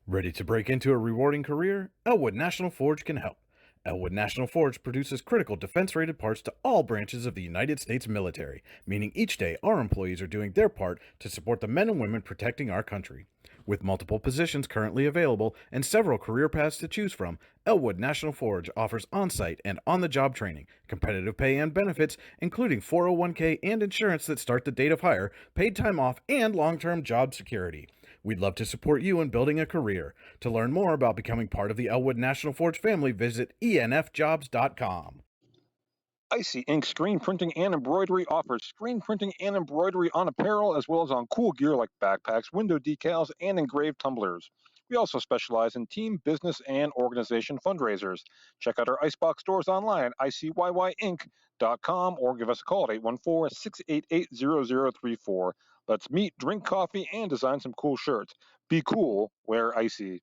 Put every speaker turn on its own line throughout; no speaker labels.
Ready to break into a rewarding career? Elwood National Forge can help. Elwood National Forge produces critical defense rated parts to all branches of the United States military, meaning each day our employees are doing their part to support the men and women protecting our country. With multiple positions currently available and several career paths to choose from, Elwood National Forge offers on site and on the job training, competitive pay and benefits, including 401k and insurance that start the date of hire, paid time off, and long term job security. We'd love to support you in building a career. To learn more about becoming part of the Elwood National Forge family, visit enfjobs.com.
Icy Ink Screen Printing and Embroidery offers screen printing and embroidery on apparel as well as on cool gear like backpacks, window decals, and engraved tumblers. We also specialize in team, business, and organization fundraisers. Check out our Icebox stores online at icyyyinc.com or give us a call at 814-688-0034. Let's meet, drink coffee, and design some cool shirts. Be cool, wear Icy.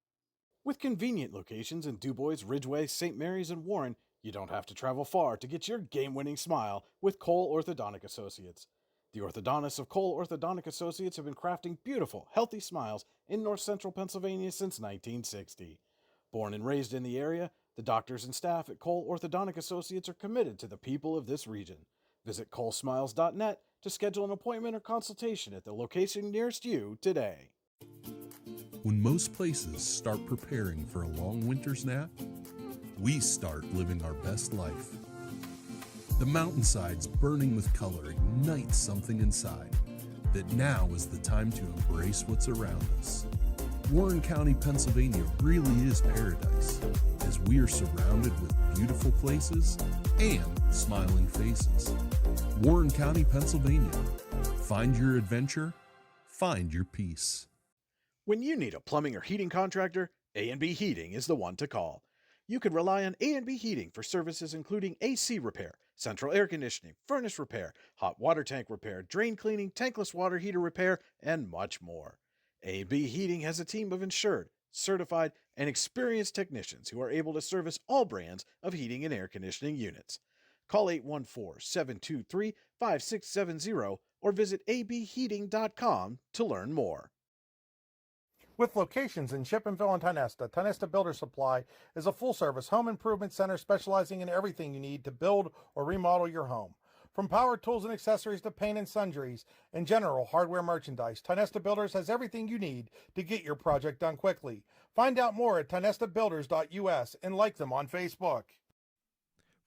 With convenient locations in DuBois, Ridgeway, St. Mary's, and Warren, you don't have to travel far to get your game winning smile with Cole Orthodontic Associates. The orthodontists of Cole Orthodontic Associates have been crafting beautiful, healthy smiles in north central Pennsylvania since 1960. Born and raised in the area, the doctors and staff at Cole Orthodontic Associates are committed to the people of this region. Visit colesmiles.net to schedule an appointment or consultation at the location nearest you today.
When most places start preparing for a long winter's nap, we start living our best life. The mountainsides burning with color ignite something inside that now is the time to embrace what's around us. Warren County, Pennsylvania really is paradise, as we are surrounded with beautiful places and smiling faces. Warren County, Pennsylvania. Find your adventure, find your peace.
When you need a plumbing or heating contractor, A&B Heating is the one to call. You can rely on A&B Heating for services including AC repair, central air conditioning, furnace repair, hot water tank repair, drain cleaning, tankless water heater repair, and much more. A&B Heating has a team of insured, certified, and experienced technicians who are able to service all brands of heating and air conditioning units. Call 814-723-5670 or visit abheating.com to learn more.
With locations in Chippenville and Tionesta, Tionesta Builder Supply is a full-service home improvement center specializing in everything you need to build or remodel your home. From power tools and accessories to paint and sundries and general hardware merchandise, Tionesta Builders has everything you need to get your project done quickly. Find out more at tionestabuilders.us and like them on Facebook.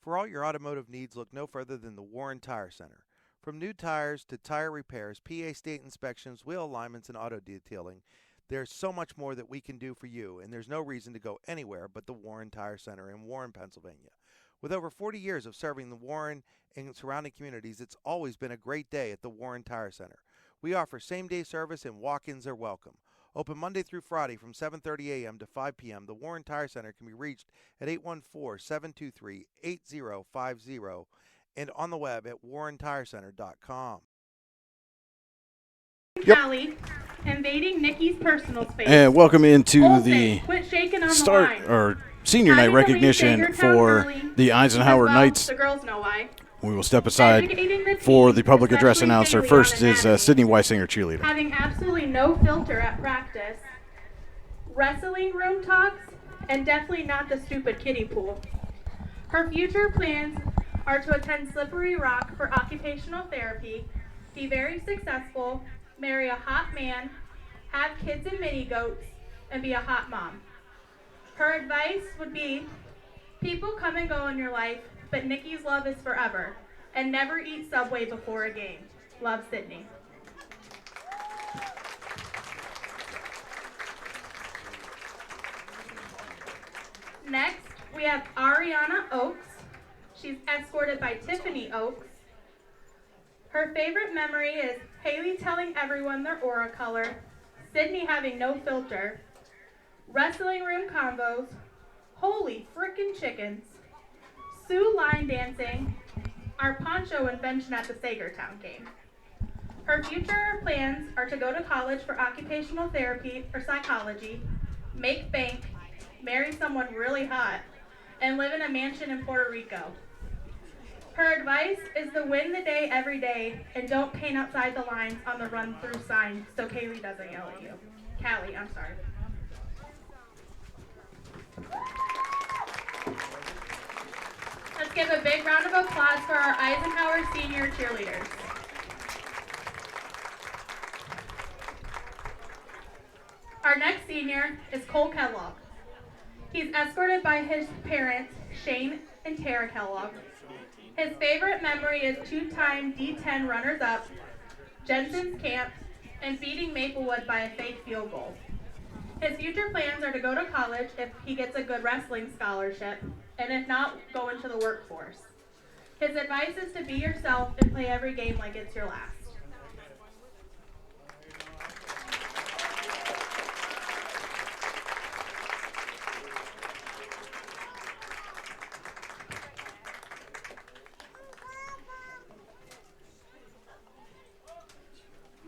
For all your automotive needs, look no further than the Warren Tire Center. From new tires to tire repairs, PA state inspections, wheel alignments, and auto detailing, there's so much more that we can do for you, and there's no reason to go anywhere but the Warren Tire Center in Warren, Pennsylvania. With over 40 years of serving the Warren and surrounding communities, it's always been a great day at the Warren Tire Center. We offer same-day service and walk-ins are welcome. Open Monday through Friday from 7:30 a.m. to 5 p.m., the Warren Tire Center can be reached at 814-723-8050 and on the web at warrentirecenter.com.
Callie, invading Nikki's personal space.
And welcome into
Olsen,
the
quit shaking on
start
the line.
or senior night
Time to leave
recognition
Sagertown
for
early,
the Eisenhower
because, well,
Knights.
The girls know why.
We will step aside
Educating the
for
team,
the public address
especially
announcer.
daily
First
on
is
anatomy.
Sydney Weisinger, cheerleader.
Having absolutely no filter at practice. Wrestling room talks, and definitely not the stupid kiddie pool. Her future plans are to attend Slippery Rock for occupational therapy, be very successful, marry a hot man, have kids and mini goats, and be a hot mom. Her advice would be, people come and go in your life, but Nikki's love is forever, and never eat Subway before a game. Love, Sydney. Next, we have Ariana Oakes. She's escorted by Tiffany Oakes. Her favorite memory is Haley telling everyone their aura color, Sydney having no filter, wrestling room combos, holy frickin' chickens, Sue line dancing, our poncho invention at the Sagertown game. Her future plans are to go to college for occupational therapy or psychology, make bank, marry someone really hot, and live in a mansion in Puerto Rico. Her advice is to win the day every day and don't paint outside the lines on the run-through sign so Kaylee doesn't yell at you. Callie, I'm sorry. Let's give a big round of applause for our Eisenhower senior cheerleaders. Our next senior is Cole Kellogg. He's escorted by his parents, Shane and Tara Kellogg. His favorite memory is two-time D10 runners-up, Jensen's Camp, and beating Maplewood by a fake field goal. His future plans are to go to college if he gets a good wrestling scholarship, and if not, go into the workforce. His advice is to be yourself and play every game like it's your last.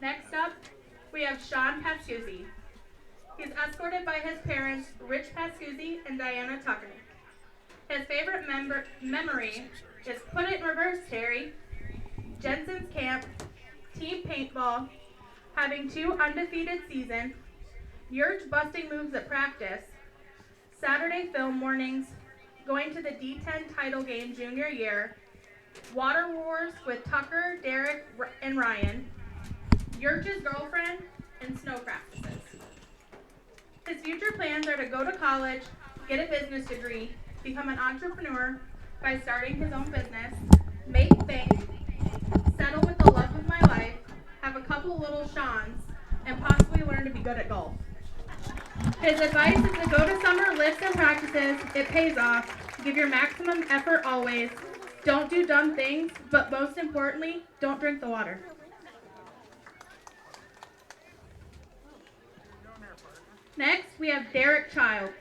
Next up, we have Sean Pascuzzi. He's escorted by his parents, Rich Pascuzzi and Diana Tucker. His favorite memory is Put It in Reverse, Terry, Jensen's Camp, Team Paintball, having 2 undefeated seasons, Yurch busting moves at practice, Saturday film mornings, going to the D10 title game junior year, Water Wars with Tucker, Derek, and Ryan, Yurch's girlfriend, and snow practices. His future plans are to go to college, get a business degree, become an entrepreneur by starting his own business, make bank, settle with the love of my life, have a couple little Seans, and possibly learn to be good at golf. His advice is to go to summer lifts and practices. It pays off. Give your maximum effort always. Don't do dumb things, but most importantly, don't drink the water. Next, we have Derek Childs.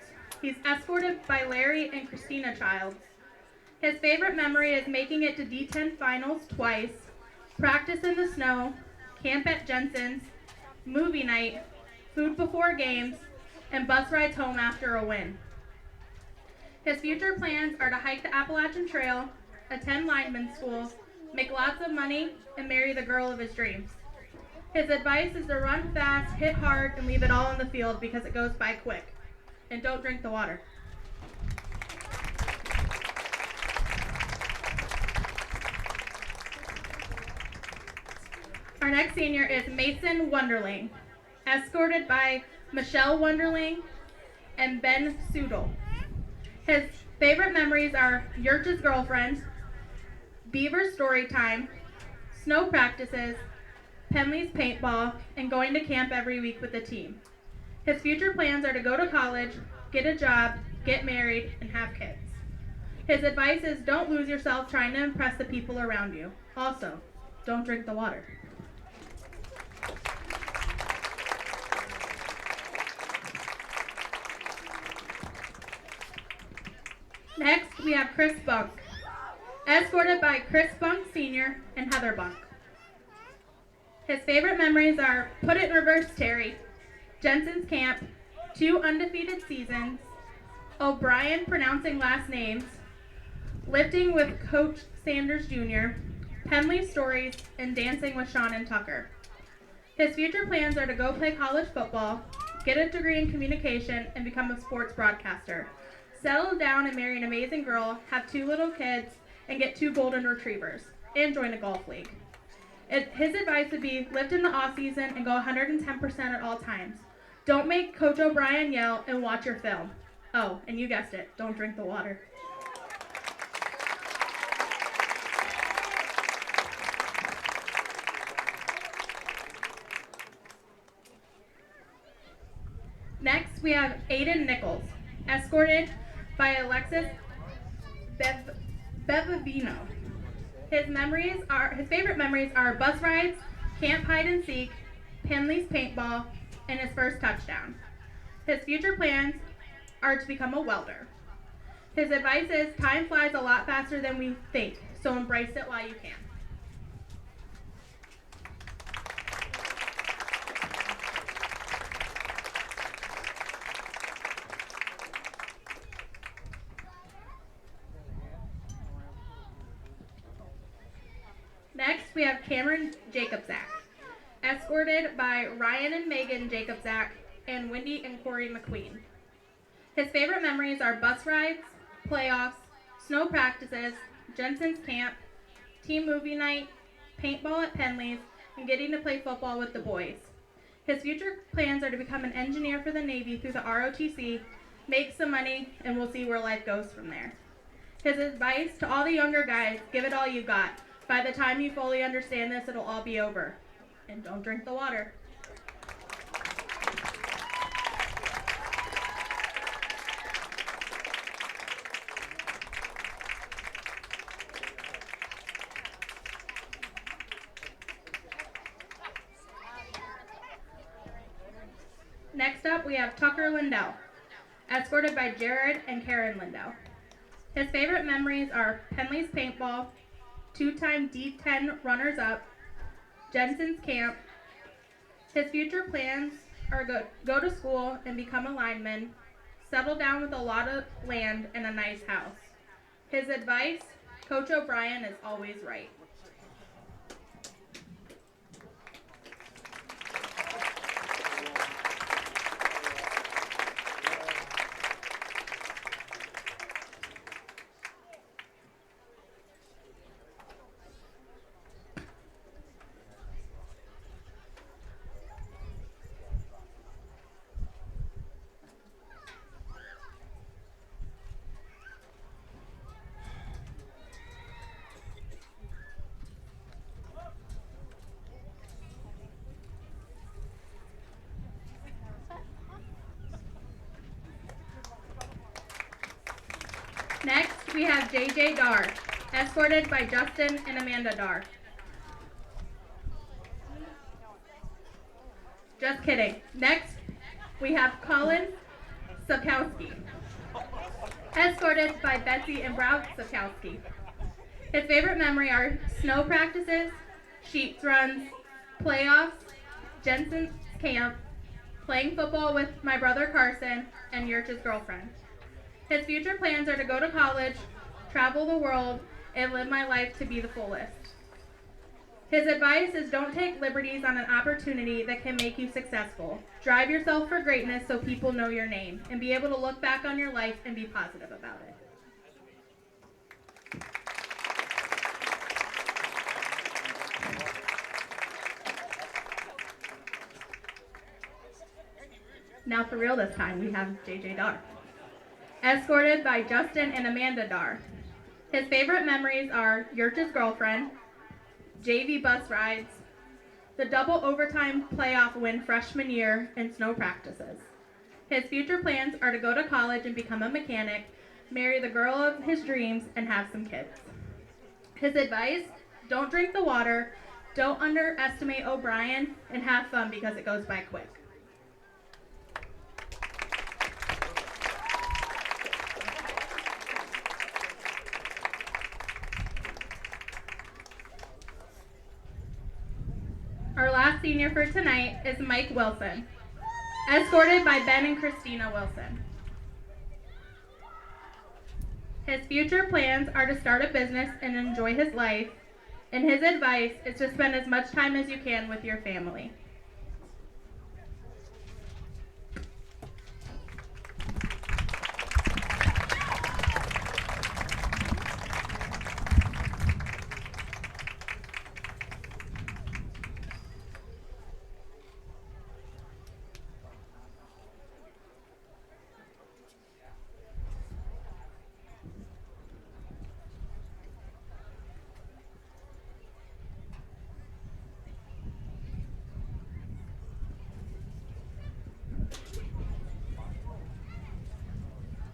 He's escorted by Larry and Christina Childs. His favorite memory is making it to D10 finals twice, practice in the snow, camp at Jensen's, movie night, food before games, and bus rides home after a win. His future plans are to hike the Appalachian Trail, attend lineman school, make lots of money, and marry the girl of his dreams. His advice is to run fast, hit hard, and leave it all on the field because it goes by quick. And don't drink the water. Our next senior is Mason Wonderling, escorted by Michelle Wonderling and Ben Sudol. His favorite memories are Yurch's girlfriend, Beaver story time, snow practices, Penley's paintball, and going to camp every week with the team. His future plans are to go to college, get a job, get married, and have kids. His advice is don't lose yourself trying to impress the people around you. Also, don't drink the water. Next, we have Chris Bunk, escorted by Chris Bunk Sr. and Heather Bunk. His favorite memories are Put It in Reverse, Terry, Jensen's Camp, 2 undefeated seasons, O'Brien pronouncing last names, lifting with Coach Sanders Jr., Penley stories, and dancing with Sean and Tucker. His future plans are to go play college football, get a degree in communication, and become a sports broadcaster. Settle down and marry an amazing girl, have 2 little kids, and get 2 golden retrievers, and join a golf league. His advice would be lift in the off season and go 110% at all times. Don't make Coach O'Brien yell and watch your film. Oh, and you guessed it, don't drink the water. Next, we have Aiden Nichols, escorted by Alexis Bevavino. His favorite memories are bus rides, camp hide and seek, Penley's paintball, and his first touchdown. His future plans are to become a welder. His advice is time flies a lot faster than we think, so embrace it while you can. Next, we have Cameron Jacobzak, escorted by Ryan and Megan Jacobzak and Wendy and Corey McQueen. His favorite memories are bus rides, playoffs, snow practices, Jensen's camp, team movie night, paintball at Penley's, and getting to play football with the boys. His future plans are to become an engineer for the Navy through the ROTC, make some money, and we'll see where life goes from there. His advice to all the younger guys, give it all you got. By the time you fully understand this, it'll all be over. And don't drink the water. Next up, we have Tucker Lindell, escorted by Jared and Karen Lindell. His favorite memories are Penley's paintball, two-time D10 runners-up, Jensen's camp. His future plans are go to school and become a lineman, settle down with a lot of land and a nice house. His advice, Coach O'Brien is always right. Next, we have JJ Dar, escorted by Justin and Amanda Dar. Just kidding. Next, we have Colin Sapkowski, escorted by Betsy and Brown Sapkowski. His favorite memory are snow practices, sheep runs, playoffs, Jensen's camp, playing football with my brother Carson, and Yurch's girlfriend. His future plans are to go to college, travel the world, and live my life to be the fullest. His advice is don't take liberties on an opportunity that can make you successful. Drive yourself for greatness so people know your name, and be able to look back on your life and be positive about it. Now for real this time, we have JJ Dar, escorted by Justin and Amanda Dar. His favorite memories are Yurch's girlfriend, JV bus rides, the double overtime playoff win freshman year, and snow practices. His future plans are to go to college and become a mechanic, marry the girl of his dreams, and have some kids. His advice, don't drink the water, don't underestimate O'Brien, and have fun because it goes by quick. Our last senior for tonight is Mike Wilson, escorted by Ben and Christina Wilson. His future plans are to start a business and enjoy his life, and his advice is to spend as much time as you can with your family.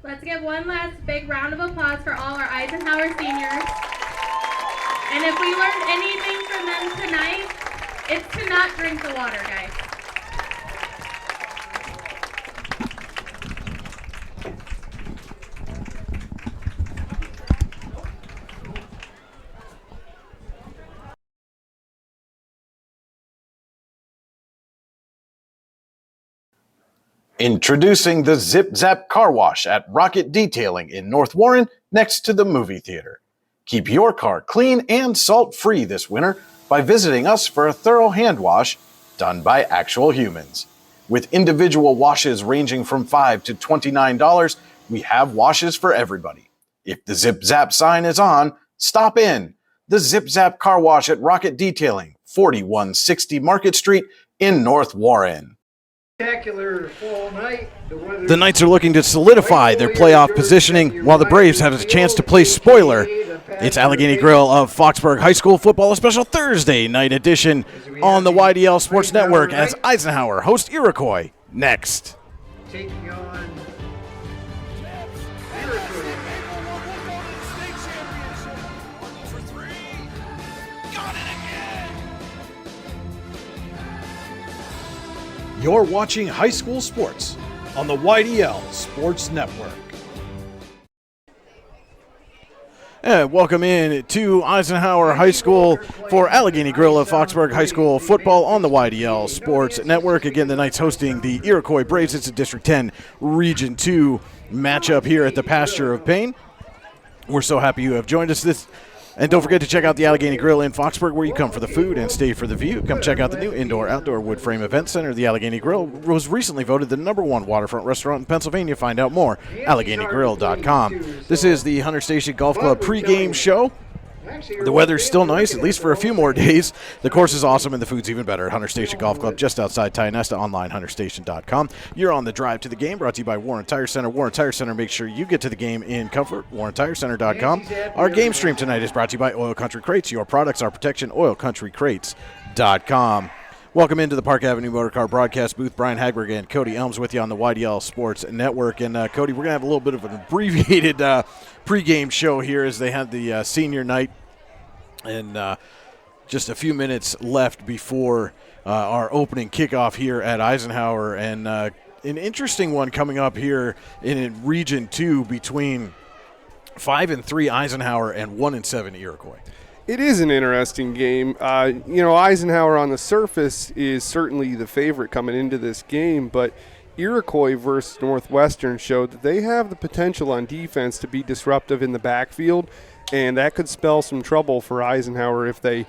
Let's give one last big round of applause for all our Eisenhower seniors. And if we learned anything from them tonight, it's to not drink the water, guys.
Introducing the Zip Zap Car Wash at Rocket Detailing in North Warren, next to the movie theater. Keep your car clean and salt-free this winter by visiting us for a thorough hand wash done by actual humans. With individual washes ranging from $5 to $29, we have washes for everybody. If the Zip Zap sign is on, stop in. The Zip Zap Car Wash at Rocket Detailing, 4160 Market Street in North Warren.
Spectacular fall night.
The Knights are looking to solidify their playoff positioning while the Braves have a chance to play spoiler. It's Allegheny Grill of Foxburg High School football, a special Thursday night edition on the YDL Sports Network as Eisenhower hosts Iroquois next.
Taking on
You're watching high school sports on the YDL Sports Network. And welcome in to Eisenhower High School for Allegheny Grill of Foxburg High School football on the YDL Sports Network. Again, the Knights hosting the Iroquois Braves. It's a District 10 Region 2 matchup here at the Pasture of Pain. We're so happy you have joined us and don't forget to check out the Allegheny Grill in Foxburg, where you come for the food and stay for the view. Come check out the new indoor-outdoor wood frame event center. The Allegheny Grill was recently voted the #1 waterfront restaurant in Pennsylvania. Find out more, AlleghenyGrill.com. This is the Hunter Station Golf Club pregame show. The weather's still nice, at least for a few more days. The course is awesome, and the food's even better at Hunter Station Golf Club, just outside Tionesta, online, hunterstation.com. You're on the drive to the game, brought to you by Warren Tire Center. Warren Tire Center, make sure you get to the game in comfort, warrentirecenter.com. Our game stream tonight is brought to you by Oil Country Crates. Your products, our protection, oilcountrycrates.com. Welcome into the Park Avenue Motorcar broadcast booth. Brian Hagberg and Cody Elms with you on the YDL Sports Network. And, Cody, we're going to have a little bit of an abbreviated pregame show here as they had the senior night. And just a few minutes left before our opening kickoff here at Eisenhower. And an interesting one coming up here in Region 2 between 5-3 Eisenhower and 1-7 Iroquois.
It is an interesting game. Eisenhower on the surface is certainly the favorite coming into this game, but Iroquois versus Northwestern showed that they have the potential on defense to be disruptive in the backfield, and that could spell some trouble for Eisenhower if they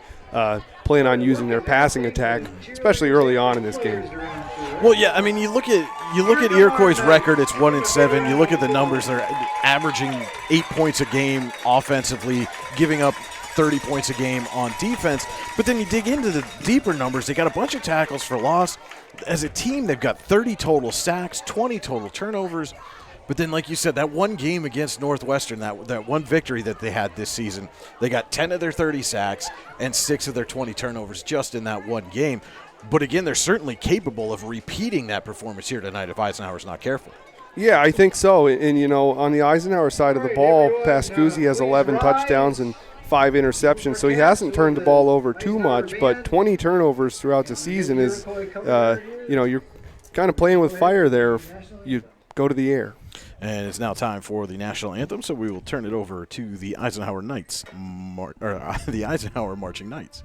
plan on using their passing attack, especially early on in this game.
Well, yeah, I mean, you look at Iroquois' record, it's 1-7. You look at the numbers, they're averaging 8 points a game offensively, giving up 30 points a game on defense. But then you dig into the deeper numbers, they got a bunch of tackles for loss. As a team, they've got 30 total sacks, 20 total turnovers. But then, like you said, that one game against Northwestern, that one victory that they had this season, they got 10 of their 30 sacks and 6 of their 20 turnovers just in that one game. But again, they're certainly capable of repeating that performance here tonight if Eisenhower's not careful.
Yeah, I think so. And on the Eisenhower side of the ball, Pascuzzi has 11 touchdowns and 5 interceptions, so he hasn't turned the ball over too much, but 20 turnovers throughout the season is, you're kind of playing with fire there if you go to the air.
And it's now time for the national anthem, so we will turn it over to the Eisenhower Knights, the Eisenhower Marching Knights.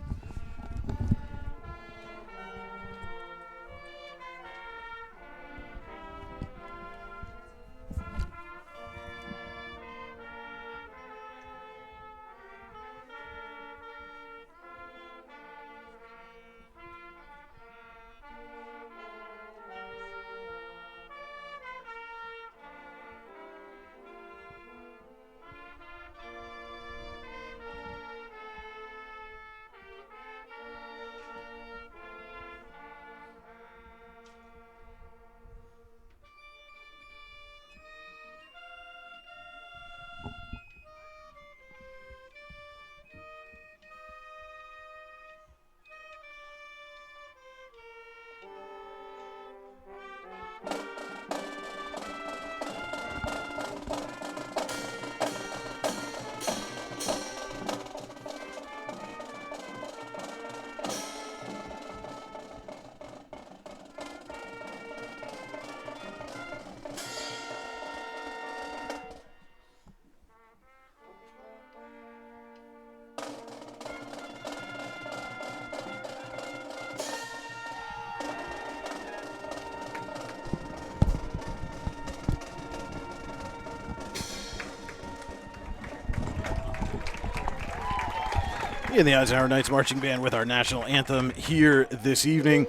In the Eisenhower Knights Marching Band with our national anthem here this evening.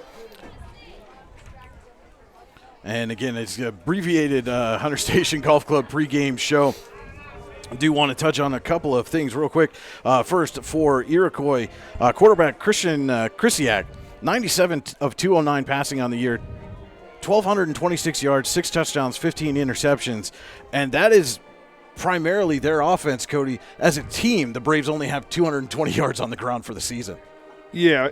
And again, it's abbreviated Hunter Station Golf Club pregame show. I do want to touch on a couple of things real quick. First, for Iroquois, quarterback Christian Krisiak, 97 of 209 passing on the year, 1,226 yards, 6 touchdowns, 15 interceptions. And that is primarily their offense, Cody. As a team, the Braves only have 220 yards on the ground for the season.
Yeah,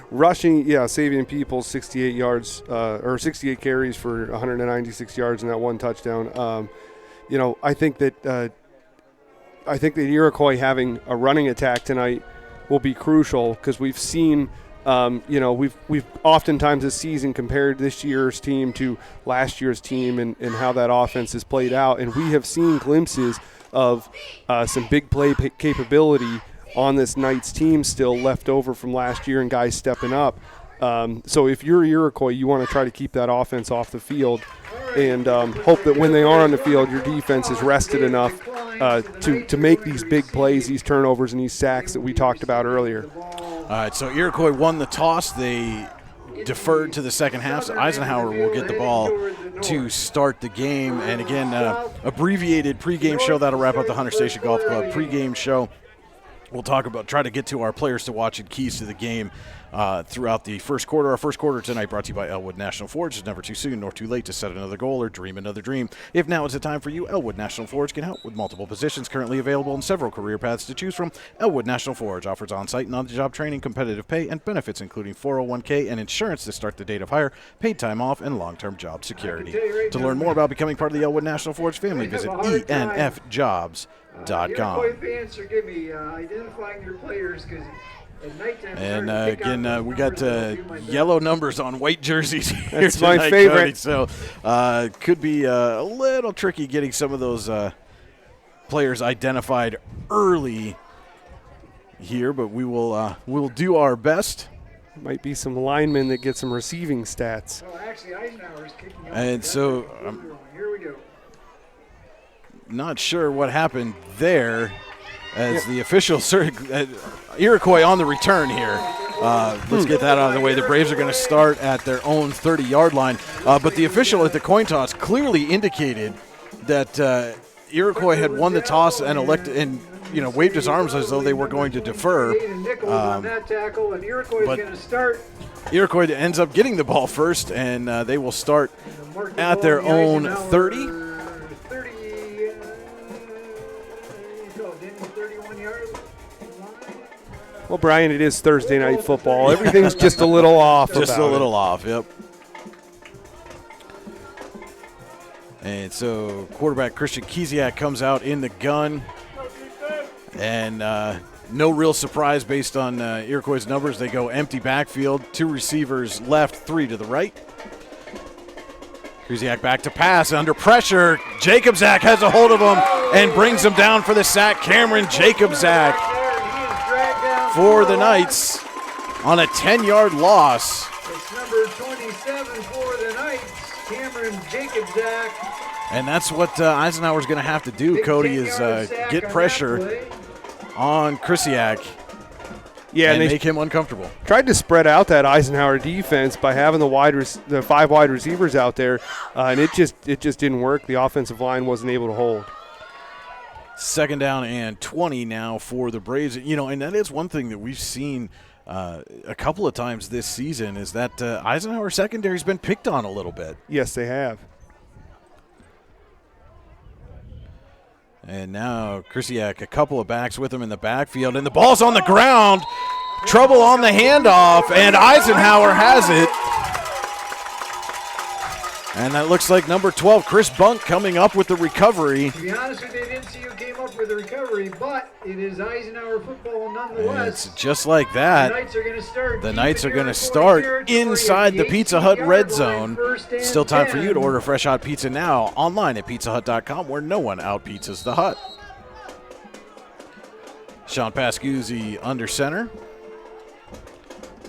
rushing, Savian Peoples, 68 yards, or 68 carries for 196 yards and that one touchdown. I think that Iroquois having a running attack tonight will be crucial because we've seen, we've oftentimes this season compared this year's team to last year's team and how that offense has played out, and we have seen glimpses of some big play capability on this Knights team still left over from last year and guys stepping up. So if you're Iroquois, you want to try to keep that offense off the field and hope that when they are on the field, your defense is rested enough to make these big plays, these turnovers, and these sacks that we talked about earlier.
All right, so Iroquois won the toss. They deferred to the second half, so Eisenhower will get the ball to start the game. And again, abbreviated pregame show. That'll wrap up the Hunter Station Golf Club pregame show. We'll try to get to our players to watch and keys to the game throughout the first quarter. Our first quarter tonight brought to you by Elwood National Forge. It's never too soon nor too late to set another goal or dream another dream. If now is the time for you, Elwood National Forge can help with multiple positions currently available and several career paths to choose from. Elwood National Forge offers on-site and on-the-job training, competitive pay, and benefits including 401k and insurance to start the date of hire, paid time off, and long-term job security. To learn more about becoming part of the Elwood National Forge family, visit enfjobs.com.
Iroquois fans forgive me identifying your players because at nighttime.
And again, we got yellow numbers on white jerseys here.
That's
tonight,
my favorite.
Cody. So could be a little tricky getting some of those players identified early here, but we'll do our best.
Might be some linemen that get some receiving stats.
Oh, actually, Eisenhower's kicking off.
And so
here we go.
Not sure what happened there as the official Iroquois on the return here. Let's get that out of the way. The Braves are going to start at their own 30-yard line. But the official at the coin toss clearly indicated that Iroquois had won the toss and elected and waved his arms as though they were going to defer. But Iroquois ends up getting the ball first, and they will start at their own 30.
Well, Brian, it is Thursday night football. Everything's just a little off.
Just a little off, yep. And so quarterback Christian Krisiak comes out in the gun. And no real surprise based on Iroquois' numbers. They go empty backfield, 2 receivers left, 3 to the right. Krisiak back to pass, under pressure. Jacobzak has a hold of him and brings him down for the sack. Cameron Jacobzak for the Knights on a 10-yard loss.
It's number 27 for the Knights, Cameron Jacobzak.
And that's what Eisenhower's going to have to do, Cody, is get pressure on Krisiak and make him uncomfortable.
Tried to spread out that Eisenhower defense by having the 5 wide receivers out there, and it just didn't work. The offensive line wasn't able to hold.
Second down and 20 now for the Braves. And that is one thing that we've seen a couple of times this season is that Eisenhower secondary's been picked on a little bit.
Yes, they have.
And now Krisiak, a couple of backs with him in the backfield, and the ball's on the ground. Trouble on the handoff, and Eisenhower has it. And that looks like number 12, Chris Bunk, coming up with the recovery.
To be honest with you, I didn't see who came up with the recovery, but it is Eisenhower football nonetheless.
It's just like that.
The Knights are going to
start inside the Pizza Hut red zone. Still time for you to order fresh hot pizza now online at pizzahut.com, where no one out-pizzas the Hut. Sean Pascuzzi under center.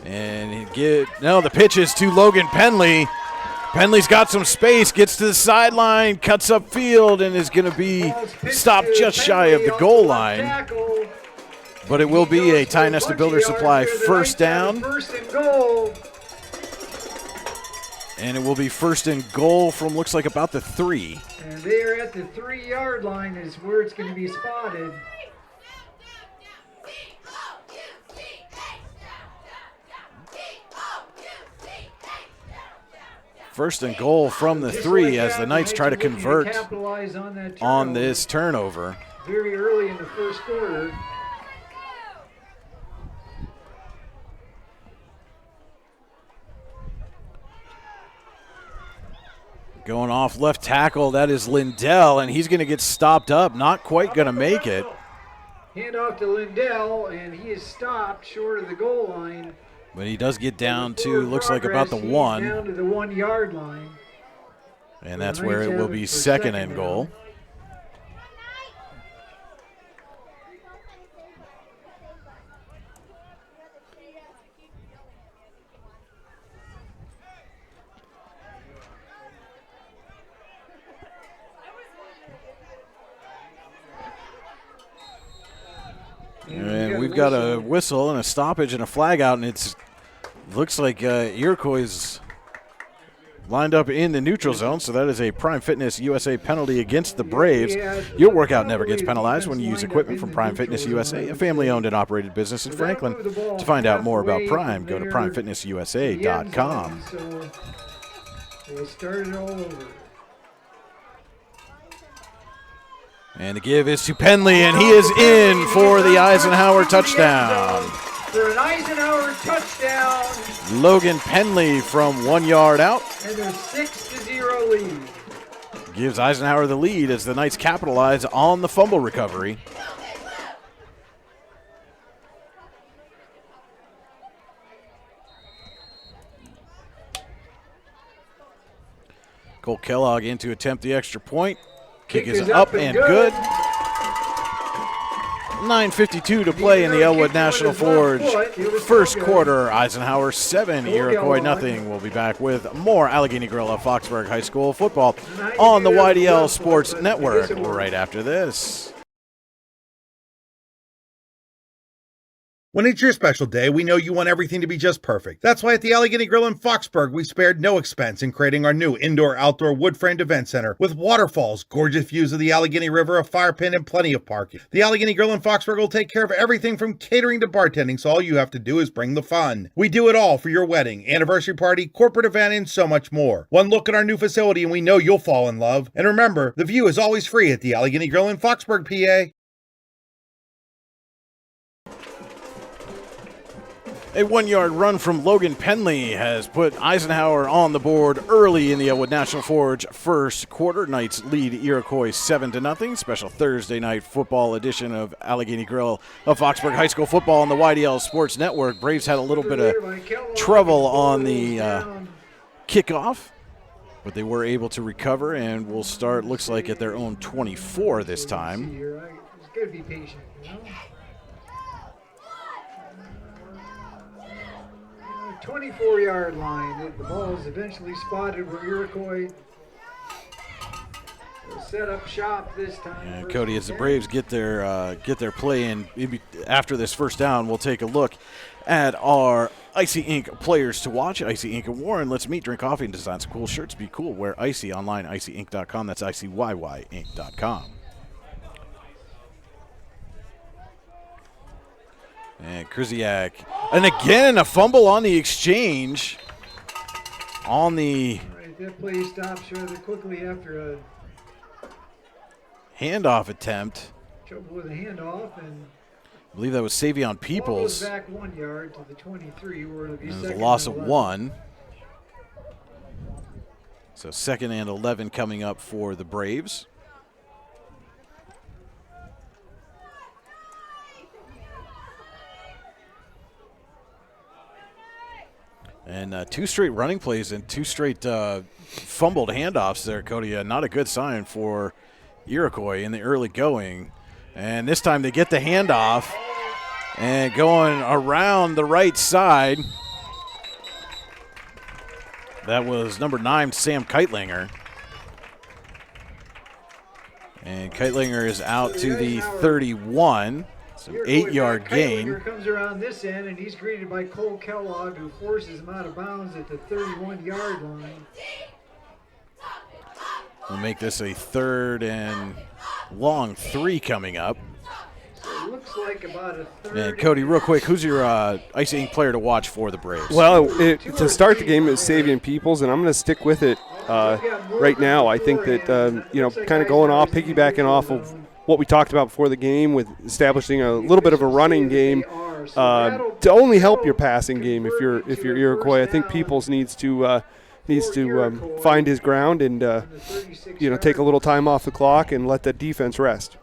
And the pitch is to Logan Penley. Penley's got some space, gets to the sideline, cuts up field, and is going to be stopped just shy of the goal line. But it will be a Tie Nesta Builder Supply first down.
First and goal.
And it will be first and goal from looks like about the 3.
And they are at the 3-yard line is where it's going to be spotted.
First and goal from the 3 as the Knights try to convert on this turnover.
Very early in the first quarter.
Going off left tackle, that is Lindell, and he's going to get stopped up. Not quite going to make it.
Hand off to Lindell, and he is stopped short of the goal line.
But he does get down to, looks like about the 1.
Down to the 1-yard line.
And that's where it will be second and goal. And we've got a whistle and a stoppage and a flag out, and it's looks like Iroquois is lined up in the neutral zone, so that is a Prime Fitness USA penalty against the Braves. Your workout never gets penalized when you use equipment from Prime Fitness USA, a family-owned and operated business in Franklin. To find out more about Prime, go to primefitnessusa.com.
So we'll start it all over.
And the give is to Penley, and he is in for the Eisenhower touchdown.
For an Eisenhower touchdown.
Logan Penley from 1 yard out.
And a 6-0 lead.
Gives Eisenhower the lead as the Knights capitalize on the fumble recovery. Cole Kellogg in to attempt the extra point. Kick is up and good. 9:52 to play in the Elwood National Forge first quarter. Eisenhower 7, Iroquois nothing. We'll be back with more Allegheny Grill of Foxburg High School football on the YDL Sports Network right after this.
When it's your special day, we know you want everything to be just perfect. That's why at the Allegheny Grill in Foxburg, we spared no expense in creating our new indoor-outdoor wood-framed event center with waterfalls, gorgeous views of the Allegheny River, a fire pit, and plenty of parking. The Allegheny Grill in Foxburg will take care of everything from catering to bartending, so all you have to do is bring the fun. We do it all for your wedding, anniversary party, corporate event, and so much more. One look at our new facility and we know you'll fall in love. And remember, the view is always free at the Allegheny Grill in Foxburg, PA.
A 1 yard run from Logan Penley has put Eisenhower on the board early in the Elwood National Forge first quarter. Knights lead Iroquois 7-0. Special Thursday night football edition of Allegheny Grill of Foxburg High School football on the YDL Sports Network. Braves had a little bit of trouble on the kickoff, but they were able to recover and will start, looks like, at their own 24 this time.
Just gotta be patient, you know? 24-yard line. The ball is eventually spotted where Iroquois will set up shop this time.
And Cody, as the Braves get their play in after this first down, we'll take a look at our Icy Ink players to watch. Icy Ink and Warren, let's meet, drink coffee, and design some cool shirts. Be cool. Wear Icy online, icyink.com. That's icyync.com. And Krzyzak, and again a fumble on the exchange. On the
that play stops rather quickly after a
handoff attempt.
Trouble with a handoff, and
I believe that was Savion Peoples.
Ball goes back 1 yard to the 23. Where it'll be
There's a loss of 1. So 2nd and 11 coming up for the Braves. And 2 straight running plays and 2 straight fumbled handoffs there, Cody. Not a good sign for Iroquois in the early going. And this time they get the handoff and going around the right side. That was number 9, Sam Keitlinger. And Keitlinger is out to the 31. So
Iroquois
8-yard
back
gain.
Keitlinger comes around this end, and he's greeted by Cole Kellogg, who forces him out of bounds at the 31-yard line.
We'll make this a 3rd and long 3 coming up.
So it looks like about a third.
And Cody, real quick, who's your Icy Ink player to watch for the Braves?
Well, to start the game, it's Savian Peoples, and I'm going to stick with it right now. I think that, kind of going off, piggybacking off of what we talked about before the game with establishing a little bit of a running game to only help your passing game if you're Iroquois. I think Peoples needs to find his ground and take a little time off the clock and let the defense rest.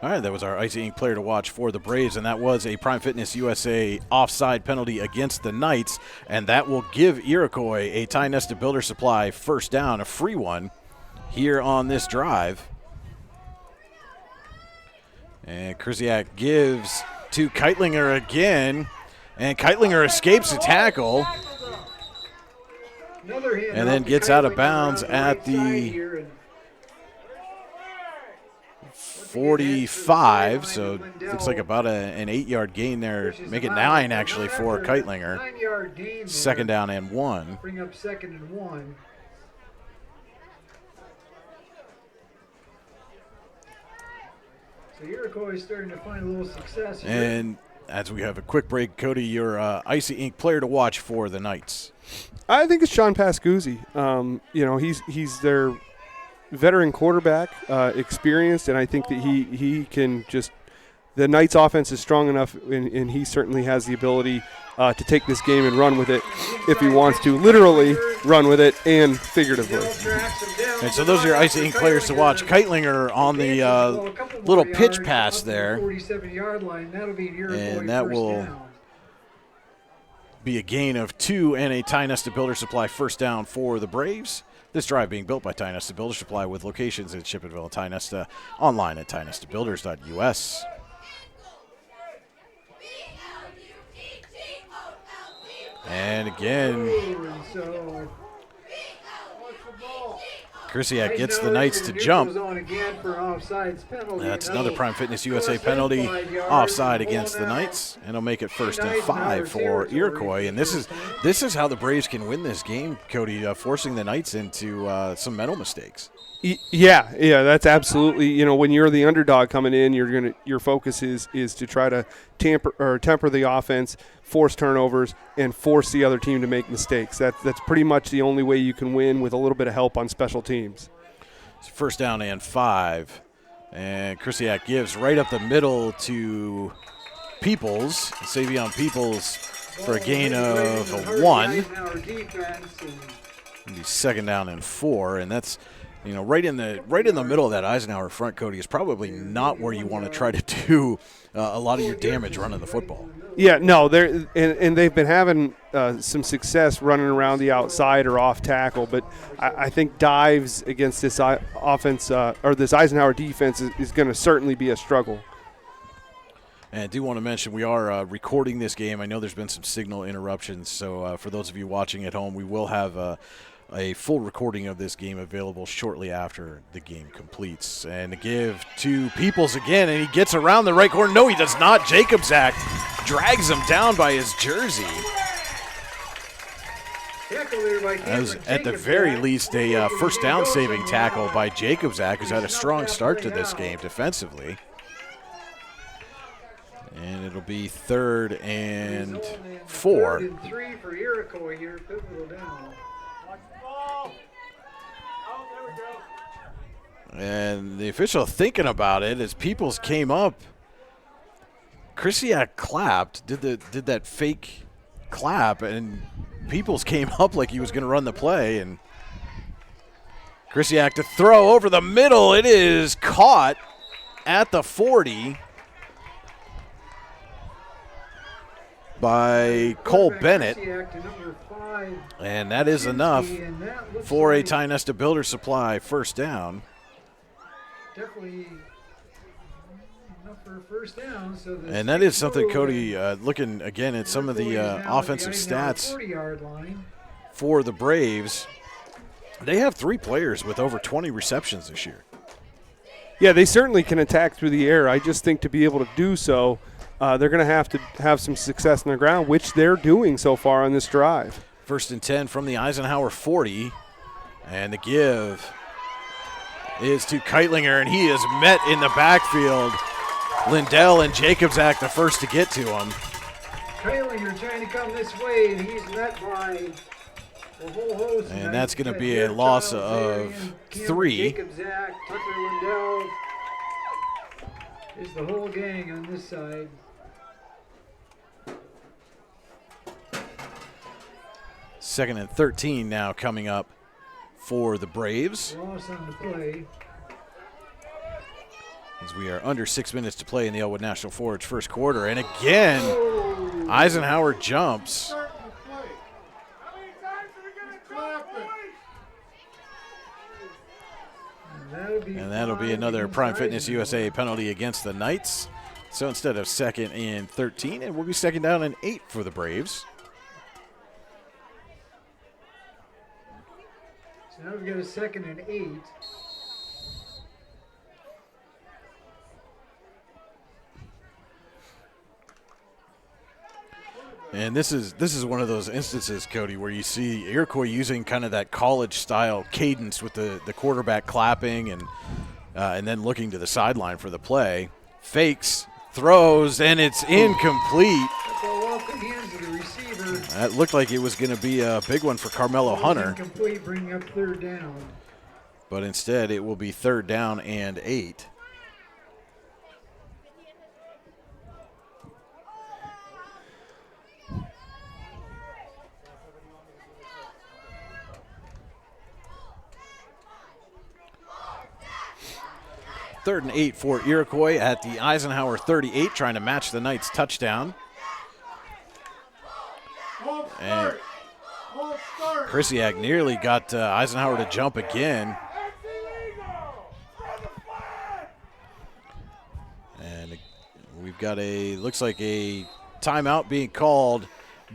All right, that was our Icy Ink player to watch for the Braves, and that was a Prime Fitness USA offside penalty against the Knights, and that will give Iroquois a Ty Nesta Builder Supply first down, a free one, here on this drive. And Krzyzak gives to Keitlinger again, and Keitlinger escapes a tackle and then gets out of bounds at the 45, so looks like about an 8-yard gain there. Make it 9 actually for Keitlinger.
9-yard gain.
2nd down and 1.
Bring up 2nd and 1. So Iroquois is starting to find a little success here.
And as we have a quick break, Cody, your Icy Ink player to watch for the Knights.
I think it's Sean Pascuzzi. He's their veteran quarterback, experienced, and I think that he can just – the Knights' offense is strong enough, and he certainly has the ability to take this game and run with it if he wants to, literally run with it and figuratively.
And so those are your Icy Ink players to watch. Keitlinger on the little pitch pass there, and that will be a gain of 2 and a Ty Nesta Builder Supply first down for the Braves. This drive being built by Ty Nesta Builder Supply with locations in Shippenville and Ty Nesta, online at tynestabuilders.us. And again, Krzyzak gets the Knights to jump. That's another Prime Fitness USA penalty, offside against the Knights, and it'll make it 1st and 5 for Iroquois. And this is how the Braves can win this game, Cody, forcing the Knights into some mental mistakes.
Yeah, that's absolutely. When you're the underdog coming in, your focus is to try to temper the offense, force turnovers, and force the other team to make mistakes. That's pretty much the only way you can win with a little bit of help on special teams.
It's 1st down and 5, and Krzyzak gives right up the middle to Peoples, Savion Peoples, for a gain of 1. It'll be 2nd down and 4, and that's. Right in the middle of that Eisenhower front, Cody, is probably not where you want to try to do a lot of your damage running the football.
Yeah, no, they've been having some success running around the outside or off tackle, but I think dives against this offense or this Eisenhower defense is going to certainly be a struggle.
And I do want to mention we are recording this game. I know there's been some signal interruptions, so for those of you watching at home, we will have a full recording of this game available shortly after the game completes. And to give to Peoples again, and he gets around the right corner. No, he does not. Jacobzak drags him down by his jersey. As at the very least a first down saving tackle by Jacobzak, who's had a strong start to this game defensively. And it'll be 3rd and 4.
3rd and 3 for Iroquois here, pivotal down.
And the official thinking about it as Peoples came up. Krzyzak clapped, did that fake clap, and Peoples came up like he was going to run the play. And Krzyzak to throw over the middle. It is caught at the 40 by Cole Bennett. And that is enough for a Ty Nesta Builder Supply first down.
Definitely enough for a first down.
And that is something, Cody, looking again at some of the offensive stats for the Braves. They have 3 players with over 20 receptions this year.
Yeah, they certainly can attack through the air. I just think to be able to do so, they're going to have some success on the ground, which they're doing so far on this drive.
1st and 10 from the Eisenhower 40. And the give is to Keitlinger, and he is met in the backfield. Lindell and Jacobzak the first to get to him.
Keitlinger trying to come this way, and he's met by a whole host.
And that's going to be a loss of 3.
Jacobzak, Tucker Lindell. Is the whole gang on this side.
Second and 13 now coming up for the Braves.
Loss on the play.
As we are under 6 minutes to play in the Elwood National Forge first quarter. And again, Eisenhower jumps. And that'll be another Prime Fitness USA penalty against the Knights. So instead of 2nd and 13, it will be 2nd down and 8 for the Braves.
So now we've got a 2nd and 8.
And this is one of those instances, Cody, where you see Iroquois using kind of that college-style cadence with the quarterback clapping and then looking to the sideline for the play. Fakes, throws, and it's incomplete. That looked like it was going to be a big one for Carmelo Hunter.
Incomplete, bring up 3rd down.
But instead, it will be 3rd down and 8. Third and 8 for Iroquois at the Eisenhower 38, trying to match the Knights' touchdown. And Krisiak nearly got Eisenhower to jump again. And we've got looks like a timeout being called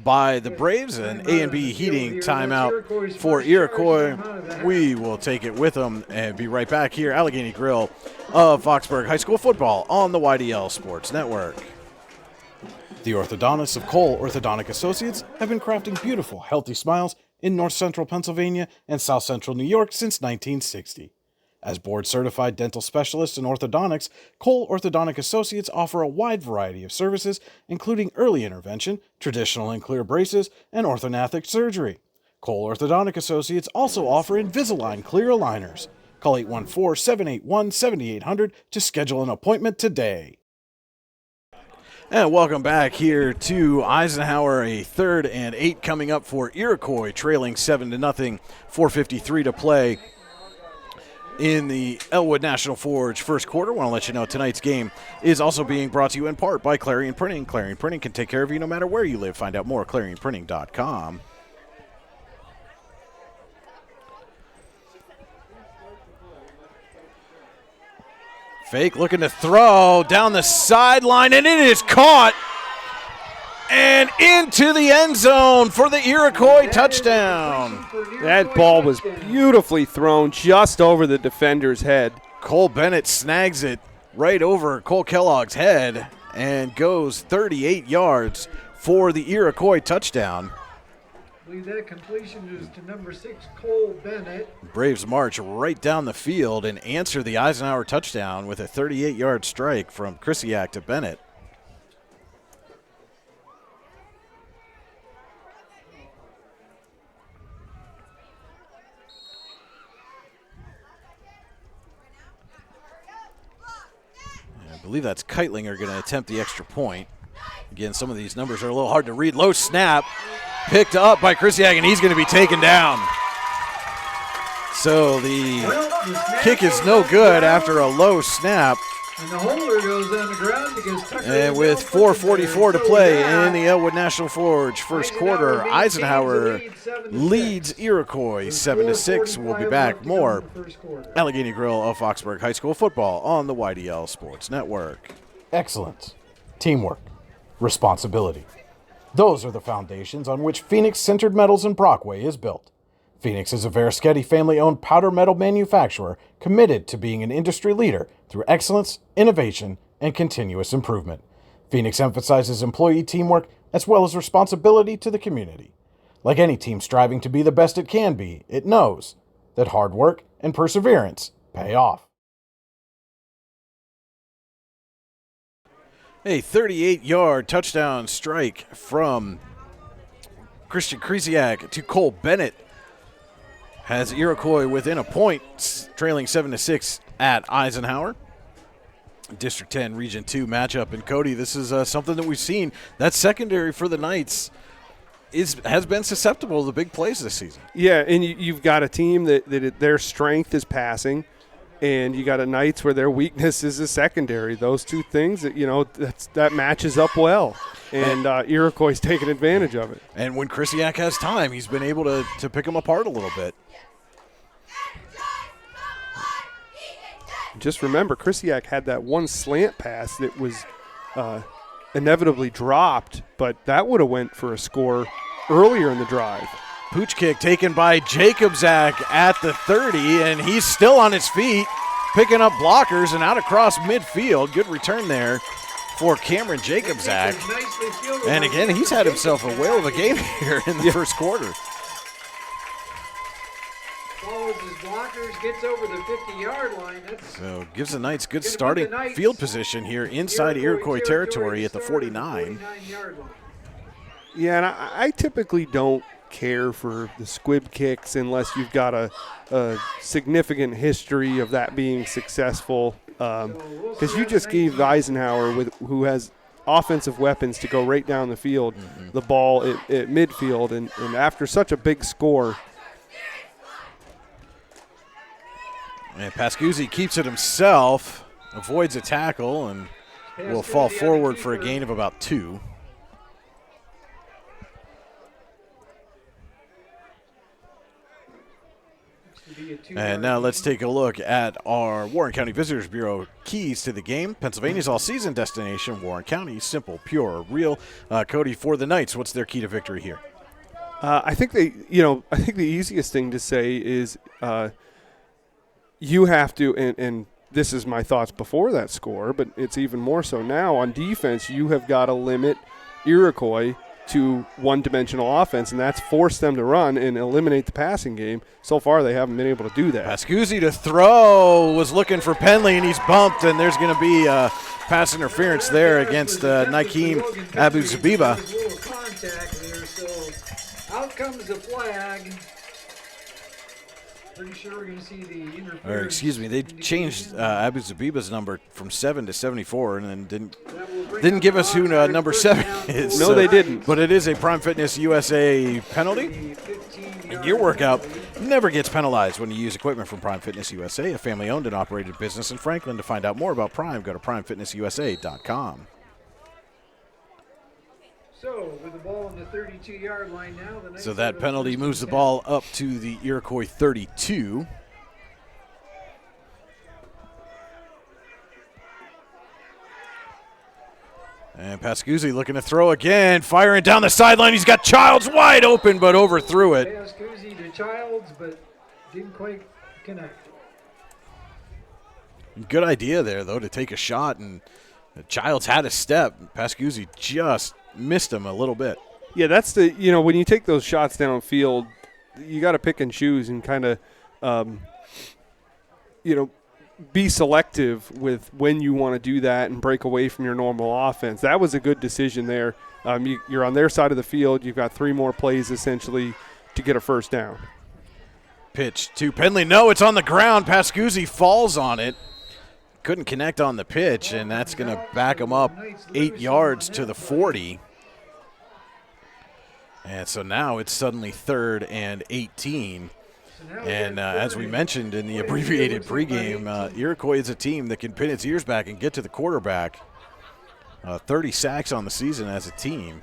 by the Braves, an A&B Heating timeout for Iroquois. We will take it with them and be right back here, Allegheny Grill of Foxburg High School football on the YDL Sports Network. The orthodontists of Cole Orthodontic Associates have been crafting beautiful, healthy smiles in north central Pennsylvania and south central New York since 1960. As board-certified dental specialists in orthodontics, Cole Orthodontic Associates offer a wide variety of services, including early intervention, traditional and clear braces, and orthognathic surgery. Cole Orthodontic Associates also offer Invisalign clear aligners. Call 814-781-7800 to schedule an appointment today. And welcome back here to Eisenhower, a 3rd and 8 coming up for Iroquois, trailing 7-0, 4:53 to play in the Elwood National Forge first quarter. Want to let you know tonight's game is also being brought to you in part by Clarion Printing. Clarion Printing can take care of you no matter where you live. Find out more at clarionprinting.com. Fake looking to throw down the sideline, and it is caught and into the end zone for the Iroquois touchdown.
That ball was beautifully thrown just over the defender's head.
Cole Bennett snags it right over Cole Kellogg's head and goes 38 yards for the Iroquois touchdown.
I believe that completion is to number 6, Cole Bennett.
Braves march right down the field and answer the Eisenhower touchdown with a 38-yard strike from Krisiak to Bennett. I believe that's Keitlinger going to attempt the extra point. Again, some of these numbers are a little hard to read. Low snap, picked up by Krisiak, and he's going to be taken down. So the kick is no good after a low snap.
And the holder goes on the ground because Tucker.
And with 4:44 to play in the Elwood National Forge first quarter, Eisenhower leads Iroquois 7-6. We'll be back more Allegheny Grill of Foxburg High School football on the YDL Sports Network. Excellence, teamwork, responsibility. Those are the foundations on which Phoenix Centered Metals in Brockway is built. Phoenix is a Verischetti family-owned powder metal manufacturer committed to being an industry leader through excellence, innovation, and continuous improvement. Phoenix emphasizes employee teamwork as well as responsibility to the community. Like any team striving to be the best it can be, it knows that hard work and perseverance pay off. A 38-yard touchdown strike from Christian Krzyzak to Cole Bennett has Iroquois within a point, trailing 7-6 at Eisenhower. District 10 Region 2 matchup. And Cody, this is something that we've seen. That secondary for the Knights has been susceptible to the big plays this season.
Yeah, and you've got a team that their strength is passing, and you got a Knights where their weakness is the secondary. Those two things that matches up well. And Iroquois is taking advantage of it.
And when Krzyzak has time, he's been able to pick them apart a little bit.
Just remember, Krzyzak had that one slant pass that was inevitably dropped, but that would have went for a score earlier in the drive.
Pooch kick taken by Jacobzak at the 30, and he's still on his feet, picking up blockers and out across midfield. Good return there for Cameron Jacobzak. And again, he's had himself a whale of a game here in the first quarter.
Follows his blockers, gets over the 50-yard line.
So gives the Knights good starting field position here inside Iroquois territory at the 49.
Yeah, and I typically don't care for the squib kicks unless you've got a significant history of that being successful. Because you just gave Eisenhower, who has offensive weapons to go right down the field, the ball at midfield, and after such a big score.
And Pascuzzi keeps it himself, avoids a tackle, and will fall forward for a gain of about 2. And now let's take a look at our Warren County Visitors Bureau keys to the game. Pennsylvania's all-season destination, Warren County, simple, pure, real. Cody, for the Knights, what's their key to victory here?
I think the easiest thing to say is you have to, and this is my thoughts before that score, but it's even more so now, on defense, you have got to limit Iroquois to one-dimensional offense, and that's force them to run and eliminate the passing game. So far, they haven't been able to do that.
Pascuzzi to throw, was looking for Penley, and he's bumped, and there's going to be pass interference there against Nakeem Abu-Zabiba.
Out comes the flag. Pretty sure we're going to see the interference.
Or excuse me, they changed Abu-Zabiba's number from 7 to 74, and then didn't give us who number 7 is.
No, they didn't.
But it is a Prime Fitness USA penalty. And your workout never gets penalized when you use equipment from Prime Fitness USA, a family-owned and operated business in Franklin. To find out more about Prime, go to primefitnessusa.com.
So, with the ball on the 32-yard line now.
So that penalty moves the ball up to the Iroquois 32. And Pascuzzi looking to throw again, firing down the sideline. He's got Childs wide open, but overthrew it.
Pascuzzi to Childs, but didn't quite connect.
Good idea there, though, to take a shot, and Childs had a step. Pascuzzi just missed him a little bit.
Yeah, that's when you take those shots downfield, you got to pick and choose and kind of, be selective with when you want to do that and break away from your normal offense. That was a good decision there. You're on their side of the field. You've got 3 more plays essentially to get a first down.
Pitch to Penley. No, it's on the ground. Pascuzzi falls on it. Couldn't connect on the pitch, and that's going to back him up 8 yards to the 40. And so now it's suddenly 3rd and 18. And as we mentioned in the abbreviated pregame, Iroquois is a team that can pin its ears back and get to the quarterback. 30 sacks on the season as a team.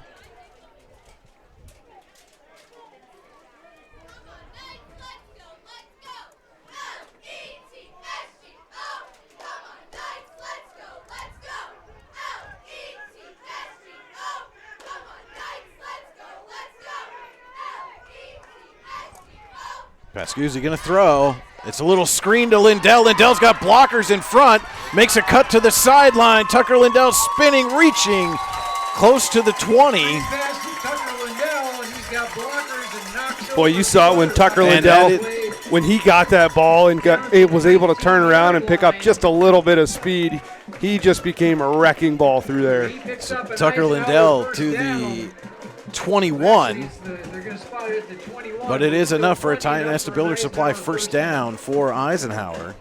Pascuzzi going to throw. It's a little screen to Lindell. Lindell's got blockers in front. Makes a cut to the sideline. Tucker Lindell spinning, reaching close to the 20.
Boy, you saw it when Tucker Lindell, when he got that ball and was able to turn around and pick up just a little bit of speed, he just became a wrecking ball through there.
So Tucker Lindell to the 21, but it is enough for a Tionesta Builder Supply first down for Eisenhower.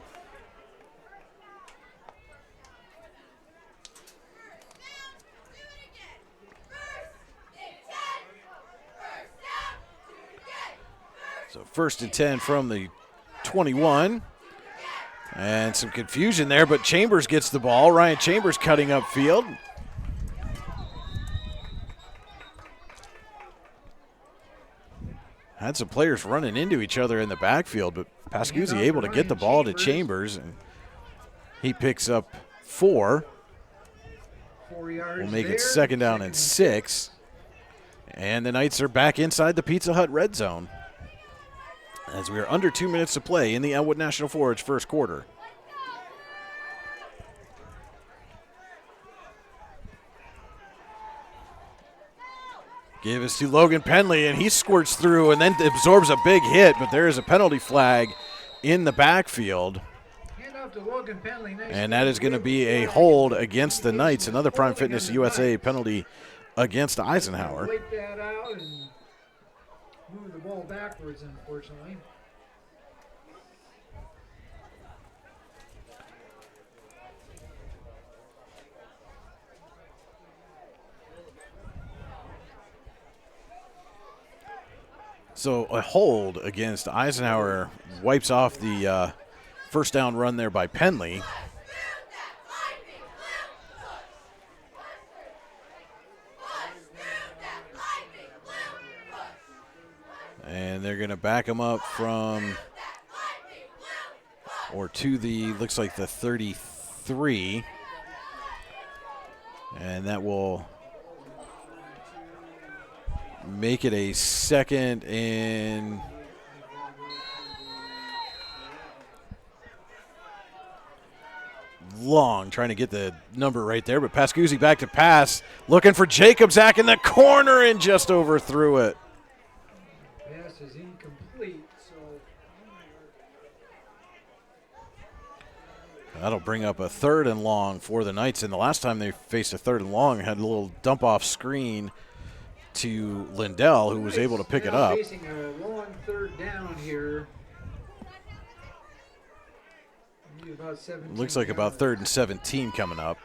So 1st and 10 from the 21. And some confusion there, but Chambers gets the ball. Ryan Chambers cutting up field. Had some players running into each other in the backfield, but Pascuzzi able to get the ball to Chambers, and he picks up 4. We'll make it 2nd down and 6. And the Knights are back inside the Pizza Hut red zone as we are under 2 minutes to play in the Elwood National Forge first quarter. Give us to Logan Penley, and he squirts through and then absorbs a big hit, but there is a penalty flag in the backfield. And that is going to be a hold against the Knights. Another Prime Fitness USA penalty against Eisenhower.
Move the ball backwards, unfortunately.
So a hold against Eisenhower wipes off the first down run there by Penley. And they're going to back him up from, or to the, looks like the 33. And that will make it a 2nd and long, trying to get the number right there. But Pascuzzi back to pass, looking for Jacobzak in the corner and just overthrew it.
Is incomplete, so
that'll bring up a 3rd and long for the Knights. And the last time they faced a 3rd and long, had a little dump off screen to Lindell, who was able to pick it up.
Facing a long 3rd down here. About
Looks like about 3rd and 17 coming up.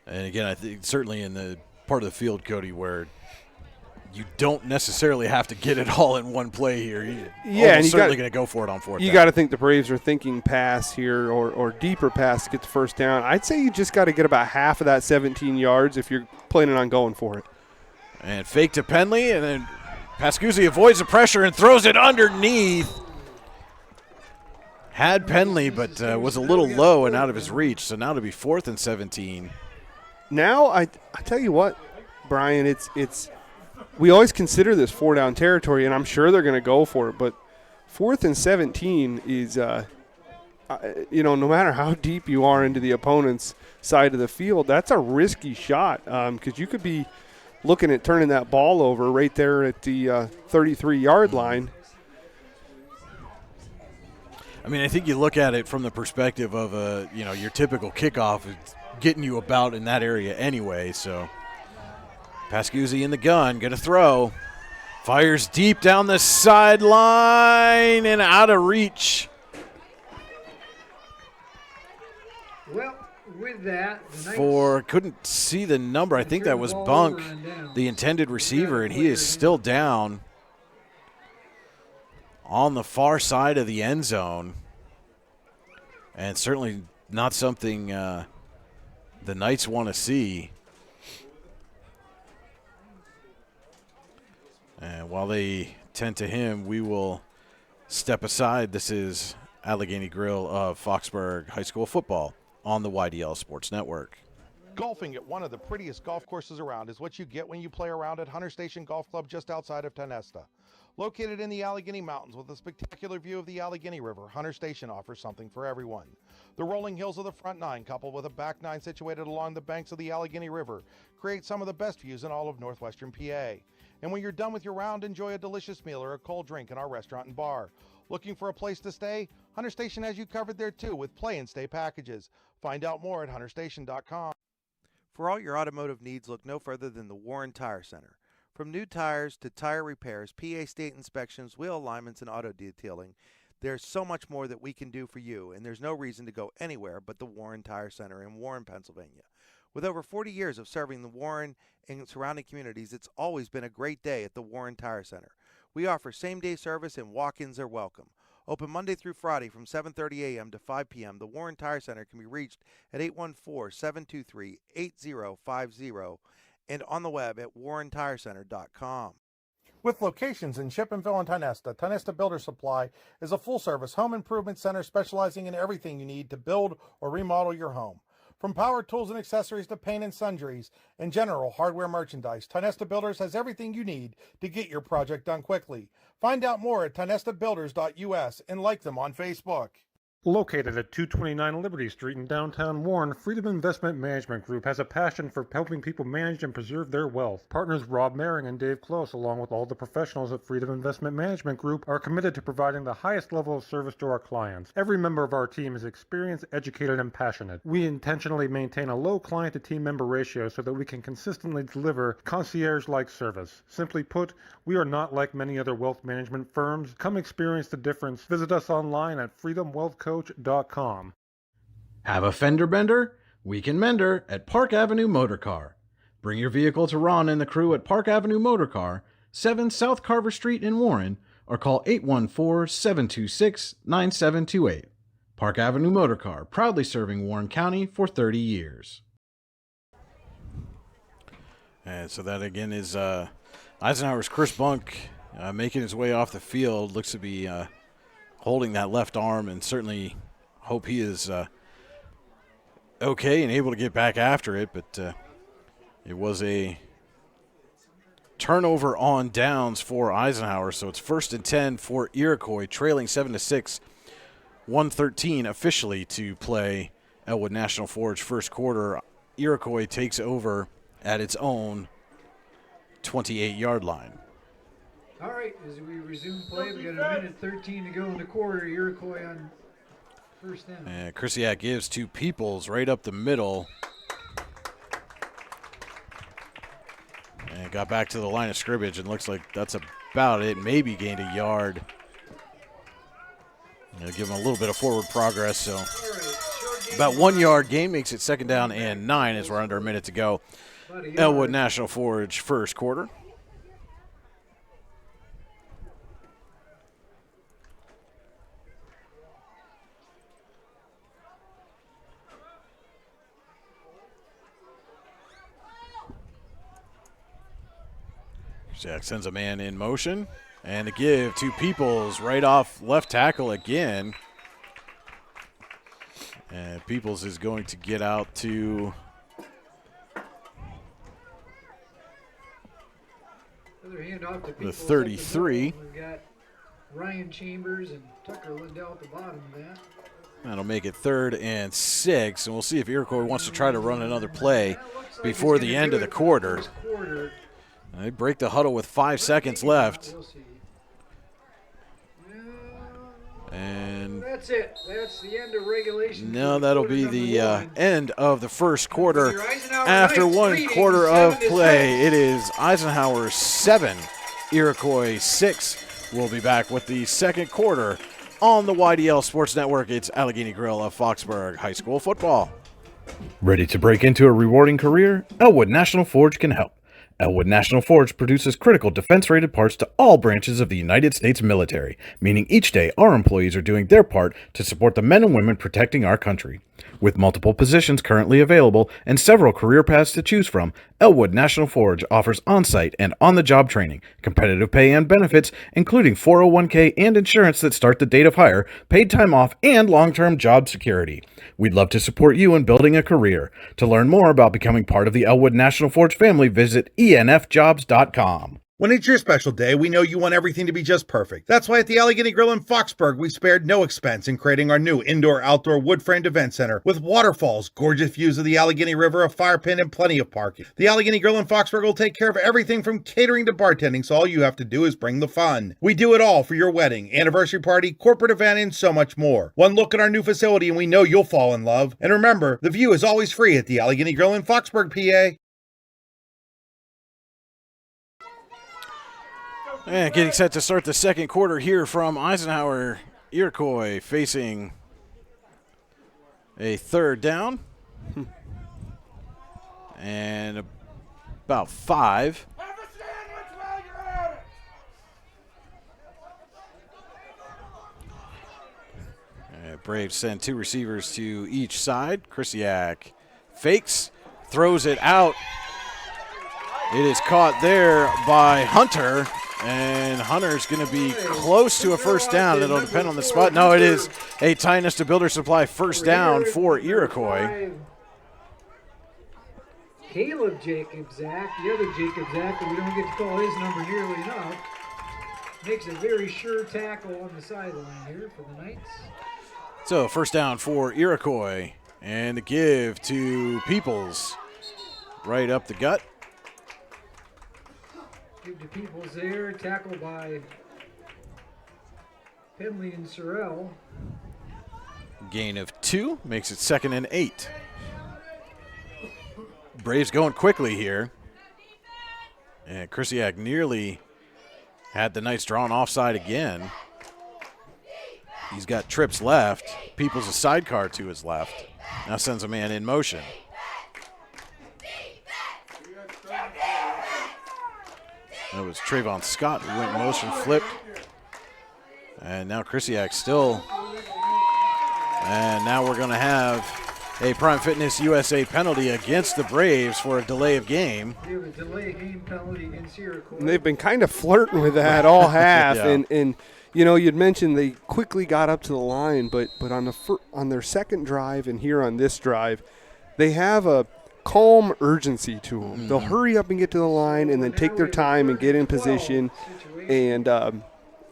And again, I think certainly in the part of the field, Cody, where you don't necessarily have to get it all in one play here. You're certainly going to go for it on 4th.
You got to think the Braves are thinking pass here or deeper pass to get the first down. I'd say you just got to get about half of that 17 yards if you're planning on going for it.
And fake to Penley, and then Pascuzzi avoids the pressure and throws it underneath. Had Penley, but was a little low and out of his reach. So now to be 4th and 17.
Now, I tell you what, Brian, it's we always consider this 4-down territory, and I'm sure they're going to go for it. But 4th and 17 is, no matter how deep you are into the opponent's side of the field, that's a risky shot because you could be looking at turning that ball over right there at the 33-yard line.
I mean, I think you look at it from the perspective of your typical kickoff is getting you about in that area anyway. So Pascuzzi in the gun, going to throw. Fires deep down the sideline and out of reach.
Well, with that,
couldn't see the number. I think that was Bunk, the intended receiver, and he is still down on the far side of the end zone. And certainly not something the Knights want to see. And while they tend to him, we will step aside. This is Allegheny Grill of Foxburg High School football on the YDL Sports Network.
Golfing at one of the prettiest golf courses around is what you get when you play around at Hunter Station Golf Club just outside of Tonesta. Located in the Allegheny Mountains with a spectacular view of the Allegheny River, Hunter Station offers something for everyone. The rolling hills of the front nine, coupled with a back nine situated along the banks of the Allegheny River, create some of the best views in all of northwestern PA. And when you're done with your round, enjoy a delicious meal or a cold drink in our restaurant and bar. Looking for a place to stay? Hunter Station has you covered there too with play and stay packages. Find out more at hunterstation.com.
For all your automotive needs, look no further than the Warren Tire Center. From new tires to tire repairs, PA state inspections, wheel alignments, and auto detailing, there's so much more that we can do for you, and there's no reason to go anywhere but the Warren Tire Center in Warren, Pennsylvania. With over 40 years of serving the Warren and surrounding communities, it's always been a great day at the Warren Tire Center. We offer same-day service and walk-ins are welcome. Open Monday through Friday from 7:30 a.m. to 5 p.m., the Warren Tire Center can be reached at 814-723-8050 and on the web at warrentirecenter.com.
With locations in Shippensville and Tonesta, Tonesta Builder Supply is a full-service home improvement center specializing in everything you need to build or remodel your home. From power tools and accessories to paint and sundries and general hardware merchandise, Tonesta Builders has everything you need to get your project done quickly. Find out more at tonestabuilders.us and like them on Facebook.
Located at 229 Liberty Street in downtown Warren, Freedom Investment Management Group has a passion for helping people manage and preserve their wealth. Partners Rob Maring and Dave Close, along with all the professionals at Freedom Investment Management Group, are committed to providing the highest level of service to our clients. Every member of our team is experienced, educated, and passionate. We intentionally maintain a low client-to-team member ratio so that we can consistently deliver concierge-like service. Simply put, we are not like many other wealth management firms. Come experience the difference. Visit us online at freedomwealthcoach.com.
Have a fender bender? We can mender at Park Avenue Motor Car. Bring your vehicle to Ron and the crew at Park Avenue Motor Car, 7 South Carver Street in Warren, or call 814-726-9728. Park Avenue Motor Car, proudly serving Warren County for 30 years. And so that again is Eisenhower's Chris Bunk making his way off the field. Looks to be holding that left arm, and certainly hope he is okay and able to get back after it. But it was a turnover on downs for Eisenhower, so it's 1st and 10 for Iroquois, trailing 7-6, 1:13 officially to play Elwood National Forge first quarter. Iroquois takes over at its own 28-yard line.
All right, as we resume play, we got a minute 13 to go in the quarter. Iroquois on first down.
And Krisiak gives to Peoples right up the middle. And got back to the line of scrimmage, and looks like that's about it. Maybe gained a yard. Give him a little bit of forward progress. So about 1 yard gain makes it 2nd down and 9 as we're under a minute to go. Elwood National Forge first quarter. Jack sends a man in motion, and a give to Peoples right off left tackle again. And Peoples is going to get out to the 33.
We've got Ryan Chambers and Tucker Lindell at the bottom of that.
That'll make it 3rd and 6, and we'll see if Iroquois wants to try to run another play before the end of the quarter. They break the huddle with 5 seconds left. And
that's it. That's the end of regulation.
No, that'll be the end of the first quarter. After 1 quarter of play, it is Eisenhower 7, Iroquois 6. We'll be back with the second quarter on the YDL Sports Network. It's Allegheny Grill of Foxburg High School football.
Ready to break into a rewarding career? Elwood National Forge can help.
Elwood National Forge produces critical defense-rated parts to all branches of the United States military, meaning each day our employees are doing their part to support the men and women protecting our country. With multiple positions currently available and several career paths to choose from, Elwood National Forge offers on-site and on-the-job training, competitive pay and benefits, including 401k and insurance that start the date of hire, paid time off, and long-term job security. We'd love to support you in building a career. To learn more about becoming part of the Elwood National Forge family, visit enfjobs.com.
When it's your special day, we know you want everything to be just perfect. That's why at the Allegheny Grill in Foxburg, we spared no expense in creating our new indoor-outdoor wood-framed event center with waterfalls, gorgeous views of the Allegheny River, a fire pit, and plenty of parking. The Allegheny Grill in Foxburg will take care of everything from catering to bartending, so all you have to do is bring the fun. We do it all for your wedding, anniversary party, corporate event, and so much more. One look at our new facility and we know you'll fall in love. And remember, the view is always free at the Allegheny Grill in Foxburg, PA.
And getting set to start the second quarter here from Eisenhower. Iroquois facing a third down. And about 5. Braves send 2 receivers to each side. Krisiak fakes, throws it out. It is caught there by Hunter. And Hunter's going to be close to a first down. It'll depend on the spot. No, it is a Tinus to Builder Supply first down for Iroquois.
Caleb Jacobzak, the other Jacobzak, but we don't get to call his number nearly enough. Makes a very sure tackle on the sideline here for the Knights.
So first down for Iroquois. And the give to Peoples. Right up the gut.
Give to Peoples there, tackled by Penley and Sorrell.
Gain of 2 makes it 2nd and 8. Braves going quickly here. And Krisiak nearly had the Knights drawn offside again. He's got trips left. Peoples a sidecar to his left. Now sends a man in motion. That was Trayvon Scott who went motion, flipped. And now Krisiak still. And now we're going to have a Prime Fitness USA penalty against the Braves for a delay of game.
They have a delay of game penalty against Iroquois.
And they've been kind of flirting with that all half.
Yeah.
And you know, you'd mentioned they quickly got up to the line, but on their second drive and here on this drive, they have a calm urgency to them. They'll hurry up and get to the line and then take their time and get in position. And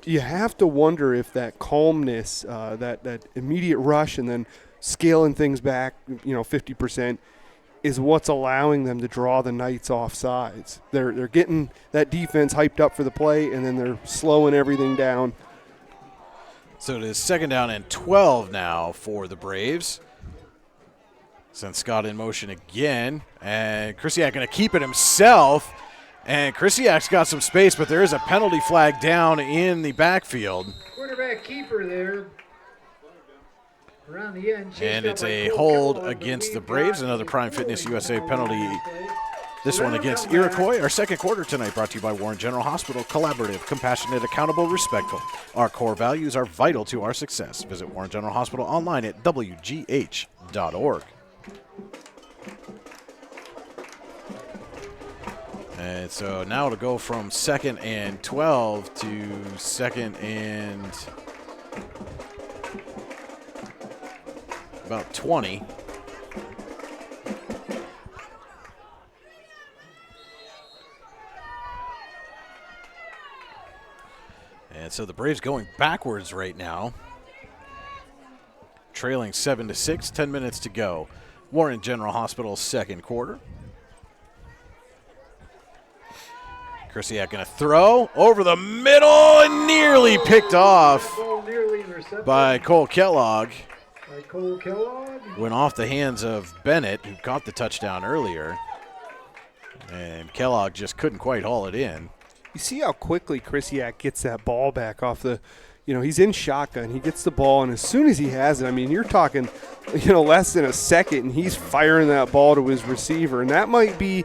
you have to wonder if that calmness, that immediate rush and then scaling things back, 50%, is what's allowing them to draw the Knights off sides. They're getting that defense hyped up for the play, and then they're slowing everything down.
So it is 2nd down and 12 now for the Braves. Sends Scott in motion again, and Krisiak going to keep it himself. And Krisiak's got some space, but there is a penalty flag down in the backfield.
Quarterback keeper there. Around the end.
And it's a hold against the Braves. Another Prime Fitness USA penalty. This one against Iroquois. Our second quarter tonight brought to you by Warren General Hospital. Collaborative, compassionate, accountable, respectful. Our core values are vital to our success. Visit Warren General Hospital online at wgh.org. And so now it'll go from 2nd and 12 to 2nd and about 20. And so the Braves going backwards right now. Trailing 7-6, 10 minutes to go. Warren General Hospital second quarter. Krisiak going to throw over the middle and nearly picked off by Cole Kellogg. Went off the hands of Bennett, who caught the touchdown earlier. And Kellogg just couldn't quite haul it in.
You see how quickly Krisiak gets that ball back off the, he's in shotgun. He gets the ball, and as soon as he has it, you're talking, less than a second, and he's firing that ball to his receiver. And that might be,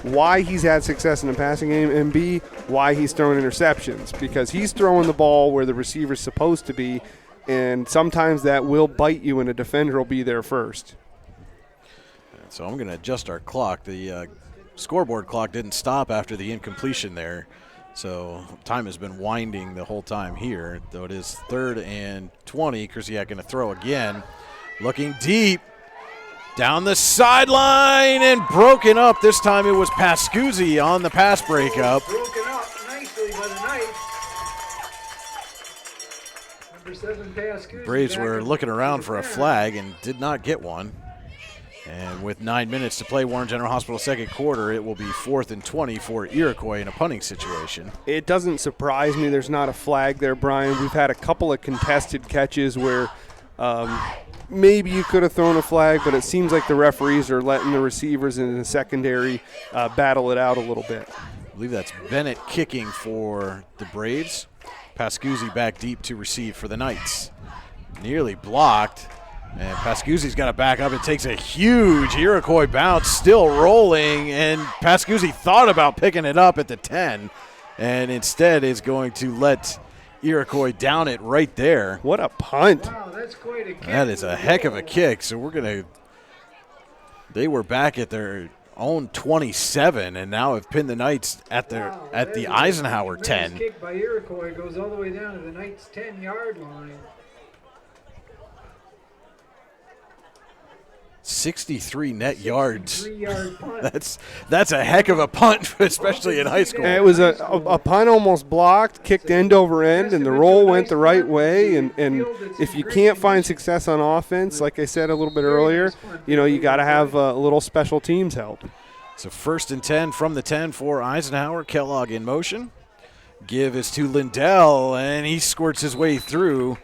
why he's had success in the passing game, and B, why he's throwing interceptions, because he's throwing the ball where the receiver's supposed to be, and sometimes that will bite you and a defender will be there first.
So I'm going to adjust our clock. The scoreboard clock didn't stop after the incompletion there. So time has been winding the whole time here, though it is 3rd and 20. Krzyzak going to throw again. Looking deep. Down the sideline and broken up. This time it was Pascuzzi on the pass breakup.
Broken up nicely by the Knights. Number 7, Pascuzzi.
Braves were looking around for a flag and did not get one. And with 9 minutes to play, Warren General Hospital second quarter, it will be 4th and 20 for Iroquois in a punting situation.
It doesn't surprise me there's not a flag there, Brian. We've had a couple of contested catches where maybe you could have thrown a flag, but it seems like the referees are letting the receivers in the secondary battle it out a little bit.
I believe that's Bennett kicking for the Braves. Pascuzzi back deep to receive for the Knights. Nearly blocked. And Pascuzzi's got to back up. It takes a huge Iroquois bounce, still rolling, and Pascuzzi thought about picking it up at the 10, and instead is going to let Iroquois down it right there.
What a punt.
Wow, that's quite a kick.
That is a heck of a kick. So we're going to – they were back at their own 27 and now have pinned the Knights at the Eisenhower 10.
Nice kick by Iroquois goes all the way down to the Knights' 10-yard line.
63 net yards.
63-yard punt.
That's a heck of a punt, especially in high school.
And it was a punt almost blocked, kicked end over end, and the roll went the right way. And if you can't find success on offense, like I said a little bit earlier, you got to have a little special teams help.
So 1st and 10 from the 10 for Eisenhower. Kellogg in motion. Give is to Lindell, and he squirts his way through.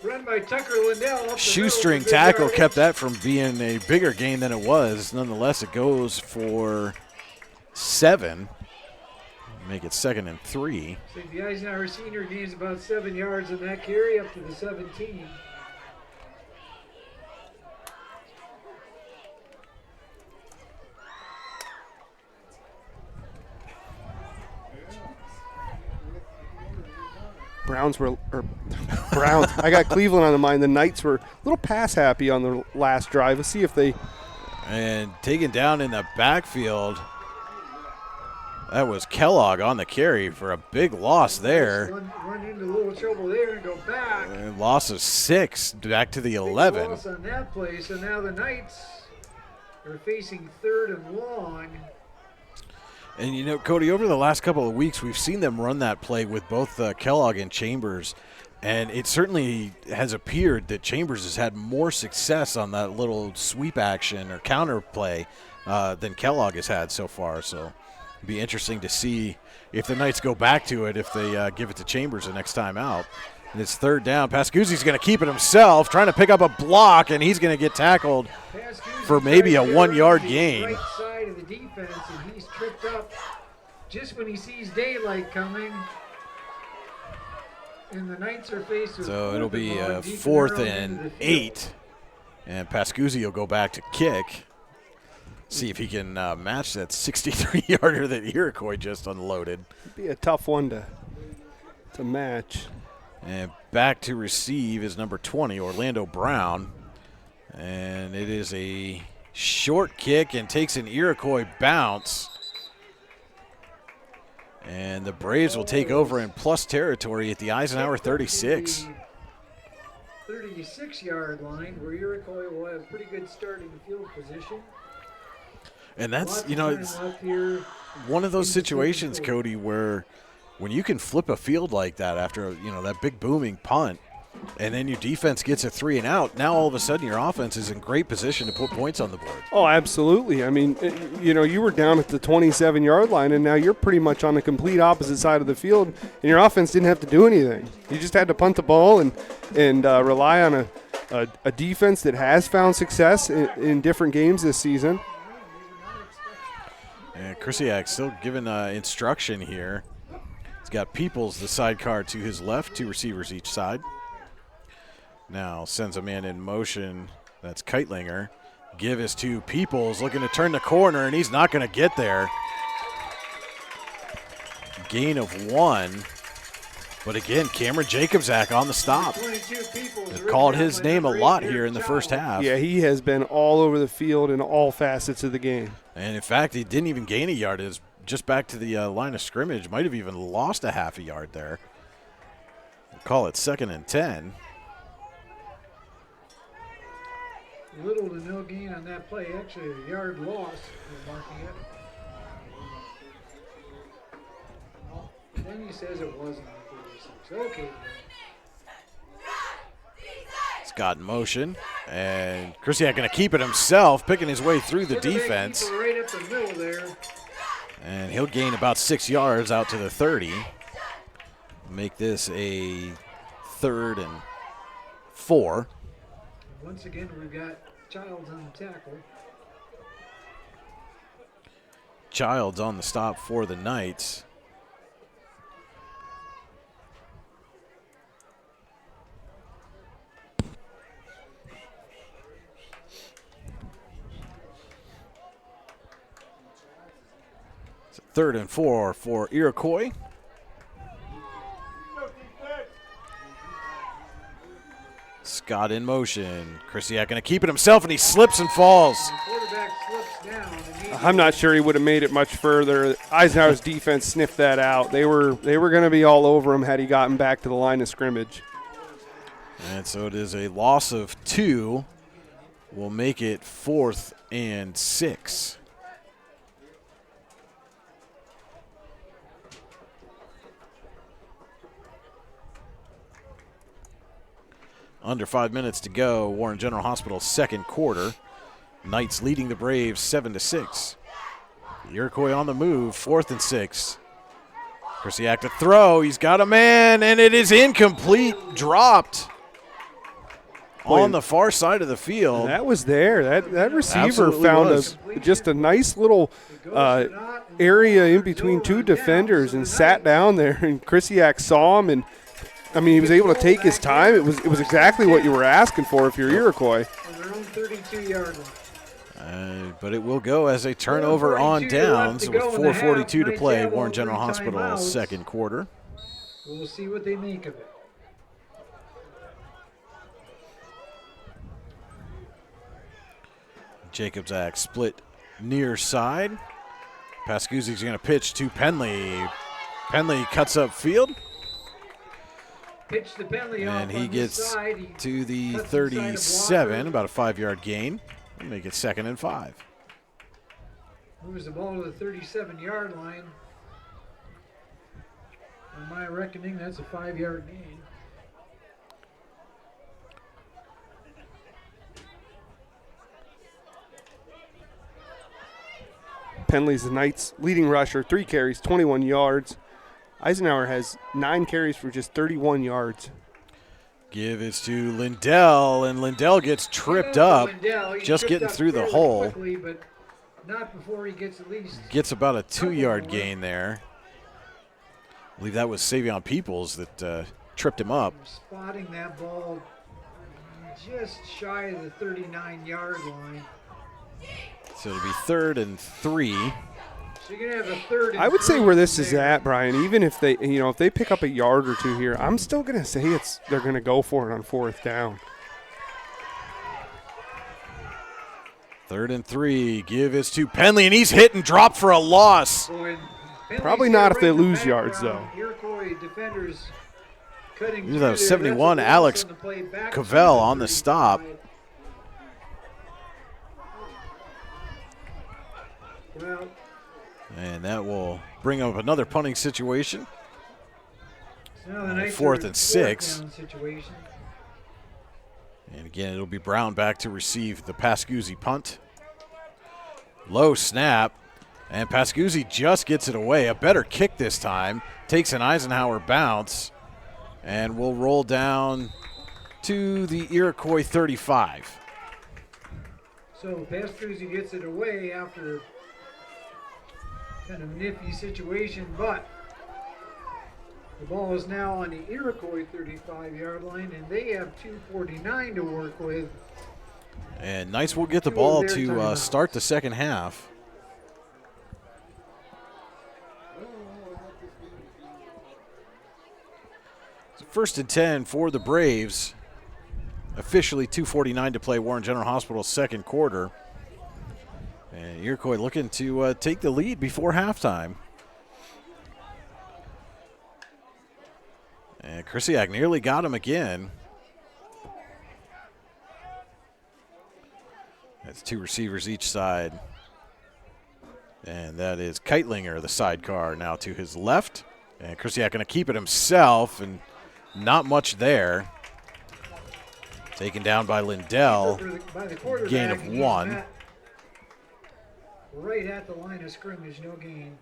Run by Tucker Lindell.
Shoestring tackle kept that from being a bigger gain than it was. Nonetheless, it goes for 7. Make it 2nd and 3.
I think the Eisenhower senior gains about 7 yards on that carry up to the 17.
Browns. I got Cleveland on the mind. The Knights were a little pass happy on the last drive. Let's see if they.
And taken down in the backfield. That was Kellogg on the carry for a big loss there.
Run into a little trouble there and go back.
And loss of 6 back to the 11.
Big loss on that play. So now the Knights are facing 3rd and long.
And, Cody, over the last couple of weeks, we've seen them run that play with both Kellogg and Chambers. And it certainly has appeared that Chambers has had more success on that little sweep action or counter play than Kellogg has had so far. So it'd be interesting to see if the Knights go back to it, if they give it to Chambers the next time out. And it's 3rd down. Pascuzzi's going to keep it himself, trying to pick up a block, and he's going to get tackled for maybe a 1-yard gain.
Right side of the defense, and he's tripped up just when he sees daylight coming. And the Knights are faced with.
So it'll be 4th and 8, and Pascuzzi will go back to kick. See if he can match that 63-yarder that Iroquois just unloaded.
It'd be a tough one to match.
And back to receive is number 20, Orlando Brown. And it is a short kick and takes an Iroquois bounce. And the Braves will take over in plus territory at the Eisenhower 36.
36-yard line where Iroquois will have pretty good starting field position.
And that's, it's one of those situations, Cody, where when you can flip a field like that after, that big booming punt, and then your defense gets a 3 and out, now all of a sudden your offense is in great position to put points on the board.
Oh, absolutely. I mean, you were down at the 27-yard line, and now you're pretty much on the complete opposite side of the field, and your offense didn't have to do anything. You just had to punt the ball and rely on a defense that has found success in different games this season.
And Krzyzak still giving instruction here. He's got Peoples, the sidecar, to his left, 2 receivers each side. Now sends a man in motion. That's Keitlinger. Give is to Peoples, looking to turn the corner, and he's not going to get there. Gain of 1. But again, Cameron Jacobzak on the stop. They've called his name a lot here in the first half.
Yeah, he has been all over the field in all facets of the game.
And in fact, he didn't even gain a yard. It was just back to the line of scrimmage. Might have even lost a half a yard there. We'll call it 2nd and 10.
Little to no gain on that play. Actually, a yard loss. We're marking it. Then he says it wasn't a 36. Okay.
Scott in motion, and Krisiak going to keep it himself, picking his way through the defense.
Right up the middle there.
And he'll gain about 6 yards out to the 30. Make this a 3rd and 4.
Once again, we've got Childs on the tackle.
Childs on the stop for the Knights. It's a 3rd and 4 for Iroquois. Scott in motion. Krisiak going to keep it himself, and he slips and falls.
Quarterback slips down.
I'm not sure he would have made it much further. Eisenhower's defense sniffed that out. They were going to be all over him had he gotten back to the line of scrimmage.
And so it is a loss of 2. We'll make it 4th and 6. Under 5 minutes to go. Warren General Hospital's second quarter. Knights leading the Braves 7-6. The Iroquois on the move, 4th and 6. Krisiak to throw. He's got a man, and it is incomplete. Dropped on the far side of the field.
That was there. That receiver
Absolutely
found just a nice little area in between two defenders and sat down there. And Krisiak saw him, and I mean, he was able to take his time. It was exactly what you were asking for if you're Iroquois.
On their own 32-yard line.
But it will go as a turnover on downs with 4:42 to play. Warren General Hospital's second quarter.
We'll see what they make of it.
Jacobzak split near side. Pascuzzi's going to pitch to Penley. Penley cuts up field.
Pitch to Penley
and he gets to the 37, about a 5-yard gain. Make it 2nd and 5.
Moves the ball to the 37-yard line. On my reckoning, that's a 5-yard gain.
Penley's the Knights' leading rusher, 3 carries, 21 yards. Eisenhower has 9 carries for just 31 yards.
Give it to Lindell, and Lindell gets tripped up, just getting through the hole.
Quickly, but not before he gets at least.
Gets about a 2-yard gain there. I believe that was Savion Peoples that tripped him up.
Spotting that ball just shy of the 39-yard line.
So it'll be 3rd and 3.
So you're gonna have a 3rd and
I would say where this is
there.
at, Brian, even if they, if they pick up a yard or 2 here, I'm still going to say they're going to go for it on 4th down.
3rd and 3. Give is to Penley, and he's hit and dropped for a loss.
Probably not if they lose yards, though.
Iroquois defenders cutting
That was 71, Alex Cavell on the stop.
Well,
and that will bring up another punting situation.
So now the Knights
4th
are
and 6.
down situation.
And again, it'll be Brown back to receive the Pascuzzi punt. Low snap, and Pascuzzi just gets it away. A better kick this time. Takes an Eisenhower bounce, and will roll down to the Iroquois 35.
So Pascuzzi gets it away after kind of nifty situation, but the ball is now on the Iroquois 35-yard line, and they have 2:49 to work with.
And Knights will get the ball to start the second half. First and 10 for the Braves. Officially 2:49 to play. Warren General Hospital's second quarter. And Iroquois looking to take the lead before halftime. And Krisiak nearly got him again. That's two receivers each side. And that is Keitlinger, the sidecar, now to his left. And Krisiak going to keep it himself, and not much there. Taken down by Lindell. Gain of 1.
Right at the line of scrimmage, no gain.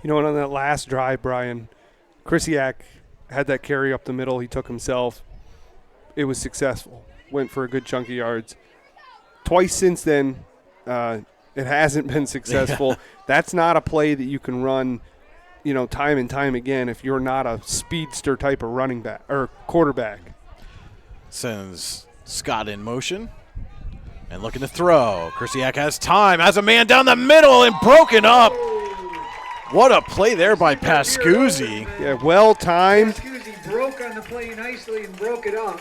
You know, and on that last drive, Brian, Krisiak had that carry up the middle. He took himself. It was successful. Went for a good chunk of yards. Twice since then, it hasn't been successful. That's not a play that you can run, you know, time and time again if you're not a speedster type of running back or quarterback.
Sends Scott in motion and looking to throw. Krisiak has time, has a man down the middle and broken up. What a play there by Pascuzzi.
Yeah, well timed.
Pascuzzi broke on the play nicely and broke it up.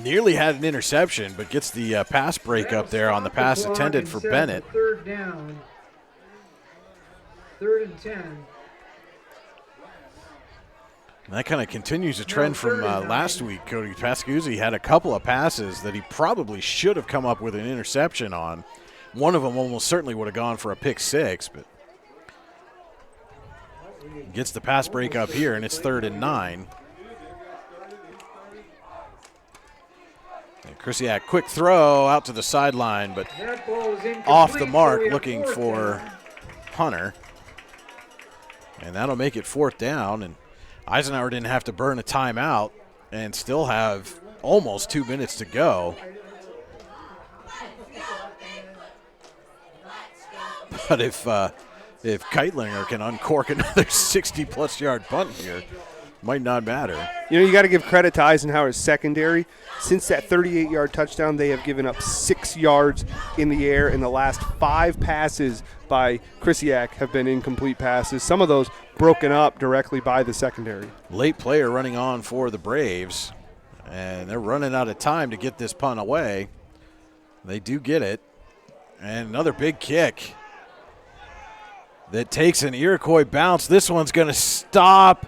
Nearly had an interception, but gets the pass break up there on the pass intended for Bennett.
Third down. 3rd and 10.
And that kind of continues a trend from last week, Cody. Pascuzzi had a couple of passes that he probably should have come up with an interception on. One of them almost certainly would have gone for a pick 6, but gets the pass break up here, and it's 3rd and 9. And Krisiak, quick throw out to the sideline, but off the mark, looking for Hunter. And that'll make it 4th down, and Eisenhower didn't have to burn a timeout and still have almost 2 minutes to go. But if Keitlinger can uncork another 60-plus yard punt here, might not matter.
You know, you got to give credit to Eisenhower's secondary. Since that 38-yard touchdown, they have given up 6 yards in the air, and the last 5 passes by Krisiak have been incomplete passes. Some of those broken up directly by the secondary.
Late player running on for the Braves, and they're running out of time to get this punt away. They do get it, and another big kick that takes an Iroquois bounce. This one's going to stop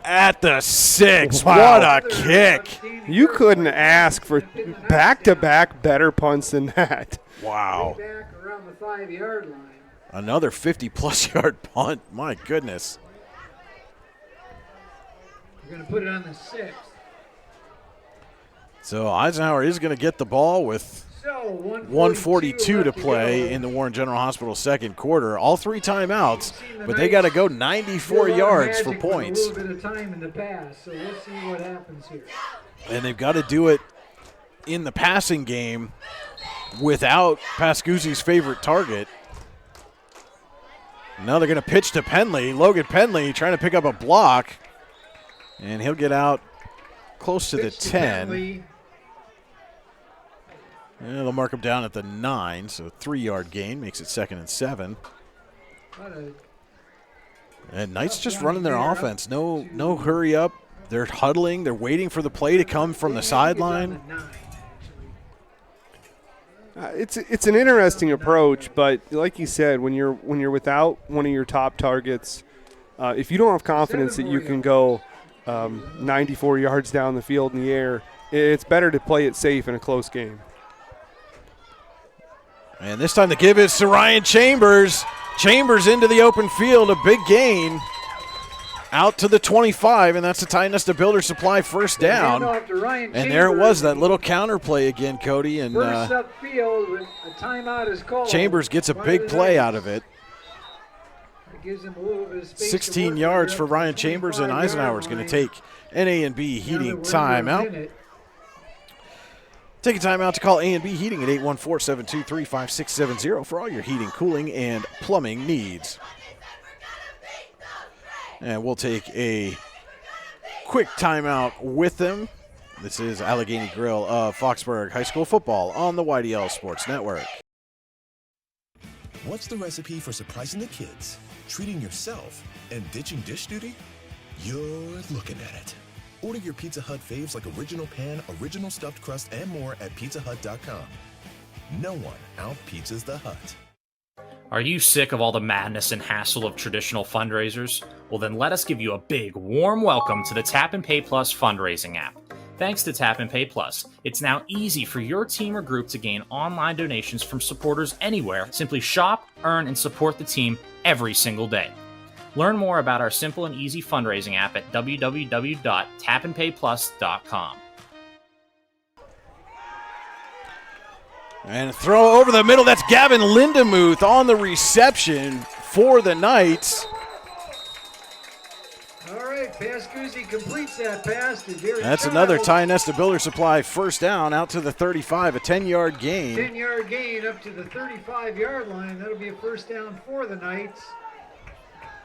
at the 6. Wow. What a kick.
You couldn't ask for back-to-back better punts than that.
Wow.
Back around the 5-yard line.
Another 50-plus yard punt. My goodness.
We're going to put it on the 6th.
So Eisenhower is going to get the ball with 1:42 to play in the Warren General Hospital second quarter. All 3 timeouts, but they got to go 94 yards for points.
A little bit of time in the pass, so we'll see what happens here.
And they've got to do it in the passing game without Pascuzzi's favorite target. Now they're going to pitch to Penley. Logan Penley trying to pick up a block, and he'll get out close to the 10. Yeah, they'll mark him down at the 9, so 3-yard gain makes it 2nd and 7. And Knights just running their offense. No hurry up. They're huddling. They're waiting for the play to come from the sideline.
It's an interesting approach, but like you said, when you're without one of your top targets, if you don't have confidence that you can go 94 yards down the field in the air, it's better to play it safe in a close game.
And this time the give is to Ryan Chambers. Chambers into the open field, a big gain. Out to the 25, and that's the Tionesta Builder Supply first down. And there it was, that little counter play again, Cody. And
first upfield with a timeout is called.
Chambers gets a big play out of it.
It gives him a little bit of space
16 yards for Ryan Chambers, and Eisenhower's going to take an A&B Heating timeout. Take a time out to call A&B Heating at 814-723-5670 for all your heating, cooling, and plumbing needs. And we'll take a quick timeout with them. This is Allegheny Grill of Foxburg High School football on the YDL Sports Network.
What's the recipe for surprising the kids, treating yourself, and ditching dish duty? You're looking at it. Order your Pizza Hut faves like Original Pan, Original Stuffed Crust, and more at pizzahut.com. No one out-pizzas the Hut.
Are you sick of all the madness and hassle of traditional fundraisers? Well, then let us give you a big, warm welcome to the Tap and Pay Plus fundraising app. Thanks to Tap and Pay Plus, it's now easy for your team or group to gain online donations from supporters anywhere. Simply shop, earn, and support the team every single day. Learn more about our simple and easy fundraising app at www.tapandpayplus.com.
And a throw over the middle. That's Gavin Lindemuth on the reception for the Knights.
All right, Pascuzzi completes that pass to Jerry
That's
Child.
another Ty Nesta Builder Supply first down out to the 35, a 10-yard gain.
10-yard gain up to the 35-yard line. That'll be a first down for the Knights.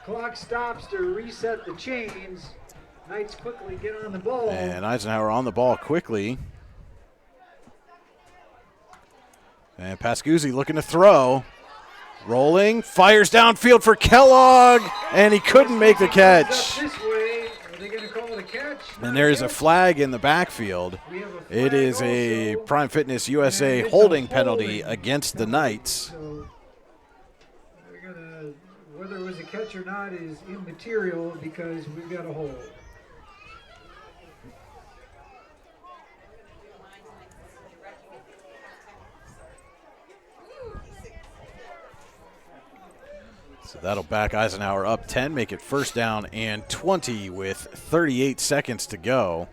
Clock stops to reset the chains. Knights quickly get on the ball.
And Eisenhower on the ball quickly. And Pascuzzi looking to throw. Rolling, fires downfield for Kellogg, and he couldn't make the catch.
This way. Are they going to call it a catch?
And there's a flag in the backfield. It is a Prime Fitness USA holding penalty against the Knights.
So they're gonna, whether it was a catch or not is immaterial because we've got a hold.
So that'll back Eisenhower up 10, make it first down and 20 with 38 seconds to go.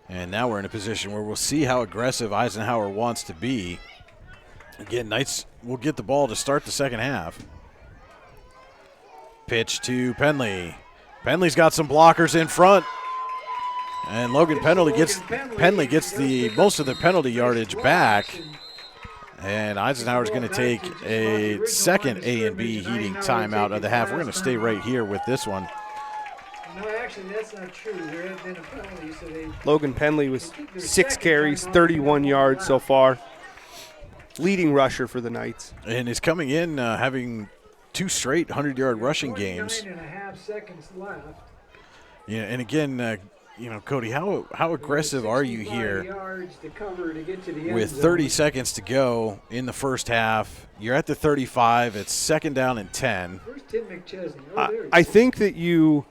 And now we're in a position where we'll see how aggressive Eisenhower wants to be. Again, Knights will get the ball to start the second half. Pitch to Penley. Penley's got some blockers in front. And Logan Penley gets the most of the penalty yardage back. And Eisenhower's going to take a second A&B heating timeout of the half. We're going to stay right here with this one.
No, actually, that's not true. There had been a penalty, so they...
Logan Penley was 6 carries, 31 yards so far. Leading rusher for the Knights.
And is coming in having 2 straight 100-yard rushing games.
29.5 seconds left.
Yeah, and again, Cody, how aggressive are you here
Yards to cover to get to the end
with
zone.
30 seconds to go in the first half? You're at the 35. It's second down and 10.
Where's Tim McChesney? Oh, there he
I
is.
think that you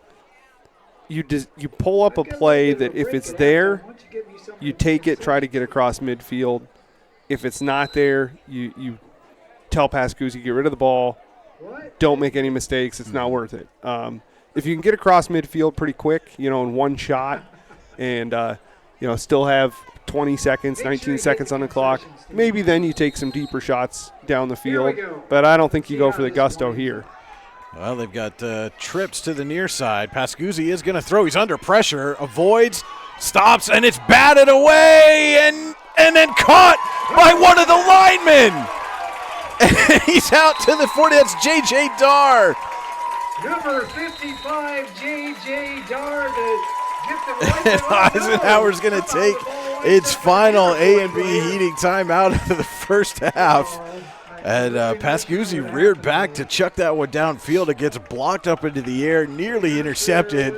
pull up a play that if it's there, you take it, try to get across midfield. If it's not there, you tell Pascuzzi, get rid of the ball. Don't make any mistakes. It's not worth it. If you can get across midfield pretty quick, in one shot, and still have 20 seconds, 19 seconds on the clock, maybe then you take some deeper shots down the field. But I don't think you go for the gusto here.
Well, they've got trips to the near side. Pascuzzi is going to throw. He's under pressure, avoids, stops, and it's batted away, and then caught by one of the linemen. And he's out to the 40. That's J.J. Darr.
Number 55, J.J. Darr, to get the
And Eisenhower's going to take its final A&B heating time out of the first half. And Pascuzzi reared back to chuck that one downfield. It gets blocked up into the air, nearly intercepted,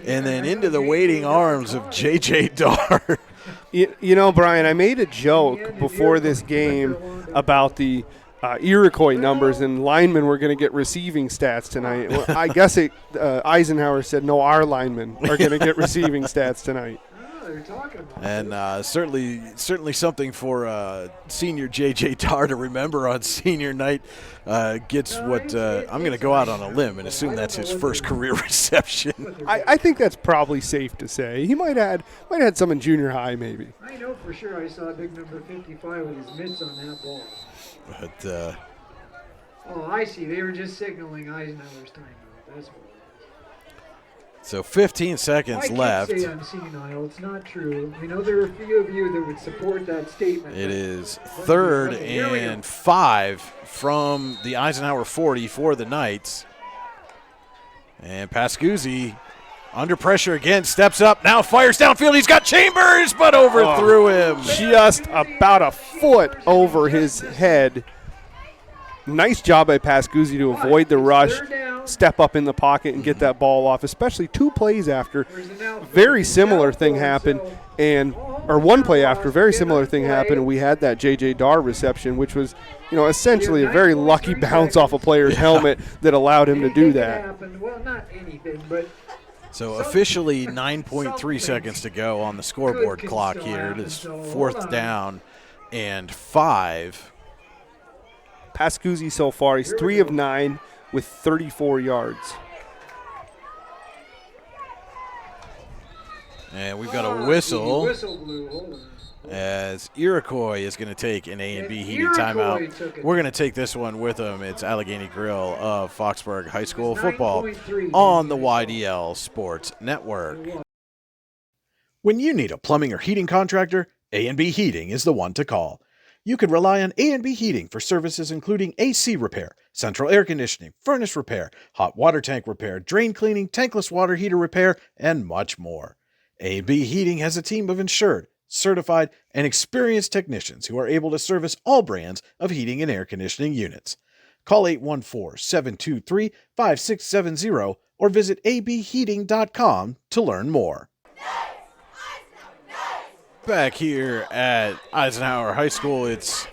and then into the waiting arms of J.J. Darr.
Brian, I made a joke before this game about the Iroquois numbers, and linemen were going to get receiving stats tonight. Well, I guess Eisenhower said, no, our linemen are going to get receiving stats tonight.
And certainly something for senior J.J. Darr to remember on senior night. Gets what I'm going to go out on a limb and assume that's his first career reception.
I think that's probably safe to say. He might have had some in junior high, maybe.
I know for sure I saw big number 55 with his mitts on that ball.
But
oh, I see. They were just signaling Eisenhower's timeout. That's what it is.
So 15
I
seconds
can't
left.
say I'm senile. It's not true. I know there are a few of you that would support that statement.
It is 3rd and 5 from the Eisenhower 40 for the Knights. And Pascuzzi under pressure again, steps up, now fires downfield. He's got Chambers, but overthrew him.
Just about a foot over his head. Nice job by Pascuzzi to avoid the rush, step up in the pocket and get that ball off, especially 2 plays after. Very similar thing happened, or 1 play after, very similar thing happened, and we had that J.J. Darr reception, which was, essentially a very lucky bounce off a player's helmet that allowed him to do that.
Well, not anything, but
So officially 9.3 seconds to go on the scoreboard clock here. It is 4th down and 5.
Pascuzzi so far, he's 3 of 9 with 34 yards.
And we've got a whistle
whistle blew. Hold on.
as Iroquois is going to take an A&B heating timeout. We're going to take this one with them. It's Allegheny Grill of Foxburg High School football on the YDL Sports Network. When you need a plumbing or heating contractor, A&B Heating is the one to call. You can rely on A&B Heating for services including AC repair, central air conditioning, furnace repair, hot water tank repair, drain cleaning, tankless water heater repair, and much more. A&B Heating has a team of insured, certified, and experienced technicians who are able to service all brands of heating and air conditioning units. Call 814-723-5670 or visit abheating.com to learn more. Back here at Eisenhower High School, it's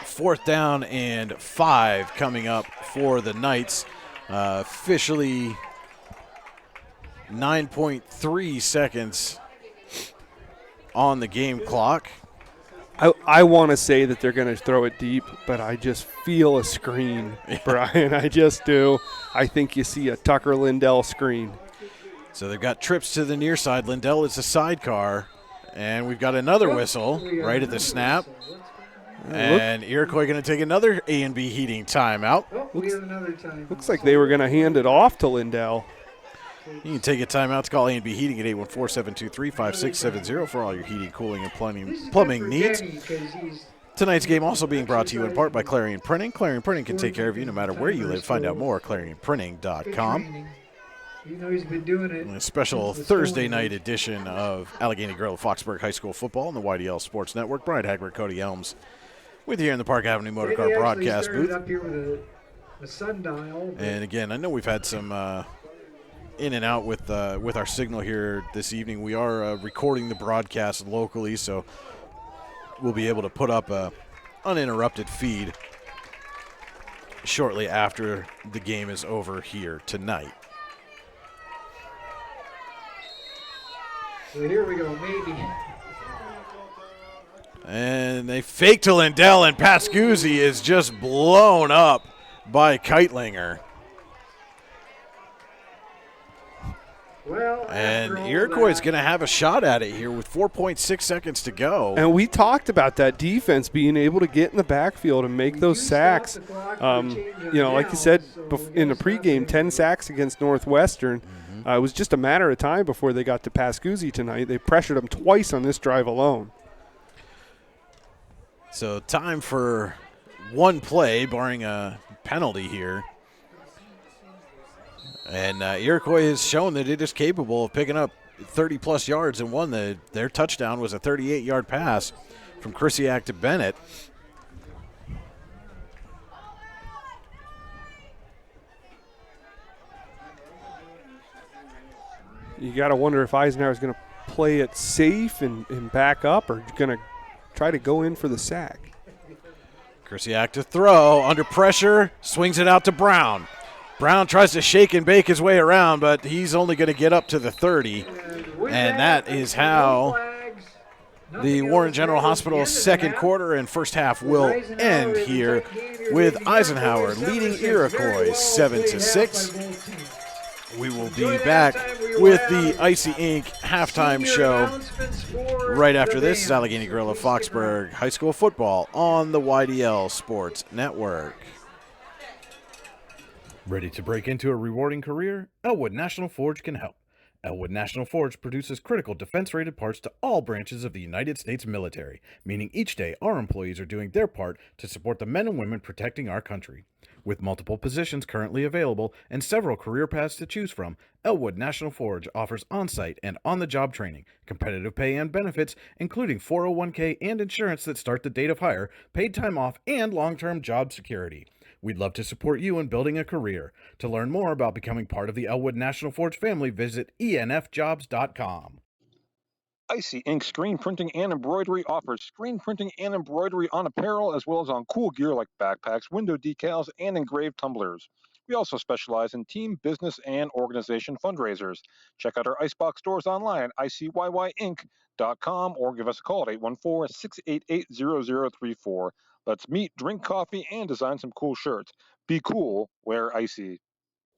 4th down and 5 coming up for the Knights. Officially 9.3 seconds on the game clock.
I want to say that they're going to throw it deep, but I just feel a screen, Brian. I just do. I think you see a Tucker Lindell screen.
So they've got trips to the near side. Lindell is a sidecar. And we've got another whistle right at the snap. And Iroquois going to take another A&B heating timeout.
Looks like they were going to hand it off to Lindell.
You can take a timeout to call A&B Heating at 814-723-5670 for all your heating, cooling, and plumbing needs. Tonight's game also being brought to you in part by Clarion Printing. Clarion Printing can take care of you no matter where you live. Find out more at clarionprinting.com.
He's been doing it.
A special Thursday night edition of Allegheny Grill Foxburg High School football on the YDL Sports Network. Brian Hagler, Cody Elms with you here in the Park Avenue Motorcar broadcast booth.
Up here with a sundial.
And again, I know we've had some in and out with our signal here this evening. We are recording the broadcast locally, so we'll be able to put up a uninterrupted feed shortly after the game is over here tonight.
So here we go, maybe.
And they fake to Lindell, and Pascuzzi is just blown up by Keitlinger.
Well,
and Iroquois is going to have a shot at it here with 4.6 seconds to go.
And we talked about that defense being able to get in the backfield and make those sacks. Like you said in the pregame, 10 sacks against Northwestern. It was just a matter of time before they got to Pascuzzi tonight. They pressured him twice on this drive alone.
So time for one play, barring a penalty here. And Iroquois has shown that it is capable of picking up 30-plus yards, and their touchdown was a 38-yard pass from Krisiak to Bennett.
You got to wonder if Eisenhower is going to play it safe and back up, or going to try to go in for the sack.
Krisiak to throw, under pressure, swings it out to Brown. Brown tries to shake and bake his way around, but he's only going to get up to the 30. And that is how the Warren General Hospital second quarter and first half will end here, with Eisenhower leading Iroquois 7-6. We will be back with the Icy Ink halftime show right after this. Is Allegheny Grill of Foxburg High School football on the YDL Sports Network. Ready to break into a rewarding career? Elwood National Forge can help. Elwood National Forge produces critical defense-rated parts to all branches of the United States military, meaning each day our employees are doing their part to support the men and women protecting our country. With multiple positions currently available and several career paths to choose from, Elwood National Forge offers on-site and on-the-job training, competitive pay and benefits, including 401k and insurance that start the date of hire, paid time off, and long-term job security. We'd love to support you in building a career. To learn more about becoming part of the Elwood National Forge family, visit enfjobs.com.
Icy Ink Screen Printing and Embroidery offers screen printing and embroidery on apparel as well as on cool gear like backpacks, window decals, and engraved tumblers. We also specialize in team, business, and organization fundraisers. Check out our Icebox stores online at icyync.com or give us a call at 814-688-0034. Let's meet, drink coffee, and design some cool shirts. Be cool, wear Icy.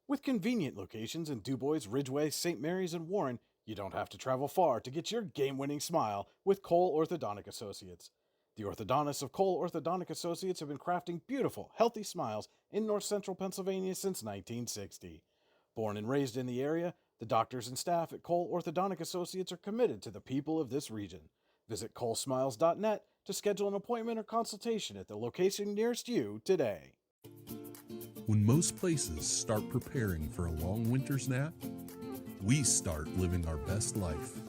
With convenient locations in DuBois, Ridgeway, St. Mary's, and Warren, you don't have to travel far to get your game-winning smile with Cole Orthodontic Associates. The orthodontists of Cole Orthodontic Associates have been crafting beautiful, healthy smiles in north central Pennsylvania since 1960. Born and raised in the area, the doctors and staff at Cole Orthodontic Associates are committed to the people of this region. Visit colesmiles.net to schedule an appointment or consultation at the location nearest you today.
When most places start preparing for a long winter's nap, we start living our best life.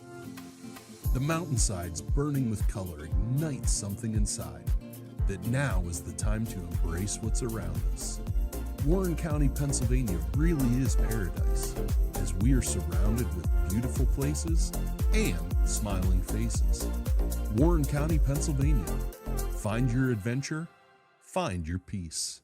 The mountainsides burning with color ignite something inside that now is the time to embrace what's around us. Warren County, Pennsylvania really is paradise, as we are surrounded with beautiful places and smiling faces. Warren County, Pennsylvania. Find your adventure, find your peace.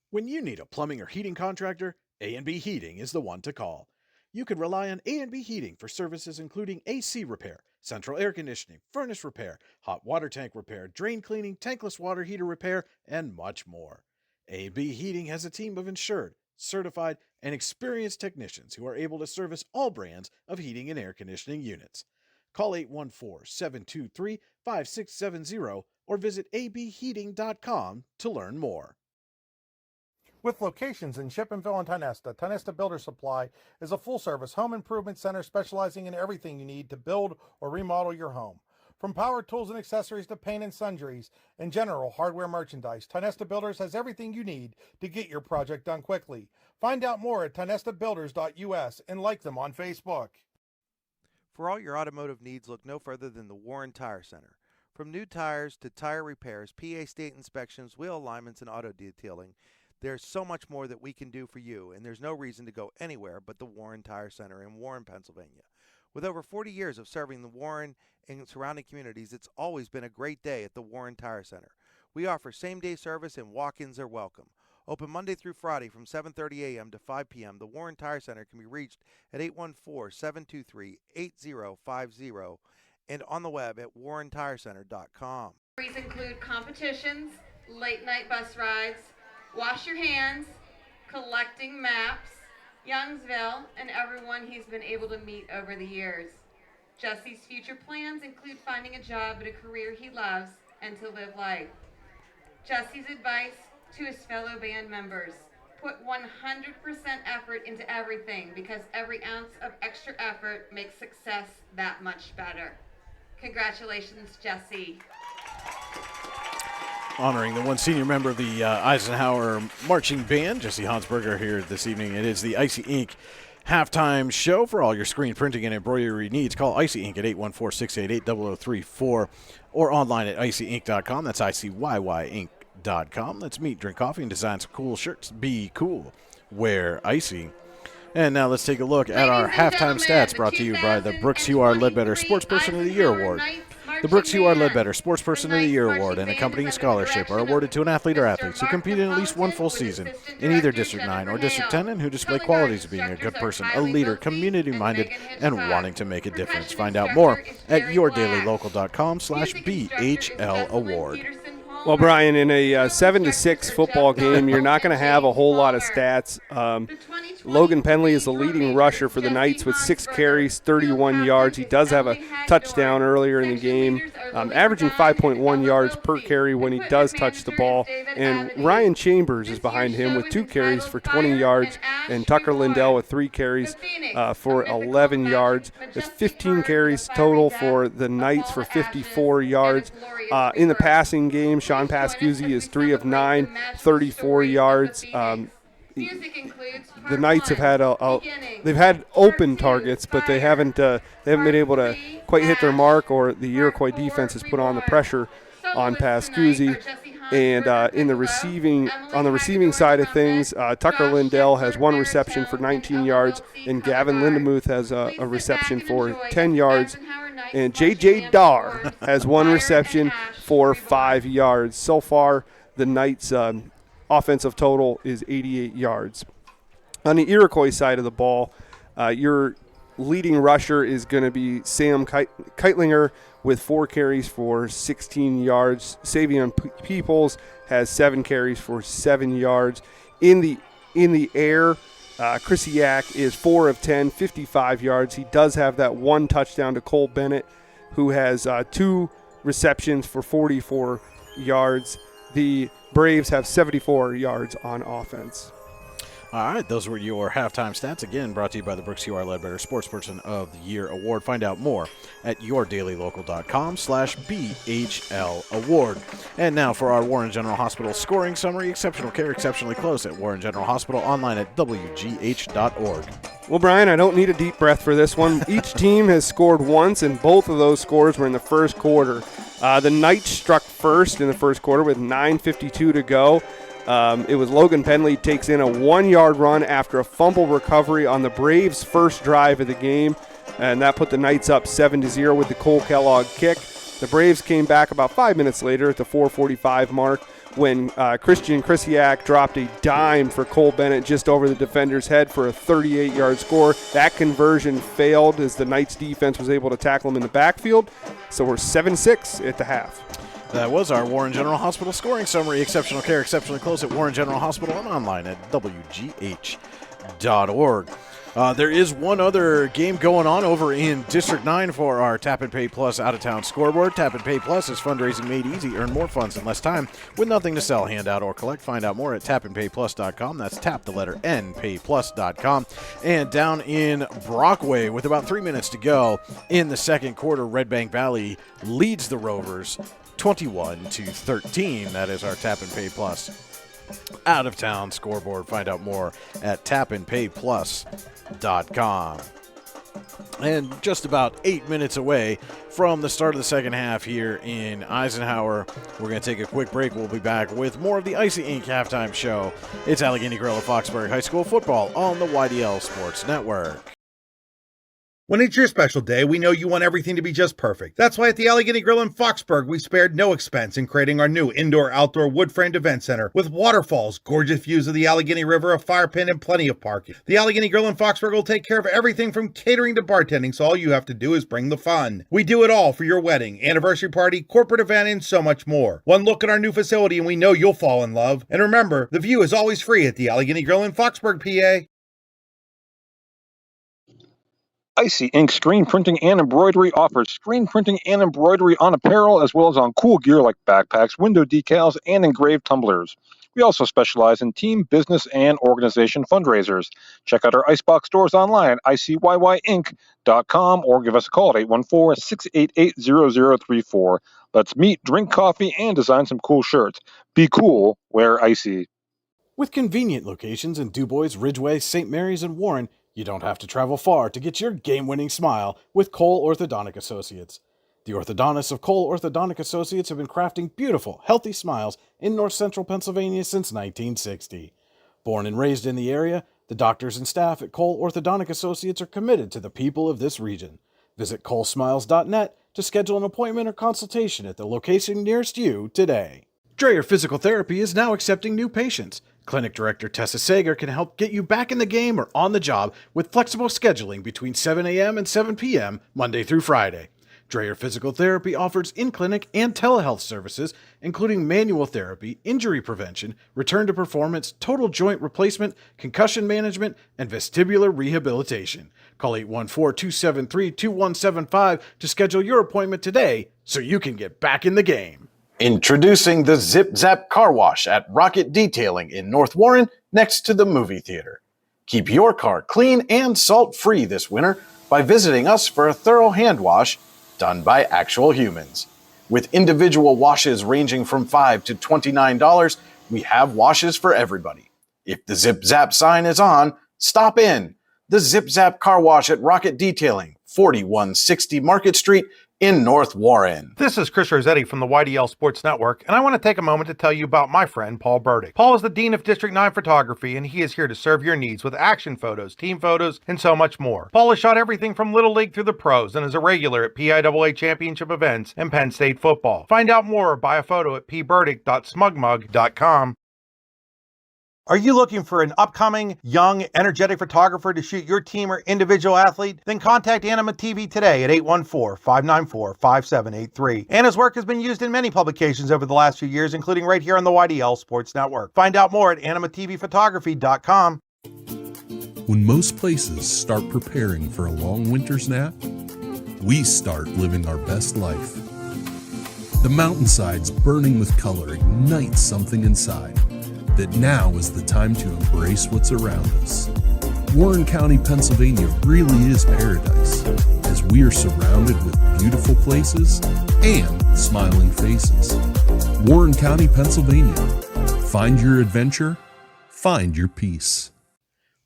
When you need a plumbing or heating contractor, A&B Heating is the one to call. You can rely on A&B Heating for services including AC repair, central air conditioning, furnace repair, hot water tank repair, drain cleaning, tankless water heater repair, and much more. A&B Heating has a team of insured, certified, and experienced technicians who are able to service all brands of heating and air conditioning units. Call 814-723-5670 or visit abheating.com to learn more.
With locations in Shippensville and Tionesta, Tionesta Builder Supply is a full-service home improvement center specializing in everything you need to build or remodel your home. From power tools and accessories to paint and sundries and general hardware merchandise, Tionesta Builders has everything you need to get your project done quickly. Find out more at tionestabuilders.us and like them on Facebook.
For all your automotive needs, look no further than the Warren Tire Center. From new tires to tire repairs, PA state inspections, wheel alignments, and auto detailing, there's so much more that we can do for you, and there's no reason to go anywhere but the Warren Tire Center in Warren, Pennsylvania. With over 40 years of serving the Warren and surrounding communities, it's always been a great day at the Warren Tire Center. We offer same-day service and walk-ins are welcome. Open Monday through Friday from 7:30 a.m. to 5 p.m., the Warren Tire Center can be reached at 814-723-8050 and on the web at warrentirecenter.com.
These include competitions, late-night bus rides, wash your hands, collecting maps, Youngsville, and everyone he's been able to meet over the years. Jesse's future plans include finding a job at a career he loves and to live life. Jesse's advice to his fellow band members: put 100% effort into everything, because every ounce of extra effort makes success that much better. Congratulations, Jesse.
Honoring the one senior member of the Eisenhower Marching Band, Jesse Hansberger, here this evening. It is the Icy Ink halftime show. For all your screen printing and embroidery needs, call Icy Ink at 814-688-0034 or online at icyink.com. That's icyync.com. Let's meet, drink coffee, and design some cool shirts. Be cool. Wear Icy. And now let's take a look at our halftime stats, brought to you by the Brooks U.R. Ledbetter Sportsperson of the Year Award. The Brooks U.R. Ledbetter Sportsperson of the Year Award and accompanying scholarship are awarded to an athlete or athletes who competed in at least one full season in either District 9 or District 10 and who display qualities of being a good person, a leader, community-minded, and wanting to make a difference. Find out more at yourdailylocal.com/BHL Award.
Well, Brian, in a 7-6 football game, you're not going to have a whole lot of stats. Logan Penley is the leading rusher for the Knights with 6 carries, 31 yards. He does have a touchdown earlier in the game, averaging 5.1 yards per carry when he does touch the ball. And Ryan Chambers is behind him with 2 carries for 20 yards, and Tucker Lindell with 3 carries for 11 yards. It's 15 carries total for the Knights for 54 yards. In the passing game, Sean Pascuzzi is 3 of 9, 34 yards. The Knights have had they've had open targets, but they haven't been able to quite hit their mark, or the Iroquois defense has put on the pressure on Pascuzzi. And on the receiving side of things, Tucker Lindell has 1 reception for 19 yards, and Gavin Lindemuth has a reception for 10 yards. And J.J. Darr has 1 reception for 5 yards. So far, the Knights' offensive total is 88 yards. On the Iroquois side of the ball, your leading rusher is going to be Sam Keitlinger with 4 carries for 16 yards. Savion Peoples has 7 carries for 7 yards. In the air, Krisiak is 4 of 10, 55 yards. He does have that 1 touchdown to Cole Bennett, who has 2 receptions for 44 yards. The Braves have 74 yards on offense.
All right, those were your halftime stats. Again, brought to you by the Brooks UR Ledbetter Sportsperson of the Year Award. Find out more at yourdailylocal.com/BHL Award. And now for our Warren General Hospital scoring summary. Exceptional care, exceptionally close at Warren General Hospital, online at WGH.org.
Well, Brian, I don't need a deep breath for this one. Each team has scored once, and both of those scores were in the first quarter. The Knights struck first in the first quarter with 9:52 to go. It was Logan Penley takes in a 1-yard run after a fumble recovery on the Braves' first drive of the game, and that put the Knights up 7-0 with the Cole Kellogg kick. The Braves came back about 5 minutes later at the 4:45 mark when Christian Krisiak dropped a dime for Cole Bennett just over the defender's head for a 38-yard score. That conversion failed as the Knights defense was able to tackle him in the backfield, so we're 7-6 at the half.
That was our Warren General Hospital scoring summary. Exceptional care, exceptionally close at Warren General Hospital and online at WGH.org. There is one other game going on over in District 9 for our Tap and Pay Plus out-of-town scoreboard. Tap and Pay Plus is fundraising made easy. Earn more funds in less time with nothing to sell, hand out, or collect. Find out more at tapandpayplus.com. That's tap, the letter N, payplus.com. And down in Brockway, with about 3 minutes to go in the second quarter, Red Bank Valley leads the Rovers 21-13. That is our Tap and Pay Plus out-of-town scoreboard. Find out more at tapandpayplus.com. And just about 8 minutes away from the start of the second half here in Eisenhower, we're going to take a quick break. We'll be back with more of the Icy Ink halftime show. It's Allegheny Grill at Foxbury High School football on the YDL Sports Network.
When it's your special day, we know you want everything to be just perfect. That's why at the Allegheny Grill in Foxburg, we spared no expense in creating our new indoor-outdoor wood-framed event center with waterfalls, gorgeous views of the Allegheny River, a fire pit, and plenty of parking. The Allegheny Grill in Foxburg will take care of everything from catering to bartending, so all you have to do is bring the fun. We do it all for your wedding, anniversary party, corporate event, and so much more. One look at our new facility and we know you'll fall in love. And remember, the view is always free at the Allegheny Grill in Foxburg, PA.
Icy Ink Screen Printing and Embroidery offers screen printing and embroidery on apparel as well as on cool gear like backpacks, window decals, and engraved tumblers. We also specialize in team, business, and organization fundraisers. Check out our Icebox stores online at icyinc.com or give us a call at 814-688-0034. Let's meet, drink coffee, and design some cool shirts. Be cool, wear Icy.
With convenient locations in DuBois, Ridgeway, St. Mary's, and Warren, you don't have to travel far to get your game-winning smile with Cole Orthodontic Associates. The orthodontists of Cole Orthodontic Associates have been crafting beautiful, healthy smiles in north central Pennsylvania since 1960. Born and raised in the area, the doctors and staff at Cole Orthodontic Associates are committed to the people of this region. Visit colesmiles.net to schedule an appointment or consultation at the location nearest you today. Dreyer Physical Therapy is now accepting new patients. Clinic Director Tessa Sager can help get you back in the game or on the job with flexible scheduling between 7 a.m. and 7 p.m. Monday through Friday. Dreyer Physical Therapy offers in-clinic and telehealth services including manual therapy, injury prevention, return to performance, total joint replacement, concussion management, and vestibular rehabilitation. Call 814-273-2175 to schedule your appointment today so you can get back in the game. Introducing the Zip Zap Car Wash at Rocket Detailing in North Warren, next to the movie theater. Keep your car clean and salt-free this winter by visiting us for a thorough hand wash done by actual humans. With individual washes ranging from $5 to $29, we have washes for everybody. If the Zip Zap sign is on, stop in. The Zip Zap Car Wash at Rocket Detailing, 4160 Market Street in North Warren.
This is Chris Rossetti from the YDL Sports Network, and I want to take a moment to tell you about my friend Paul Burdick. Paul is the Dean of District 9 Photography, and he is here to serve your needs with action photos, team photos, and so much more. Paul has shot everything from Little League through the pros and is a regular at PIAA championship events and Penn State football. Find out more or buy a photo at pburdick.smugmug.com. Are you looking for an upcoming, young, energetic photographer to shoot your team or individual athlete? Then contact Anima TV today at 814-594-5783. Anna's work has been used in many publications over the last few years, including right here on the YDL Sports Network. Find out more at animatvphotography.com.
When most places start preparing for a long winter's nap, we start living our best life. The mountainsides burning with color ignite something inside. That now is the time to embrace what's around us. Warren County, Pennsylvania really is paradise, as we are surrounded with beautiful places and smiling faces. Warren County, Pennsylvania. Find your adventure, find your peace.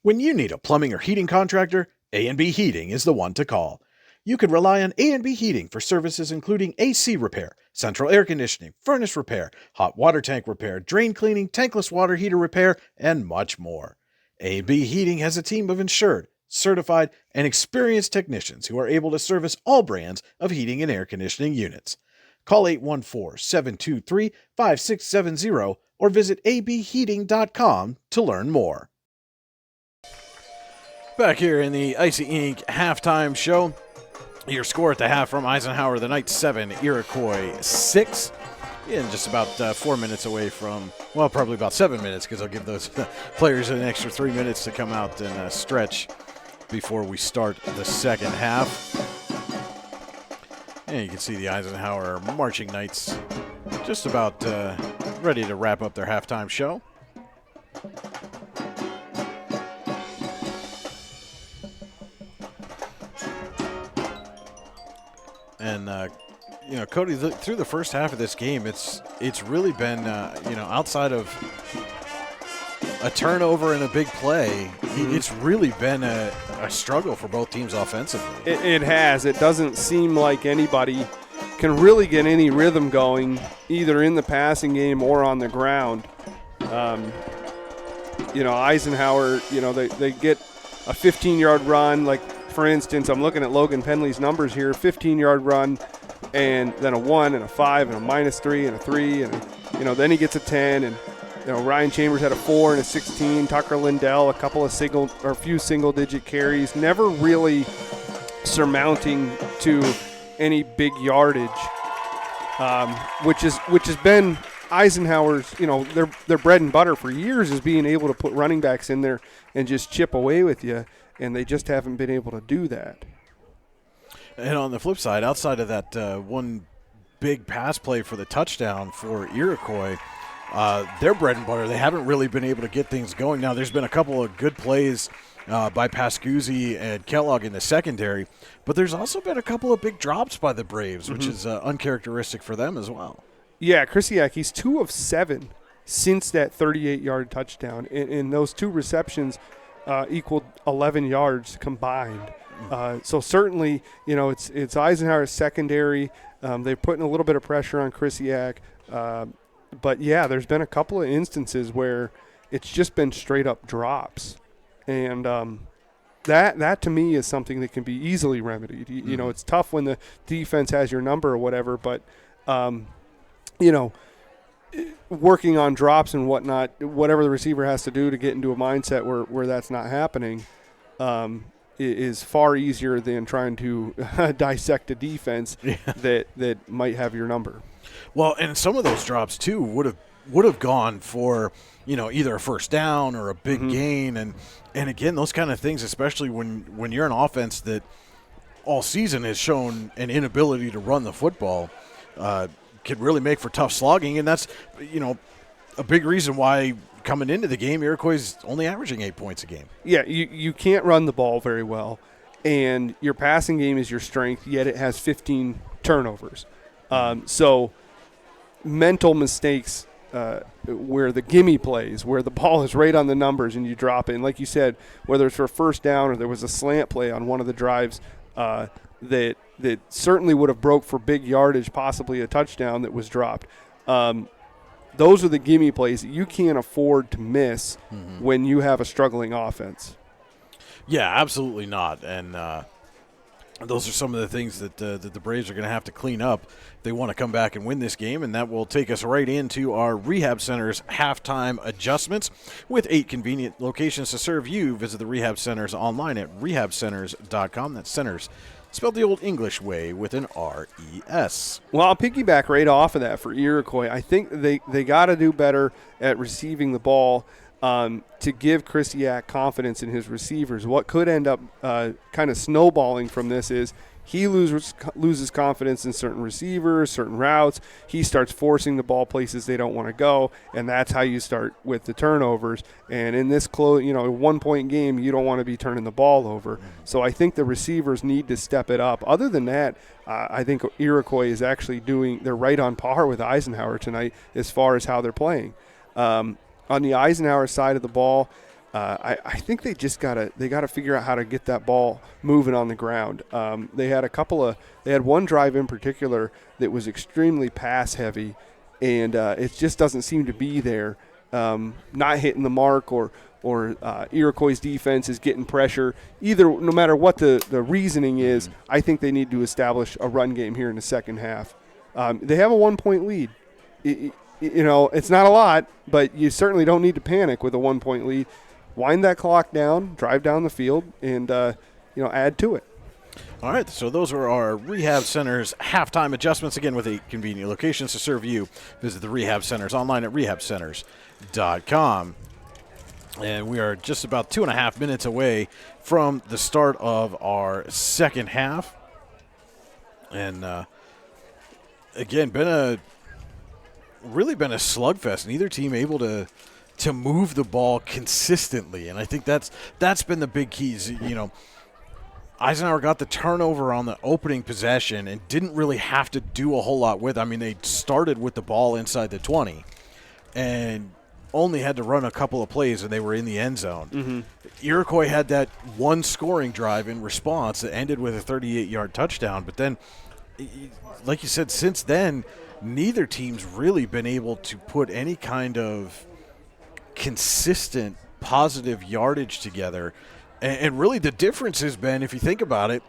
When you need a plumbing or heating contractor, A&B Heating is the one to call. You can rely on A&B Heating for services including AC repair, central air conditioning, furnace repair, hot water tank repair, drain cleaning, tankless water heater repair, and much more. A&B Heating has a team of insured, certified, and experienced technicians who are able to service all brands of heating and air conditioning units. Call 814-723-5670 or visit abheating.com to learn more. Back here in the Icy Ink halftime show, your score at the half from Eisenhower, the Knights 7, Iroquois 6. And just about 4 minutes away from, well, probably about 7 minutes, because I'll give those players an extra 3 minutes to come out and stretch before we start the second half. And you can see the Eisenhower Marching Knights just about ready to wrap up their halftime show. And, Cody, through the first half of this game, it's really been, outside of a turnover and a big play, it's really been a struggle for both teams offensively.
It has. It doesn't seem like anybody can really get any rhythm going, either in the passing game or on the ground. Eisenhower, they get a 15-yard run, like, for instance, I'm looking at Logan Penley's numbers here, 15-yard run, and then a 1 and a 5 and a -3 and a 3, and then he gets a 10, and Ryan Chambers had a 4 and a 16, Tucker Lindell a few single-digit carries, never really surmounting to any big yardage, which has been Eisenhower's, their bread and butter for years is being able to put running backs in there and just chip away with you. And they just haven't been able to do that.
And on the flip side, outside of that one big pass play for the touchdown for Iroquois, their bread and butter, they haven't really been able to get things going. Now, there's been a couple of good plays by Pascuzzi and Kellogg in the secondary, but there's also been a couple of big drops by the Braves, which is uncharacteristic for them as well.
Yeah, Krisiak, he's 2 of 7 since that 38-yard touchdown. In those 2 receptions, equaled 11 yards combined. So certainly, it's Eisenhower's secondary. They're putting a little bit of pressure on Krisiak. But, yeah, there's been a couple of instances where it's just been straight-up drops. And that to me, is something that can be easily remedied. It's tough when the defense has your number or whatever, but, working on drops and whatnot, whatever the receiver has to do to get into a mindset where that's not happening is far easier than trying to dissect a defense that might have your number.
Well, and some of those drops too would have gone for, either a first down or a big gain, and again, those kind of things, especially when you're an offense that all season has shown an inability to run the football, could really make for tough slogging, and that's a big reason why coming into the game, Iroquois is only averaging 8 points a game.
Yeah, you can't run the ball very well, and your passing game is your strength, yet it has 15 turnovers. So mental mistakes where the gimme plays, where the ball is right on the numbers and you drop it. And like you said, whether it's for a first down or there was a slant play on one of the drives that certainly would have broke for big yardage, possibly a touchdown that was dropped. Those are the gimme plays that you can't afford to miss when you have a struggling offense.
Yeah, absolutely not. And those are some of the things that the Braves are going to have to clean up if they want to come back and win this game, and that will take us right into our Rehab Center's halftime adjustments. With 8 convenient locations to serve you, visit the Rehab Centers online at rehabcenters.com. That's centers spelled the old English way with an R-E-S.
Well, I'll piggyback right off of that for Iroquois. I think they got to do better at receiving the ball to give Krisiak confidence in his receivers. What could end up kind of snowballing from this is he loses confidence in certain receivers, certain routes. He starts forcing the ball places they don't want to go, and that's how you start with the turnovers. And in this one-point game, you don't want to be turning the ball over. So I think the receivers need to step it up. Other than that, I think Iroquois is actually they're right on par with Eisenhower tonight as far as how they're playing. On the Eisenhower side of the ball, I think they just gotta figure out how to get that ball moving on the ground. They had one drive in particular that was extremely pass heavy, and it just doesn't seem to be there. Not hitting the mark, or Iroquois' defense is getting pressure. No matter what the reasoning is, I think they need to establish a run game here in the second half. They have a 1-point lead. It's not a lot, but you certainly don't need to panic with a 1-point lead. Wind that clock down, drive down the field, and add to it.
All right, so those are our Rehab Center's halftime adjustments. Again, with 8 convenient locations to serve you. Visit the Rehab Centers online at rehabcenters.com. And we are just about 2.5 minutes away from the start of our second half. And again, been a slugfest. Neither team able to move the ball consistently, and I think that's been the big keys. Eisenhower got the turnover on the opening possession and didn't really have to do a whole lot with it. I mean, they started with the ball inside the 20 and only had to run a couple of plays and they were in the end zone. Iroquois had that one scoring drive in response that ended with a 38-yard touchdown, but then, like you said, since then, neither team's really been able to put any kind of consistent positive yardage together. And really the difference has been, if you think about it,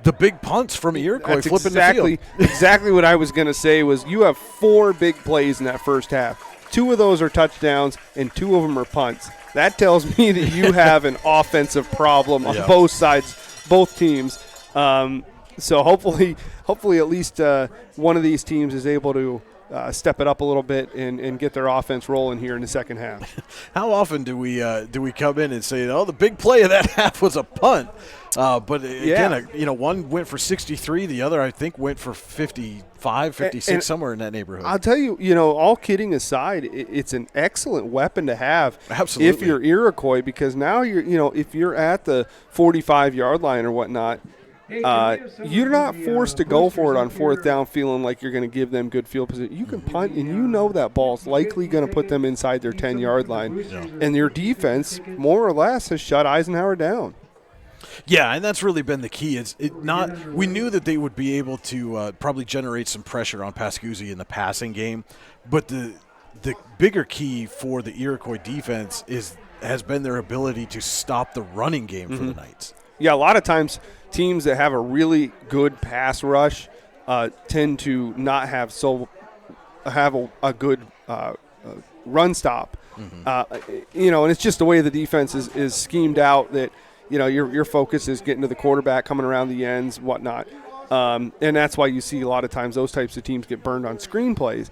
the big punts from Iroquois flipping the field.
Exactly what I was going to say was you have 4 big plays in that first half. 2 of those are touchdowns and 2 of them are punts. That tells me that you have an offensive problem on both sides, both teams. So hopefully at least one of these teams is able to step it up a little bit and get their offense rolling here in the second half.
How often do we come in and say, the big play of that half was a punt? But again, one went for 63, the other I think went for 55, 56, and somewhere in that neighborhood.
I'll tell you, all kidding aside, it's an excellent weapon to have.
Absolutely.
If you're Iroquois, because now if you're at the 45-yard line or whatnot, you're not forced to go for it on 4th down feeling like you're going to give them good field position. You can punt, and that ball's likely going to put them inside their 10-yard line. Yeah. And your defense, more or less, has shut Eisenhower down.
Yeah, and that's really been the key. We knew that they would be able to probably generate some pressure on Pascuzzi in the passing game, but the bigger key for the Iroquois defense has been their ability to stop the running game for the Knights.
Yeah, a lot of times teams that have a really good pass rush tend to not have a good run stop. And it's just the way the defense is schemed out that your focus is getting to the quarterback, coming around the ends, whatnot. And that's why you see a lot of times those types of teams get burned on screenplays.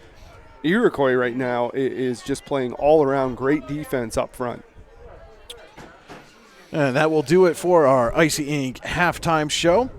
Iroquois right now is just playing all-around great defense up front.
And that will do it for our Icy Ink halftime show.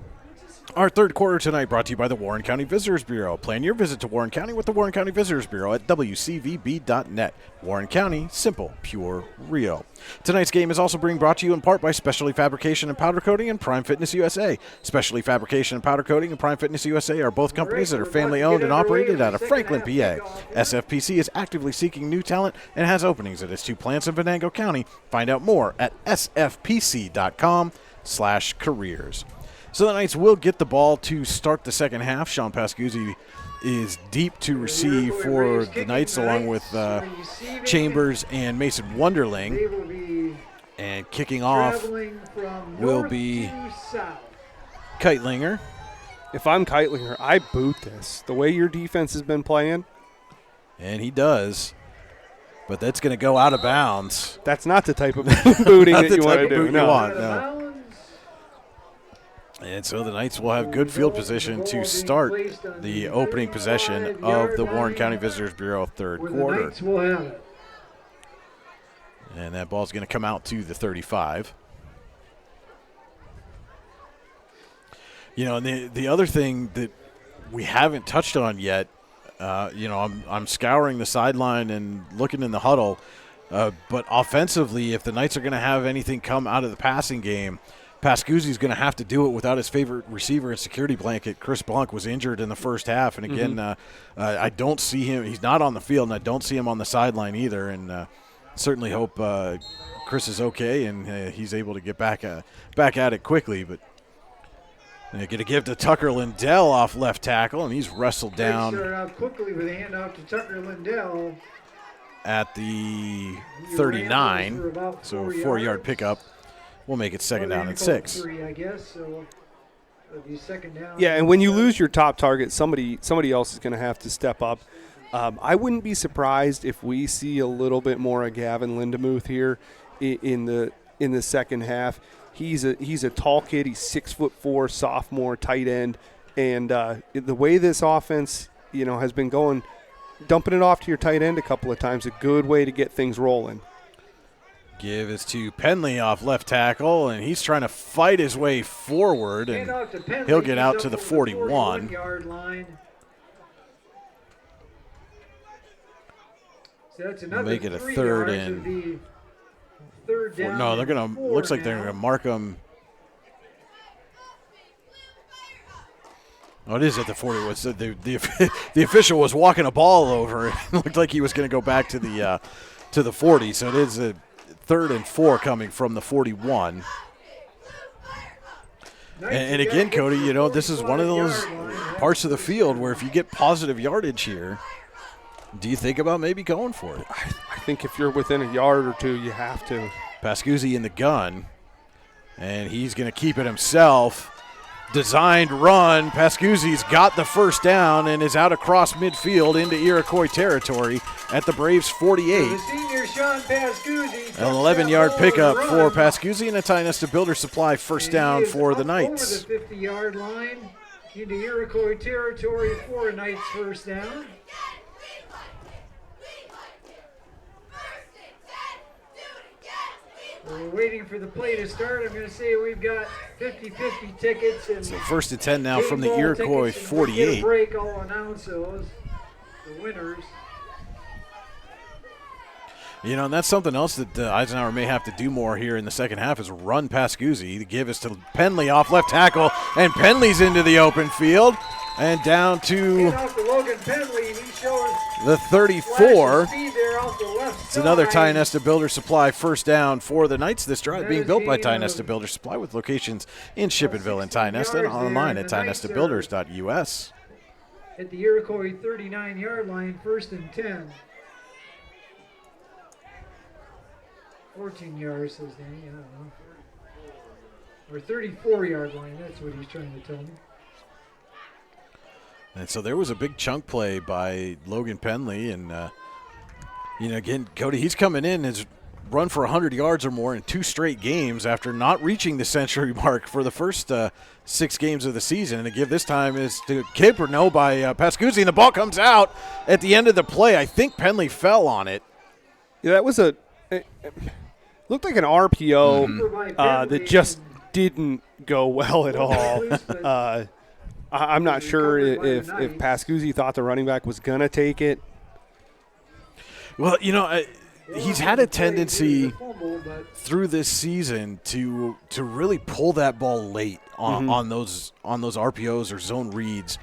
Our third quarter tonight brought to you by the Warren County Visitors Bureau. Plan your visit to Warren County with the Warren County Visitors Bureau at wcvb.net. Warren County, simple, pure, real. Tonight's game is also being brought to you in part by Specialty Fabrication and Powder Coating and Prime Fitness USA. Specialty Fabrication and Powder Coating and Prime Fitness USA are both companies that are family-owned and operated out of Franklin, PA. SFPC is actively seeking new talent and has openings at its 2 plants in Venango County. Find out more at sfpc.com/careers. So the Knights will get the ball to start the second half. Sean Pascuzzi is deep to receive for the Knights, along with Chambers and Mason Wonderling. And kicking off will be Keitlinger.
If I'm Keitlinger, I boot this. The way your defense has been playing.
And he does. But that's going to go out of bounds.
That's not the type of booting that you want to do.
No. And so the Knights will have good field position to start the opening possession of the Warren County Visitors Bureau third quarter. And that ball's going to come out to the 35. You know, and the other thing that we haven't touched on yet, I'm scouring the sideline and looking in the huddle, but offensively, if the Knights are going to have anything come out of the passing game, Pascuzzi's going to have to do it without his favorite receiver and security blanket. Chris Blanc was injured in the first half, and again, I don't see him. He's not on the field, and I don't see him on the sideline either. And certainly hope Chris is okay and he's able to get back at it quickly. But they're going to give to Tucker Lindell off left tackle, and he's wrestled down.
Started out quickly with a handoff to Tucker Lindell
at the 39, so 4-yard pickup. We'll make it second down and 6.
I guess, so it'll be second down.
Yeah, and when you lose your top target, somebody else is going to have to step up. I wouldn't be surprised if we see a little bit more of Gavin Lindemuth here in the second half. He's a tall kid. He's 6'4", sophomore, tight end, and the way this offense has been going, dumping it off to your tight end a couple of times, a good way to get things rolling.
Give is to Penley off left tackle, and he's trying to fight his way forward, and he'll get out to the 41.
So that's another
make it a third and
third down.
No, they're gonna. Looks like they're gonna mark him. Oh, it is at the 40. The official was walking a ball over. It looked like he was going to go back to the 40. So it is a 3rd and 4 coming from the 41. And again, Cody, this is one of those parts of the field where if you get positive yardage here, do you think about maybe going for it?
I think if you're within a yard or two, you have to.
Pascuzzi in the gun, and he's going to keep it himself. Designed run. Pascuzzi's got the first down and is out across midfield into Iroquois territory at the Braves 48.
The senior Sean Pascuzzi.
An 11-yard pickup for Pascuzzi and a Tionesta Builder Supply first down for the Knights.
Over the 50-yard line into Iroquois territory for a Knights first down. We're waiting for the play to start. I'm going to say we've got 50-50 tickets. And
so 1st and 10 now from the Iroquois 48.
Break, I'll announce those, the winners.
And that's something else that Eisenhower may have to do more here in the second half is run Pascuzzi. The give is to Penley off left tackle, and Penley's into the open field and down to the 34. It's another Tionesta Builder Supply first down for the Knights. This drive being built by Tionesta Builder Supply with locations in Shippenville and Tionesta and online at tionestabuilders.us.
At the Iroquois 39-yard line, 1st and 10. 14 yards, says Danny. I don't know. Or 34-yard line. That's what he's trying to tell me.
And so there was a big chunk play by Logan Penley. And, again, Cody, he's coming in as run for 100 yards or more in 2 straight games after not reaching the century mark for the first 6 games of the season. And the give this time is to Caperno by Pascuzzi, and the ball comes out at the end of the play. I think Penley fell on it.
Yeah, that was it looked like an RPO that just didn't go well at all. I'm not sure if Pascuzzi thought the running back was going to take it.
Well, he's had a tendency through this season to really pull that ball late on those RPOs or zone reads,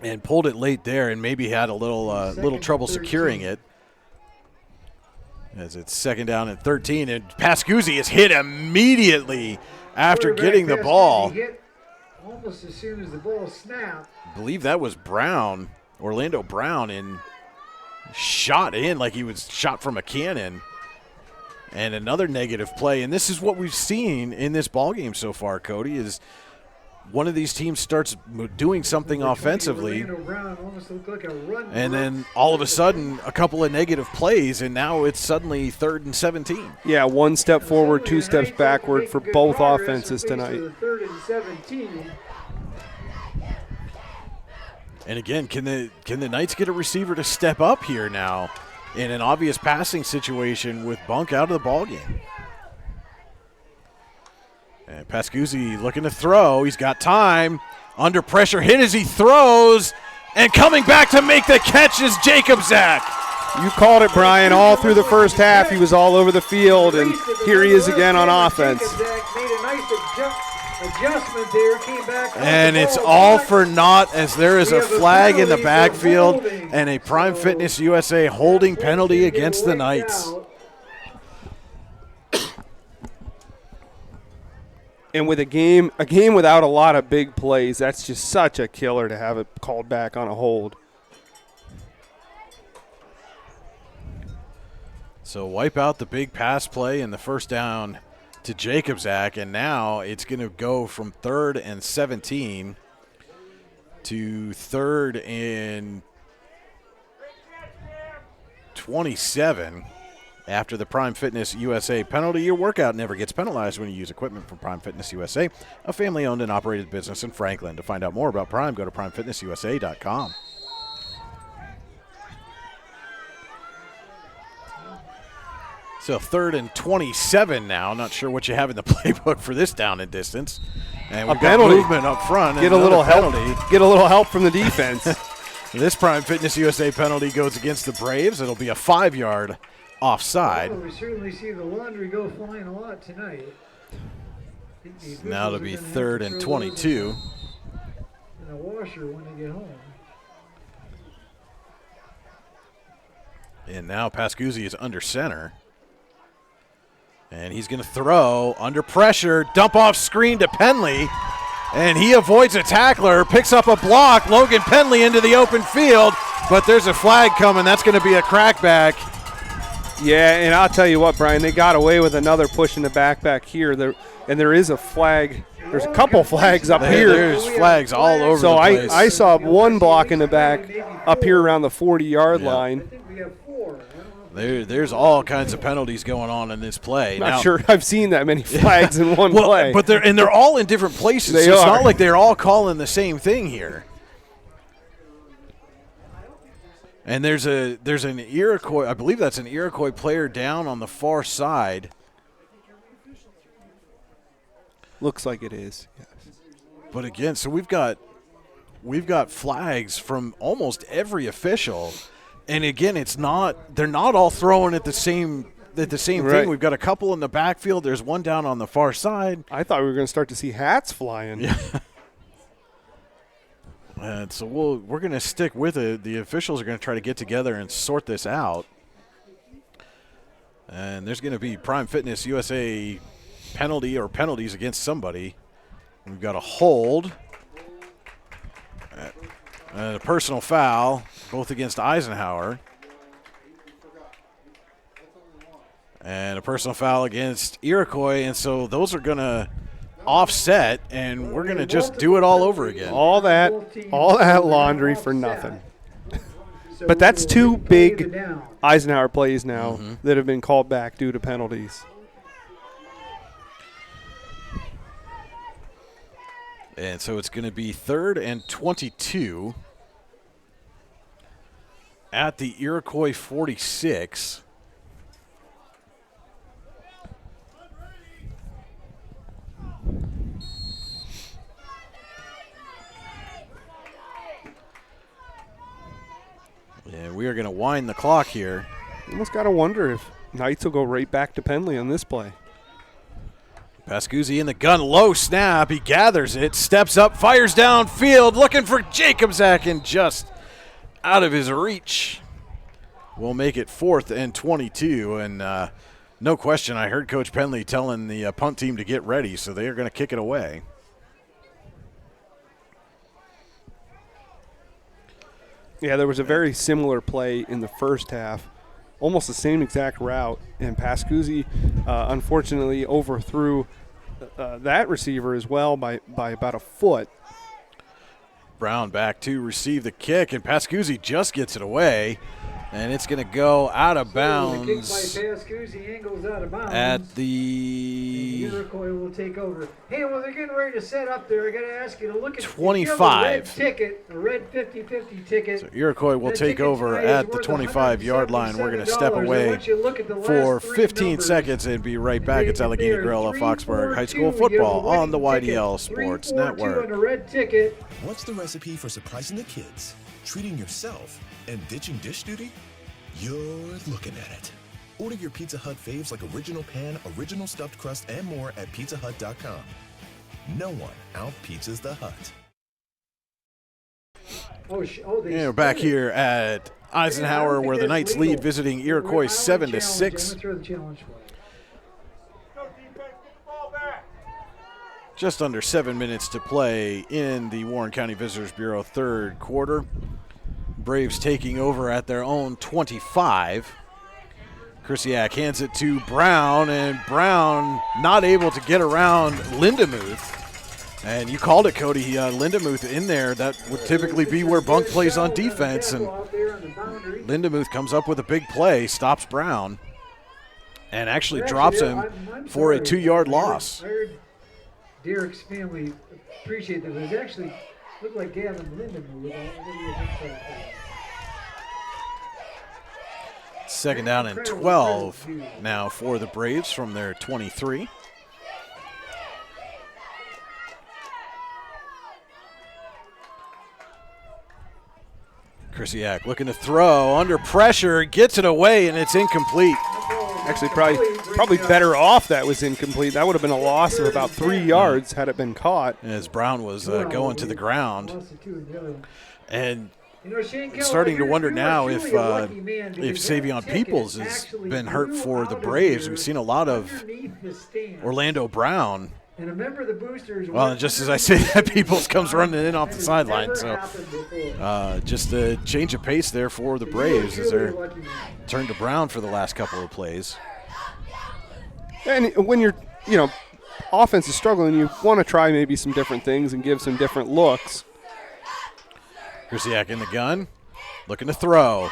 and pulled it late there, and maybe had a little trouble securing it. As it's 2nd down and 13, and Pascuzzi is hit immediately after getting the ball.
Almost as soon as the ball snapped.
I believe that was Brown, Orlando Brown, and shot in like he was shot from a cannon. And another negative play, and this is what we've seen in this ballgame so far, Cody, is one of these teams starts doing something offensively, and then all of a sudden a couple of negative plays, and now it's suddenly 3rd and 17.
Yeah, 1 step forward, 2 steps backward for both offenses tonight.
3rd and 17.
And again, can the Knights get a receiver to step up here now in an obvious passing situation with Bunk out of the ballgame? And Pascuzzi looking to throw. He's got time. Under pressure, hit as he throws. And coming back to make the catch is Jacob Zach.
You called it, Brian. All through the first half, he was all over the field, and here he is again on offense.
Made a nice adjustment there, came back.
And it's all for naught as there is a flag in the backfield and a Prime Fitness USA holding penalty against the Knights.
And with a game without a lot of big plays, that's just such a killer to have it called back on a hold.
So wipe out the big pass play and the first down to Jacob Zach, and now it's going to go from 3rd and 17 to 3rd and 27. After the Prime Fitness USA penalty, your workout never gets penalized when you use equipment from Prime Fitness USA, a family-owned and operated business in Franklin. To find out more about Prime, go to primefitnessusa.com. So 3rd and 27 now. Not sure what you have in the playbook for this down and distance. And we've got movement up front.
Get a little help. Get a little help from the defense.
This Prime Fitness USA penalty goes against the Braves. It'll be a 5-yard offside.
Well, we certainly see the laundry go flying a lot tonight.
Now it'll be 3rd and 22.
In a washer when they get home.
And now Pascuzzi is under center. And he's going to throw under pressure, dump off screen to Penley. And he avoids a tackler, picks up a block. Logan Penley into the open field. But there's a flag coming. That's going to be a crackback.
Yeah, and I'll tell you what, Brian, they got away with another push in the back here. There is a flag. There's a couple flags up here.
There's flags all over the place.
So I saw one block in the back up here around the 40-yard line.
I think we have 4.
There's all kinds of penalties going on in this play.
Not sure I've seen that many flags in one play.
But they're all in different places.
They
so it's
are.
not like they're all calling the same thing here. And there's an Iroquois, I believe that's an Iroquois player down on the far side.
Looks like it is. Yes.
But again, so we've got flags from almost every official. And again, they're not all throwing at the same thing. We've got a couple in the backfield. There's one down on the far side.
I thought we were going to start to see hats flying.
Yeah. And so we're going to stick with it. The officials are going to try to get together and sort this out. And there's going to be Prime Fitness USA penalty or penalties against somebody. We've got a hold and a personal foul, both against Eisenhower. And a personal foul against Iroquois. And so those are going to offset, and we're going to just do it all over again.
All that laundry for nothing.
So
But that's
we'll
two
replay the
big
down.
Eisenhower plays now that have been called back due to penalties.
And so it's going to be 3rd and 22 at the Iroquois 46. And we are going to wind the clock here.
Almost got to wonder if Knights will go right back to Penley on this play.
Pascuzzi in the gun, low snap. He gathers it, steps up, fires downfield, looking for Jacobzak, and just out of his reach. We'll make it 4th and 22, and no question, I heard Coach Penley telling the punt team to get ready, so they are going to kick it away.
Yeah, there was a very similar play in the first half, almost the same exact route, and Pascuzzi unfortunately overthrew that receiver as well by about a foot.
Brown back to receive the kick, and Pascuzzi just gets it away, and it's going to go out of bounds.
The kick by Pascuzzi angles out of bounds.
At the
Iroquois will take over. Hey, well, they're getting ready to set up there. I got to ask you to look at
25.
A red 50-50 ticket.
So Iroquois will take over at the 25-yard line. We're going to step away for 15 seconds and be right back. It's Allegheny Grill of Foxburg High School football on the YDL Sports Network.
What's the recipe for surprising the kids, treating yourself, and ditching dish duty? You're looking at it. Order your Pizza Hut faves like original pan, original stuffed crust, and more at pizzahut.com. No one out-pizzas the Hut.
We're back here at Eisenhower, where the Knights lead, visiting Iroquois 7-6. Just under 7 minutes to play in the Warren County Visitors Bureau third quarter. Braves taking over at their own 25. Krisiak hands it to Brown, and Brown not able to get around Lindemuth. And you called it, Cody, Lindemuth in there. That would typically be where Bunk plays on defense. And Lindemuth comes up with a big play, stops Brown, and actually drops him for a 2-yard loss.
I heard Derek's family appreciate that. It was actually looked like Gavin Lindemuth.
Second down and 12 now for the Braves from their 23. Krisiak looking to throw, under pressure, gets it away, and it's incomplete.
Actually, probably better off that was incomplete. That would have been a loss of about 3 yards had it been caught.
As Brown was going to the ground. And starting to wonder now if Savion Peoples has been hurt for the Braves. We've seen a lot of Orlando Brown.
And a member of the boosters.
Well, and just as I say that, Peoples comes running in off the sideline. So just a change of pace there for the Braves as they're turned to Brown for the last couple of plays.
And when you're, offense is struggling, you want to try maybe some different things and give some different looks.
Krisiak in the gun, looking to throw.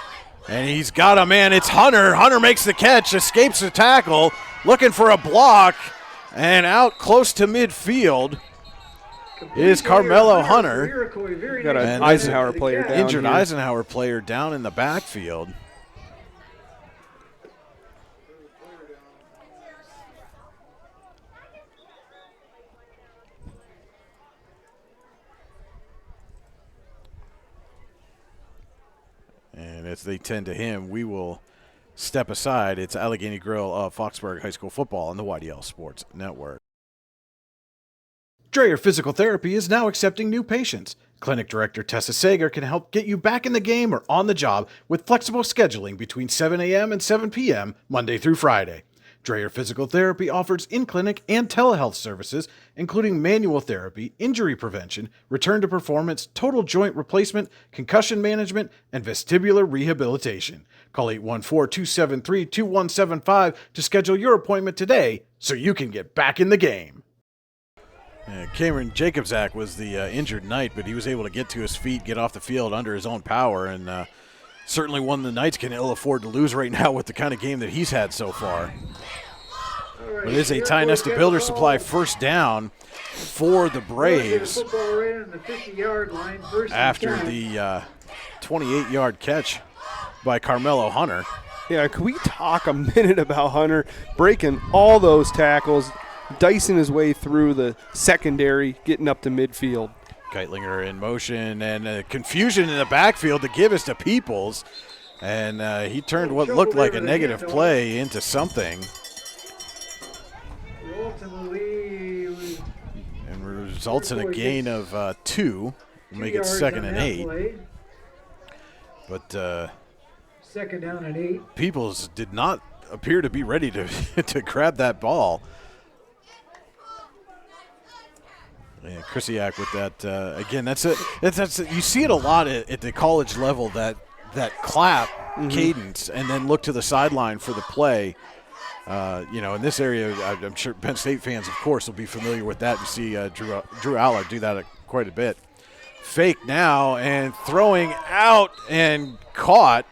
And he's got a man. It's Hunter. Hunter makes the catch, escapes the tackle, looking for a block. And out close to midfield is Carmelo Hunter.
Got an Eisenhower player down
injured
here.
Eisenhower player down in the backfield. And as they tend to him, we will step aside. It's Allegheny Grill of Foxburg High School football on the YDL Sports Network. Dreyer Physical Therapy is now accepting new patients. Clinic Director Tessa Sager can help get you back in the game or on the job with flexible scheduling between 7 a.m. and 7 p.m. Monday through Friday. Dreyer Physical Therapy offers in-clinic and telehealth services, including manual therapy, injury prevention, return to performance, total joint replacement, concussion management, and vestibular rehabilitation. Call 814-273-2175 to schedule your appointment today so you can get back in the game. Cameron Jacobzak was the injured Knight, but he was able to get to his feet, get off the field under his own power, and Certainly one the Knights can ill afford to lose right now with the kind of game that he's had so far. But it is a Ty Nesta Builder Supply first down for the Braves after the 28-yard catch by Carmelo Hunter.
Yeah, can we talk a minute about Hunter breaking all those tackles, dicing his way through the secondary, getting up to midfield?
Geitlinger in motion, and confusion in the backfield to give us to Peoples. And he turned what looked like a negative play into something. And results in a gain of 2. We'll make it 2nd and 8. But
2nd down and 8.
Peoples did not appear to be ready to to grab that ball. And Krisiak with that again. That's you see it a lot at the college level, that clap cadence, and then look to the sideline for the play. In this area, I'm sure Penn State fans, of course, will be familiar with that. You see Drew Allard do that quite a bit. Fake now and throwing out and caught.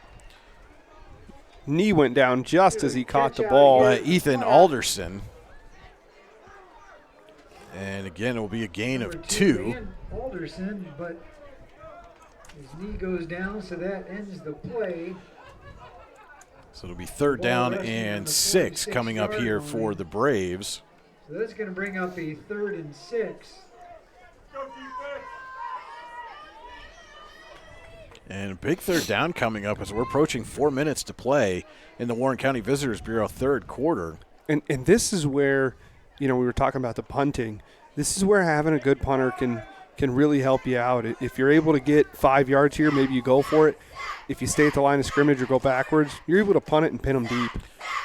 Knee went down just as he caught the ball.
Ethan Alderson. And again, it will be a gain of 2.
Alderson, but his knee goes down, so that ends the play.
So it'll be 3rd down and 6 coming up here for the Braves.
So that's going to bring up a 3rd and 6.
And a big 3rd down coming up as we're approaching 4 minutes to play in the Warren County Visitors Bureau 3rd quarter.
And this is where, we were talking about the punting. This is where having a good punter can really help you out. If you're able to get 5 yards here, maybe you go for it. If you stay at the line of scrimmage or go backwards, you're able to punt it and pin them deep.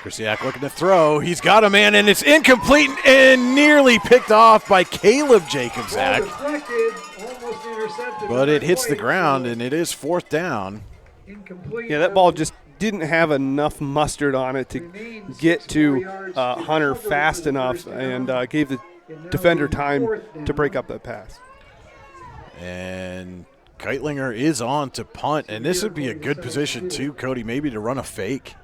Krisiak looking to throw. He's got a man, and it's incomplete and nearly picked off by Caleb Jacobzak.
Almost intercepted.
But it hits the ground, and it is 4th down.
Incomplete.
Yeah, that ball just didn't have enough mustard on it to get to Hunter fast enough, and gave the defender time to break up that pass.
And Geitlinger is on to punt, and this would be a good position too, Cody, maybe to run a fake.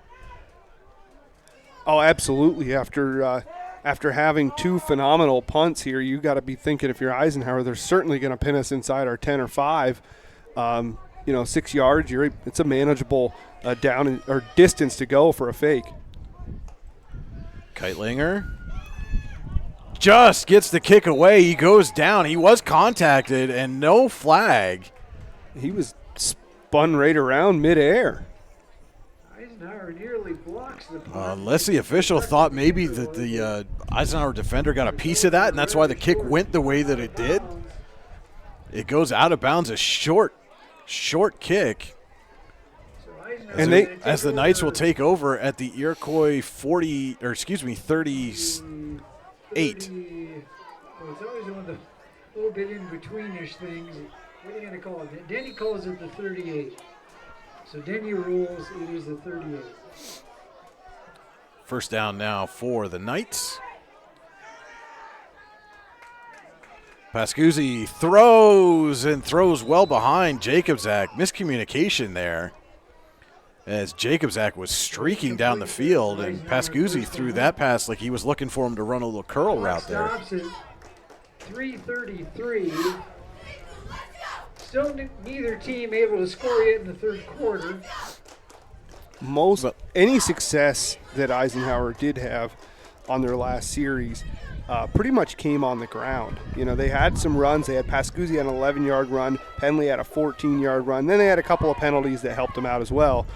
Oh, absolutely. After having 2 phenomenal punts here, you got to be thinking, if you're Eisenhower, they're certainly going to pin us inside our 10 or 5. 6 yards, it's a manageable down or distance to go for a fake.
Geitlinger just gets the kick away. He goes down. He was contacted, and no flag.
He was spun right around midair.
Eisenhower nearly blocks the punt.
Unless the official thought maybe that the Eisenhower defender got a piece of that, and that's why the kick went the way that it did. It goes out of bounds, a short kick. As the Knights will take over at the Iroquois 38.
Well, it's always one of the little bit in betweenish things. What are you going to call it? Denny calls it the 38. So Denny rules it is the 38.
First down now for the Knights. Pascuzzi throws well behind Jacobzak. Miscommunication there, as Jacobzak was streaking down the field, and Pascuzzi threw that pass like he was looking for him to run a little curl route there.
Stops at 3:33. Still neither team able to score yet in the 3rd quarter.
Any success that Eisenhower did have on their last series pretty much came on the ground. They had some runs. They had Pascuzzi had an 11-yard run. Penley had a 14-yard run. Then they had a couple of penalties that helped them out as well.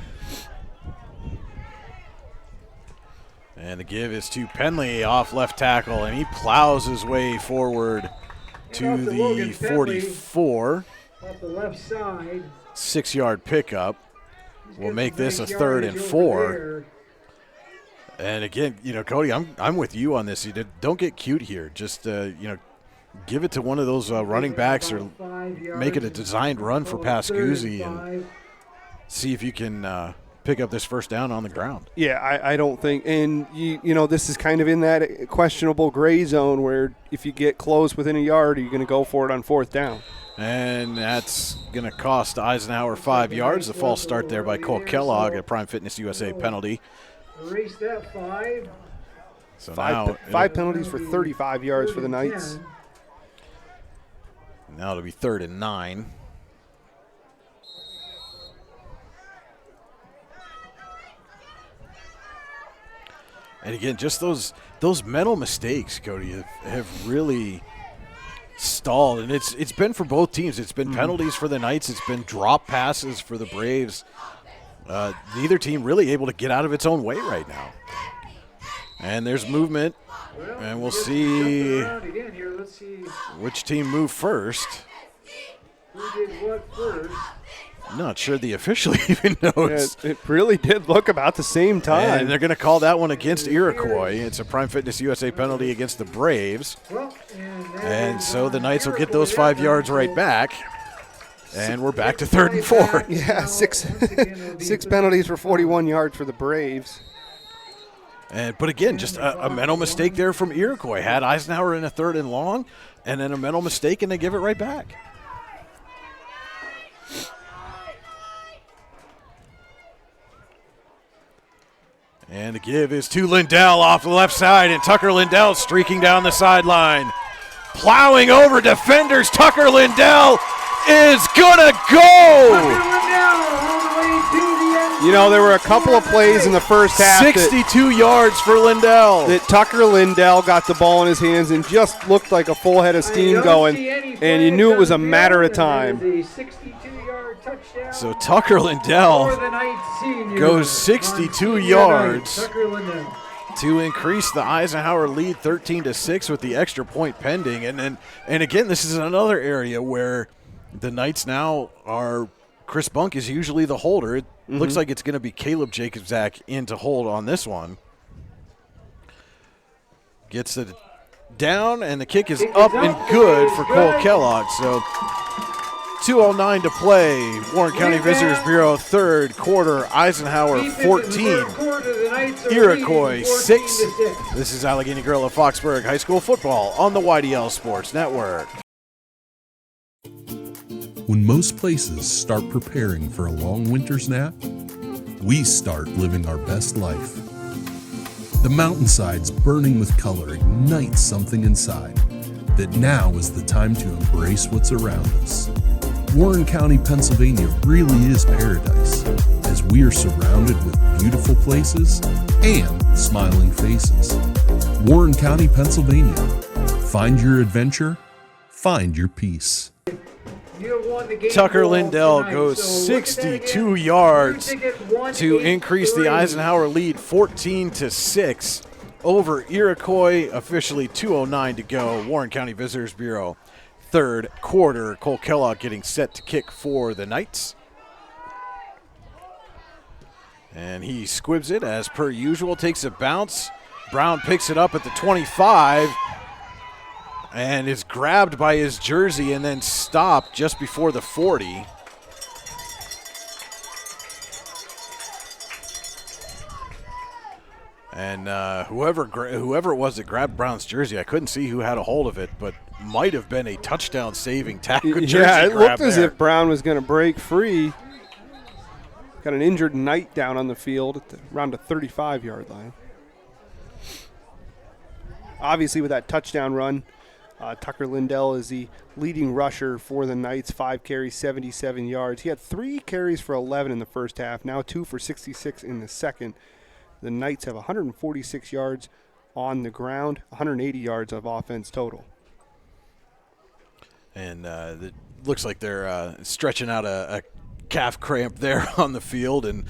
And the give is to Penley off left tackle, and he plows his way forward to the 44.
Off the left side.
6-yard pickup. We'll make this a 3rd and 4. And again, Cody, I'm with you on this. Don't get cute here. Just give it to one of those running backs, or make it a designed run for Pascuzzi, and see if you can pick up this first down on the ground.
Yeah, I don't think, and you know, this is kind of in that questionable gray zone where if you get close within a yard, are you going to go for it on fourth down?
And that's going to cost Eisenhower 5 yards. The false start there by Cole Kellogg, a Prime Fitness USA penalty.
Erase that 5.
So
five penalties for 35 yards for the Knights.
Now it'll be 3rd and 9. And again, just those mental mistakes, Cody, have really stalled. And it's been for both teams. It's been penalties for the Knights. It's been drop passes for the Braves. Neither team really able to get out of its own way right now. And there's movement. And we'll see which team moved first.
Who did what first?
I'm not sure the official even knows.
Yeah, it really did look about the same time.
And they're going to call that one against Iroquois. It's a Prime Fitness USA penalty against the Braves. And so the Knights will get those 5 yards right back. And we're back to 3rd and 4.
Yeah, six penalties for 41 yards for the Braves.
But again, just a mental mistake there from Iroquois. Had Eisenhower in a 3rd and long, and then a mental mistake, and they give it right back. And the give is to Lindell off the left side, and Tucker Lindell streaking down the sideline. Plowing over defenders, Tucker Lindell is gonna go!
You know, there were a couple of plays in the first half.
62 yards for Lindell.
That Tucker Lindell got the ball in his hands and just looked like a full head of steam going, and you knew it was a matter of time.
So Tucker Lindell goes 62 yards to increase the Eisenhower lead 13-6 with the extra point pending. And again, this is another area where the Knights now are – Chris Bunk is usually the holder. It looks like it's going to be Caleb Jacobzak in to hold on this one. Gets it down, and the kick is up and good for Cole Kellogg. So 2:09 to play. Warren County Visitors Bureau, 3rd quarter. Eisenhower 14, Iroquois 6. This is Allegheny Gorilla Foxburg High School football on the YDL Sports Network.
When most places start preparing for a long winter's nap, we start living our best life. The mountainsides burning with color ignite something inside that now is the time to embrace what's around us. Warren County, Pennsylvania really is paradise, as we are surrounded with beautiful places and smiling faces. Warren County, Pennsylvania. Find your adventure, find your peace.
Tucker Lindell goes 62 yards to increase the Eisenhower lead 14-6 over Iroquois. Officially 2:09 to go. Warren County Visitors Bureau, 3rd quarter. Cole Kellogg getting set to kick for the Knights. And he squibs it as per usual, takes a bounce. Brown picks it up at the 25. And is grabbed by his jersey and then stopped just before the 40. And whoever it was that grabbed Brown's jersey, I couldn't see who had a hold of it, but might have been a touchdown-saving tackle.
Yeah, it looked as if Brown was going to break free. Got an injured Knight down on the field around the 35-yard line. Obviously, with that touchdown run, Tucker Lindell is the leading rusher for the Knights, 5 carries, 77 yards. He had 3 carries for 11 in the first half, now 2 for 66 in the second. The Knights have 146 yards on the ground, 180 yards of offense total. And
it looks like they're stretching out a calf cramp there on the field. And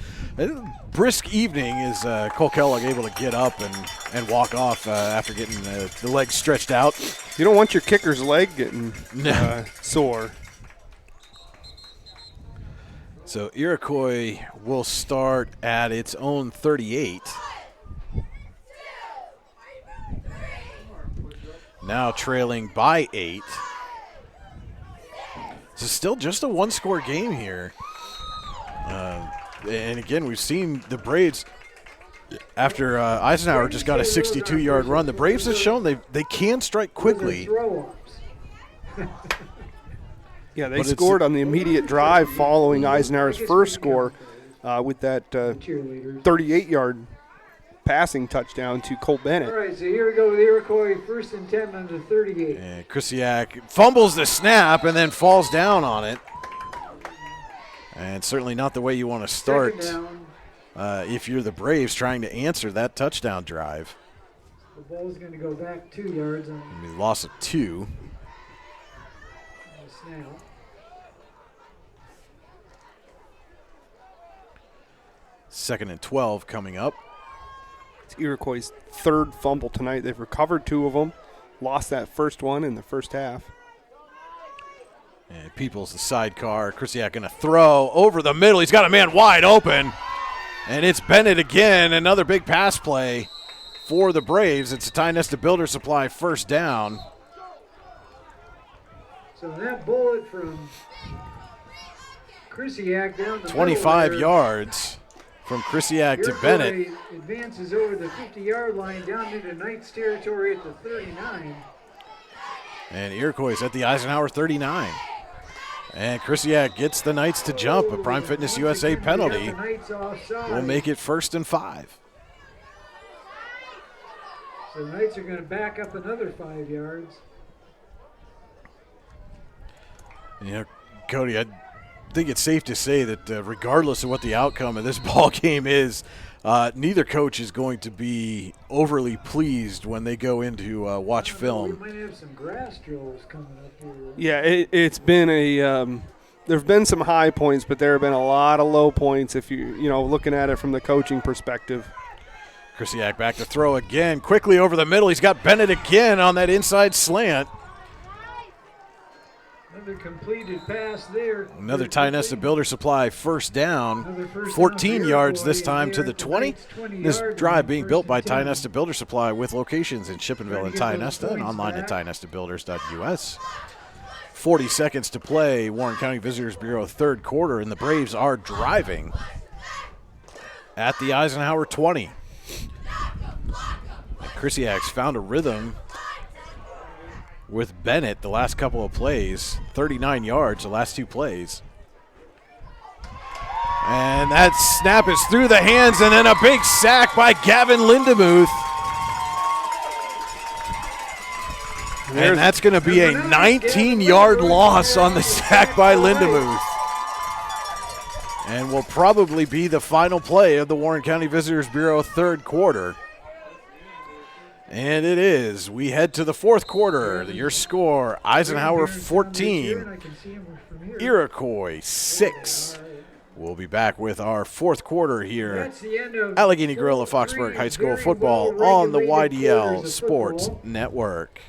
brisk evening is Cole Kellogg able to get up and walk off after getting the legs stretched out.
You don't want your kicker's leg getting sore.
So Iroquois will start at its own 38. Now trailing by 8. This is still just a one-score game here. And again, we've seen the Braves, after Eisenhower just got a 62-yard run, the Braves have shown they can strike quickly.
Yeah, they scored on the immediate drive following Eisenhower's first score with that 38-yard passing touchdown to Cole Bennett.
All right, so here we go with Iroquois, 1st and 10 on the 38.
And Krisiak fumbles the snap and then falls down on it. And certainly not the way you want to start if you're the Braves trying to answer that touchdown drive.
The ball's going to go back 2 yards on
Loss of 2.
the snap.
Second and 12 coming up.
It's Iroquois' third fumble tonight. They've recovered 2 of them, lost that first one in the first half.
And Peoples the sidecar. Krisiak going to throw over the middle. He's got a man wide open. And it's Bennett again. Another big pass play for the Braves. It's a Ty Nesta Builder Supply first down.
So that bullet from Krisiak down the
25
middle
yards from Krisiak to Bennett.
Advances over the 50-yard line down into Knight's territory at the 39.
And Iroquois at the Eisenhower 39. And Krisiak gets the Knights to jump. A Prime Fitness USA penalty will make it 1st and 5.
So the Knights are going to back up another 5 yards.
You know, Cody, I think it's safe to say that regardless of what the outcome of this ball game is, neither coach is going to be overly pleased when they go into watch film.
We might have some grass drills coming up here.
Yeah, it's been a there have been some high points, but there have been a lot of low points if you know looking at it from the coaching perspective.
Krisiak back to throw again, quickly over the middle. He's got Bennett again on that inside slant.
Another completed pass there.
Another Ty Nesta Builder Supply first down. 14 yards this time to the 20. This drive being built by Ty Nesta Builder Supply with locations in Shippenville and Ty Nesta and online at tynestabuilders.us. 40 seconds to play. Warren County Visitors Bureau third quarter, and the Braves are driving at the Eisenhower 20. And Krisiak's found a rhythm with Bennett the last couple of plays. 39 yards the last 2 plays. And that snap is through the hands, and then a big sack by Gavin Lindemuth. And that's going to be a 19-yard loss on the sack by Lindemuth. And will probably be the final play of the Warren County Visitors Bureau third quarter. And it is. We head to the fourth quarter. Your score, Eisenhower 14, Iroquois 6. We'll be back with our fourth quarter here. Allegheny Gorilla Foxburg High School football on the YDL Sports Network.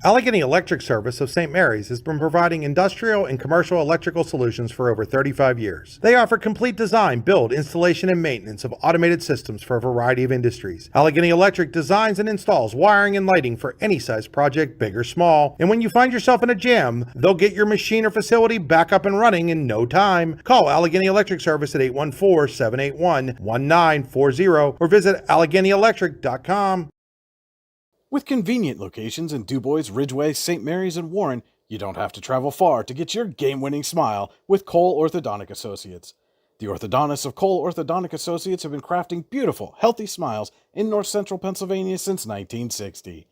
Allegheny Electric Service of St. Mary's has been providing industrial and commercial electrical solutions for over 35 years. They offer complete design, build, installation, and maintenance of automated systems for a variety of industries. Allegheny Electric designs and installs wiring and lighting for any size project, big or small. And when you find yourself in a jam, they'll get your machine or facility back up and running in no time. Call Allegheny Electric Service at 814-781-1940 or visit AlleghenyElectric.com.
With convenient locations in DuBois, Ridgeway, St. Mary's, and Warren, you don't have to travel far to get your game-winning smile with Cole Orthodontic Associates. The orthodontists of Cole Orthodontic Associates have been crafting beautiful, healthy smiles in north central Pennsylvania since 1960.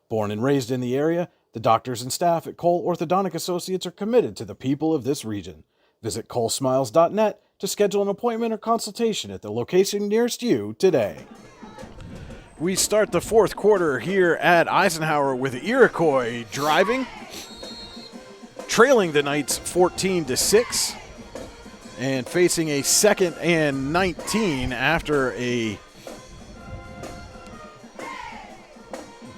Born and raised in the area, the doctors and staff at Cole Orthodontic Associates are committed to the people of this region. Visit colesmiles.net to schedule an appointment or consultation at the location nearest you today. We start the fourth quarter here at Eisenhower with Iroquois driving, trailing the Knights 14-6, and facing a 2nd and 19 after a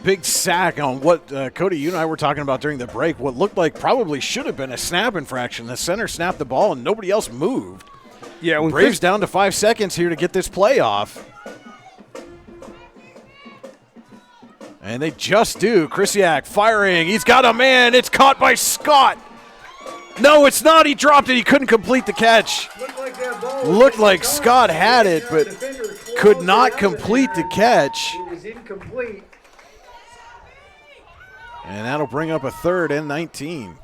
big sack on what, Cody, you and I were talking about during the break, what looked like probably should have been a snap infraction. The center snapped the ball and nobody else moved.
Yeah, when
Braves down to 5 seconds here to get this play off. And they just do. Krisiak firing. He's got a man. It's caught by Scott. No, it's not. He dropped it. He couldn't complete the catch. Looked like Scott had it, but could not complete the catch.
It was incomplete.
And that'll bring up a 3rd and 19.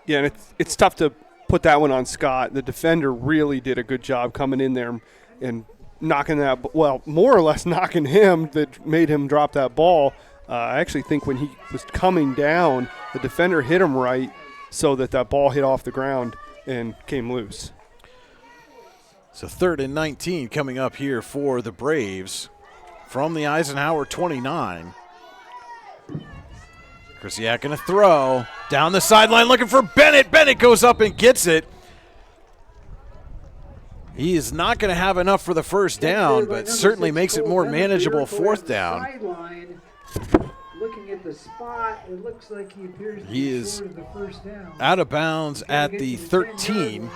Yeah, and it's tough to put that one on Scott. The defender really did a good job coming in there and knocking that, well, more or less knocking him that made him drop that ball. I actually think when he was coming down, the defender hit him right so that ball hit off the ground and came loose.
So 3rd and 19 coming up here for the Braves from the Eisenhower 29. Krisiak going to throw down the sideline looking for Bennett. Bennett goes up and gets it. He is not going to have enough for the first down, but certainly makes it more manageable 4th down.
Looking at the spot, it looks like he appears to
He
be
is
short of the first down.
out of bounds at the 13.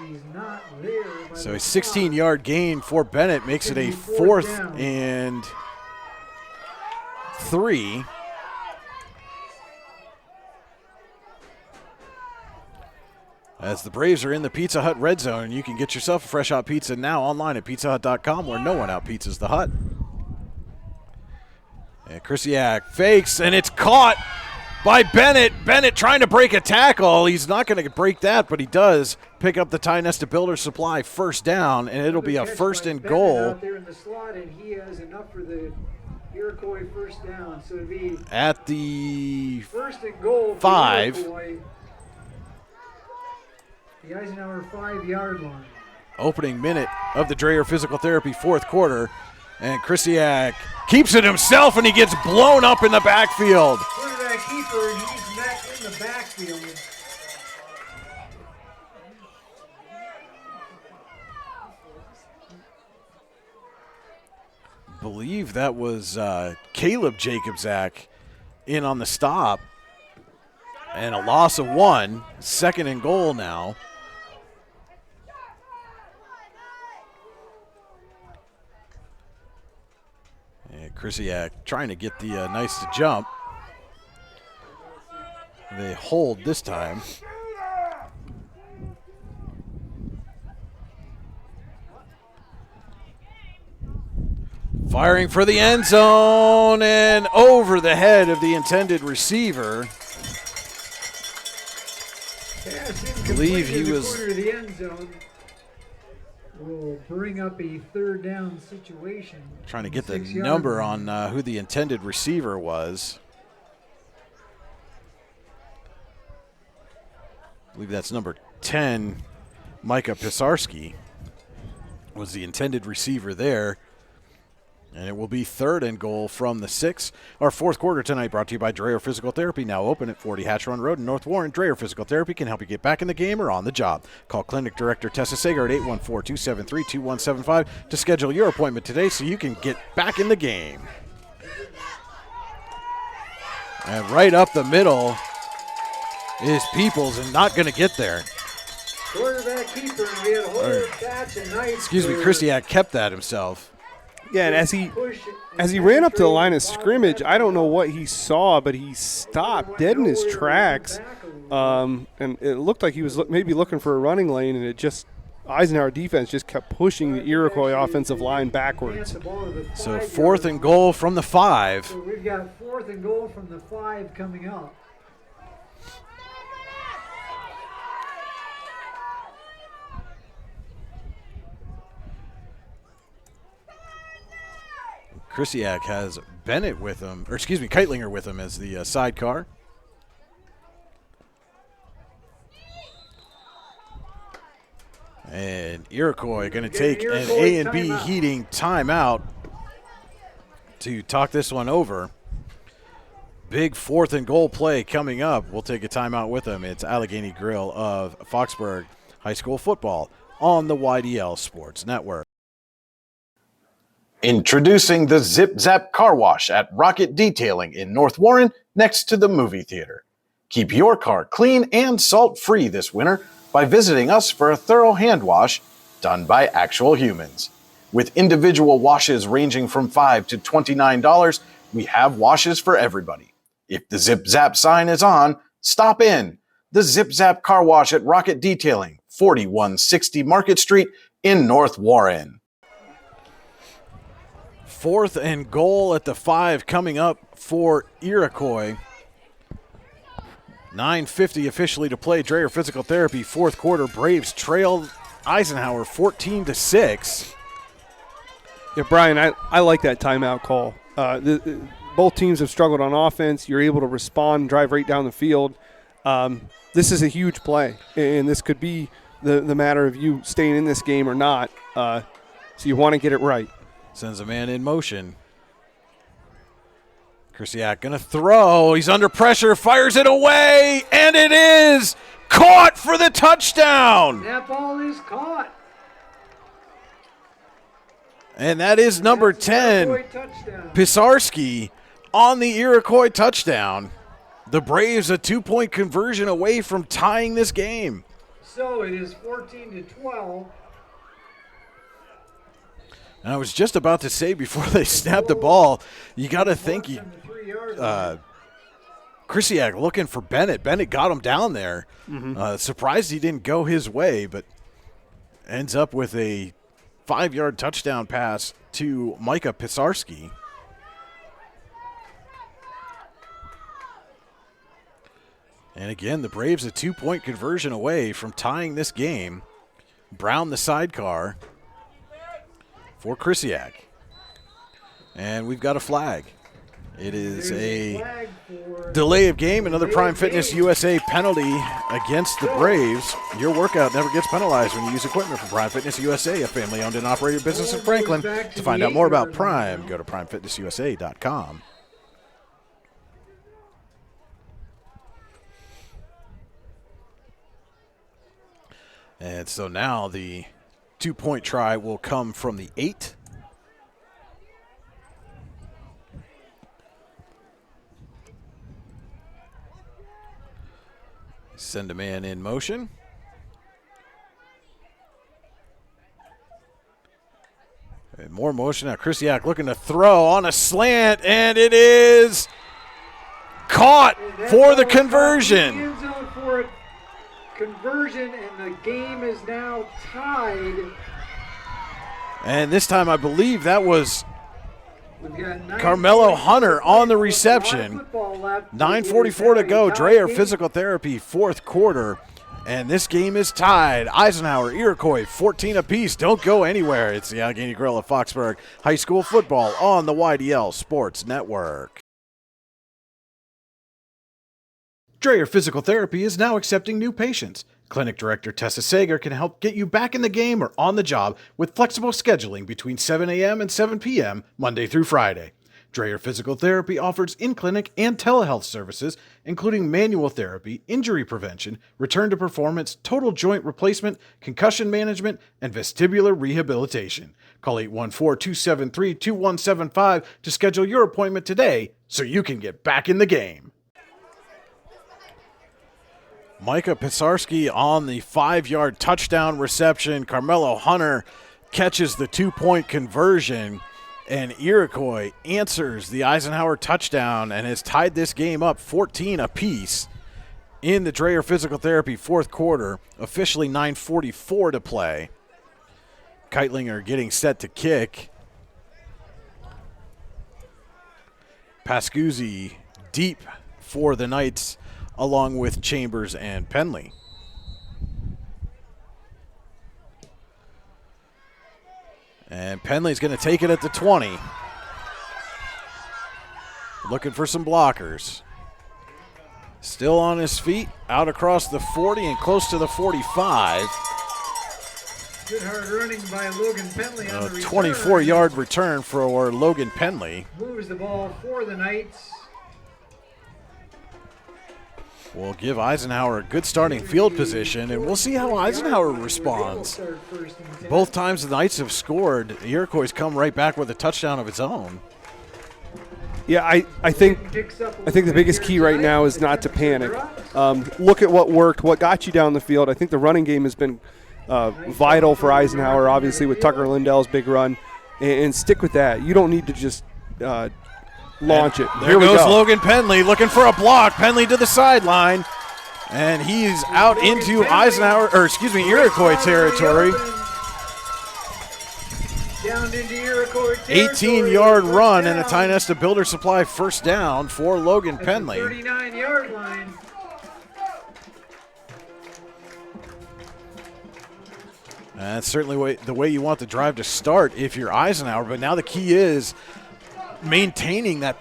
He's not there.
So a 16-yard gain for Bennett makes it a 4th and 3. As the Braves are in the Pizza Hut red zone, you can get yourself a fresh hot pizza now online at pizzahut.com, where no one out-pizzas the Hut. And Krisiak fakes, and it's caught by Bennett. Bennett trying to break a tackle. He's not going to break that, but he does pick up the Ty Nesta Builder Supply first down, and it'll be a 1st and goal.
Out there in the slot, and he has enough for the Iroquois first down. So it'll be
at the
1st and goal for
5.
Iroquois. The Eisenhower 5-yard line.
Opening minute of the Dreyer Physical Therapy 4th quarter. And Krisiak keeps it himself, and he gets blown up in the backfield.
Quarterback keeper, and he's met in the backfield.
Believe that was Caleb Jacobzak in on the stop. And a loss of 1. 2nd and goal now. And Krisiak trying to get the nice to jump. They hold this time. Firing for the end zone and over the head of the intended receiver. I believe he was
corner of the end zone. Will bring up a 3rd down situation.
Trying to get the number on who the intended receiver was. I believe that's number 10, Micah Pisarski, was the intended receiver there. And it will be 3rd and goal from the 6. Our 4th quarter tonight brought to you by Dreyer Physical Therapy, now open at 40 Hatch Run Road in North Warren. Dreyer Physical Therapy can help you get back in the game or on the job. Call Clinic Director Tessa Sager at 814-273-2175 to schedule your appointment today so you can get back in the game. And right up the middle is Peoples, and not going to get there.
Quarterback keeper, we had a whole batch of nights.
Excuse me, Krisiak kept that himself.
Yeah, and as he ran up to the line of scrimmage, I don't know what he saw, but he stopped dead in his tracks, and it looked like he was maybe looking for a running lane, and it just Eisenhower defense just kept pushing the Iroquois offensive line backwards.
So 4th and goal from the 5.
So we've got 4th and goal from the 5 coming up.
Krisiak has Bennett with him, or excuse me, Keitlinger with him as the sidecar. And Iroquois going to take an A&B heating timeout to talk this one over. Big 4th and goal play coming up. We'll take a timeout with them. It's Allegheny Grill of Foxburg High School football on the YDL Sports Network. Introducing the Zip Zap Car Wash at Rocket Detailing in North Warren, next to the movie theater. Keep your car clean and salt-free this winter by visiting us for a thorough hand wash done by actual humans. With individual washes ranging from $5 to $29, we have washes for everybody. If the Zip Zap sign is on, stop in. The Zip Zap Car Wash at Rocket Detailing, 4160 Market Street in North Warren. 4th and goal at the 5 coming up for Iroquois. 9:50 officially to play. Dreher Physical Therapy, 4th quarter. Braves trail Eisenhower 14-6.
Yeah, Brian, I like that timeout call. Both teams have struggled on offense. You're able to respond, drive right down the field. This is a huge play, and this could be the matter of you staying in this game or not. So you want to get it right.
Sends a man in motion. Krisiak going to throw. He's under pressure, fires it away, and it is caught for the touchdown.
That ball is caught.
And that is number 10, Pisarski, on the Iroquois touchdown. The Braves a 2-point conversion away from tying this game.
So it is 14-12.
And I was just about to say before they snapped the ball, you got to think Krisiak looking for Bennett. Bennett got him down there. Surprised he didn't go his way, but ends up with a 5-yard touchdown pass to Micah Pisarski. And again, the Braves a 2-point conversion away from tying this game. Brown the sidecar for Krisiak. And we've got a flag. It is a delay of game, another Prime Fitness USA penalty against the Braves. Your workout never gets penalized when you use equipment from Prime Fitness USA, a family-owned and operated business in Franklin. To find out more about Prime, go to primefitnessusa.com. And so now the 2-point try will come from the 8. Send a man in motion. And more motion now. Krisiak looking to throw on a slant, and it is caught for the conversion.
Conversion, and the game is now tied.
And this time I believe that was Carmelo Hunter on the reception. 9:44 to go. Dreher Physical Therapy, 4th quarter. And this game is tied. Eisenhower, Iroquois, 14 apiece. Don't go anywhere. It's the Allegheny Grill of Foxburg High School football on the YDL Sports Network. Dreher Physical Therapy is now accepting new patients. Clinic Director Tessa Sager can help get you back in the game or on the job with flexible scheduling between 7 a.m. and 7 p.m. Monday through Friday. Dreher Physical Therapy offers in-clinic and telehealth services, including manual therapy, injury prevention, return to performance, total joint replacement, concussion management, and vestibular rehabilitation. Call 814-273-2175 to schedule your appointment today so you can get back in the game. Micah Pisarski on the 5-yard touchdown reception. Carmelo Hunter catches the 2-point conversion, and Iroquois answers the Eisenhower touchdown and has tied this game up 14 apiece in the Dreher Physical Therapy 4th quarter. Officially 9:44 to play. Keitlinger getting set to kick. Pascuzzi deep for the Knights, along with Chambers and Penley. And Penley's going to take it at the 20. Looking for some blockers. Still on his feet, out across the 40 and close to the 45.
Good hard running by Logan Penley on the return.
24-yard return for Logan Penley.
Moves the ball for the Knights.
Will give Eisenhower a good starting field position, and we'll see how Eisenhower responds. Both times the Knights have scored, Iroquois come right back with a touchdown of its own.
Yeah, I think the biggest key right now is not to panic. Look at what worked, what got you down the field. I think the running game has been vital for Eisenhower, obviously with Tucker Lindell's big run, and stick with that. You don't need to just launch it.
There
Here we
goes
go.
Logan Penley looking for a block. Penley to the sideline. And he's out into Iroquois territory.
Down into Iroquois territory.
18-yard run and a Tynesta Builder Supply first down for Logan Penley.
39-yard line.
That's certainly the way you want the drive to start if you're Eisenhower. But now the key is maintaining that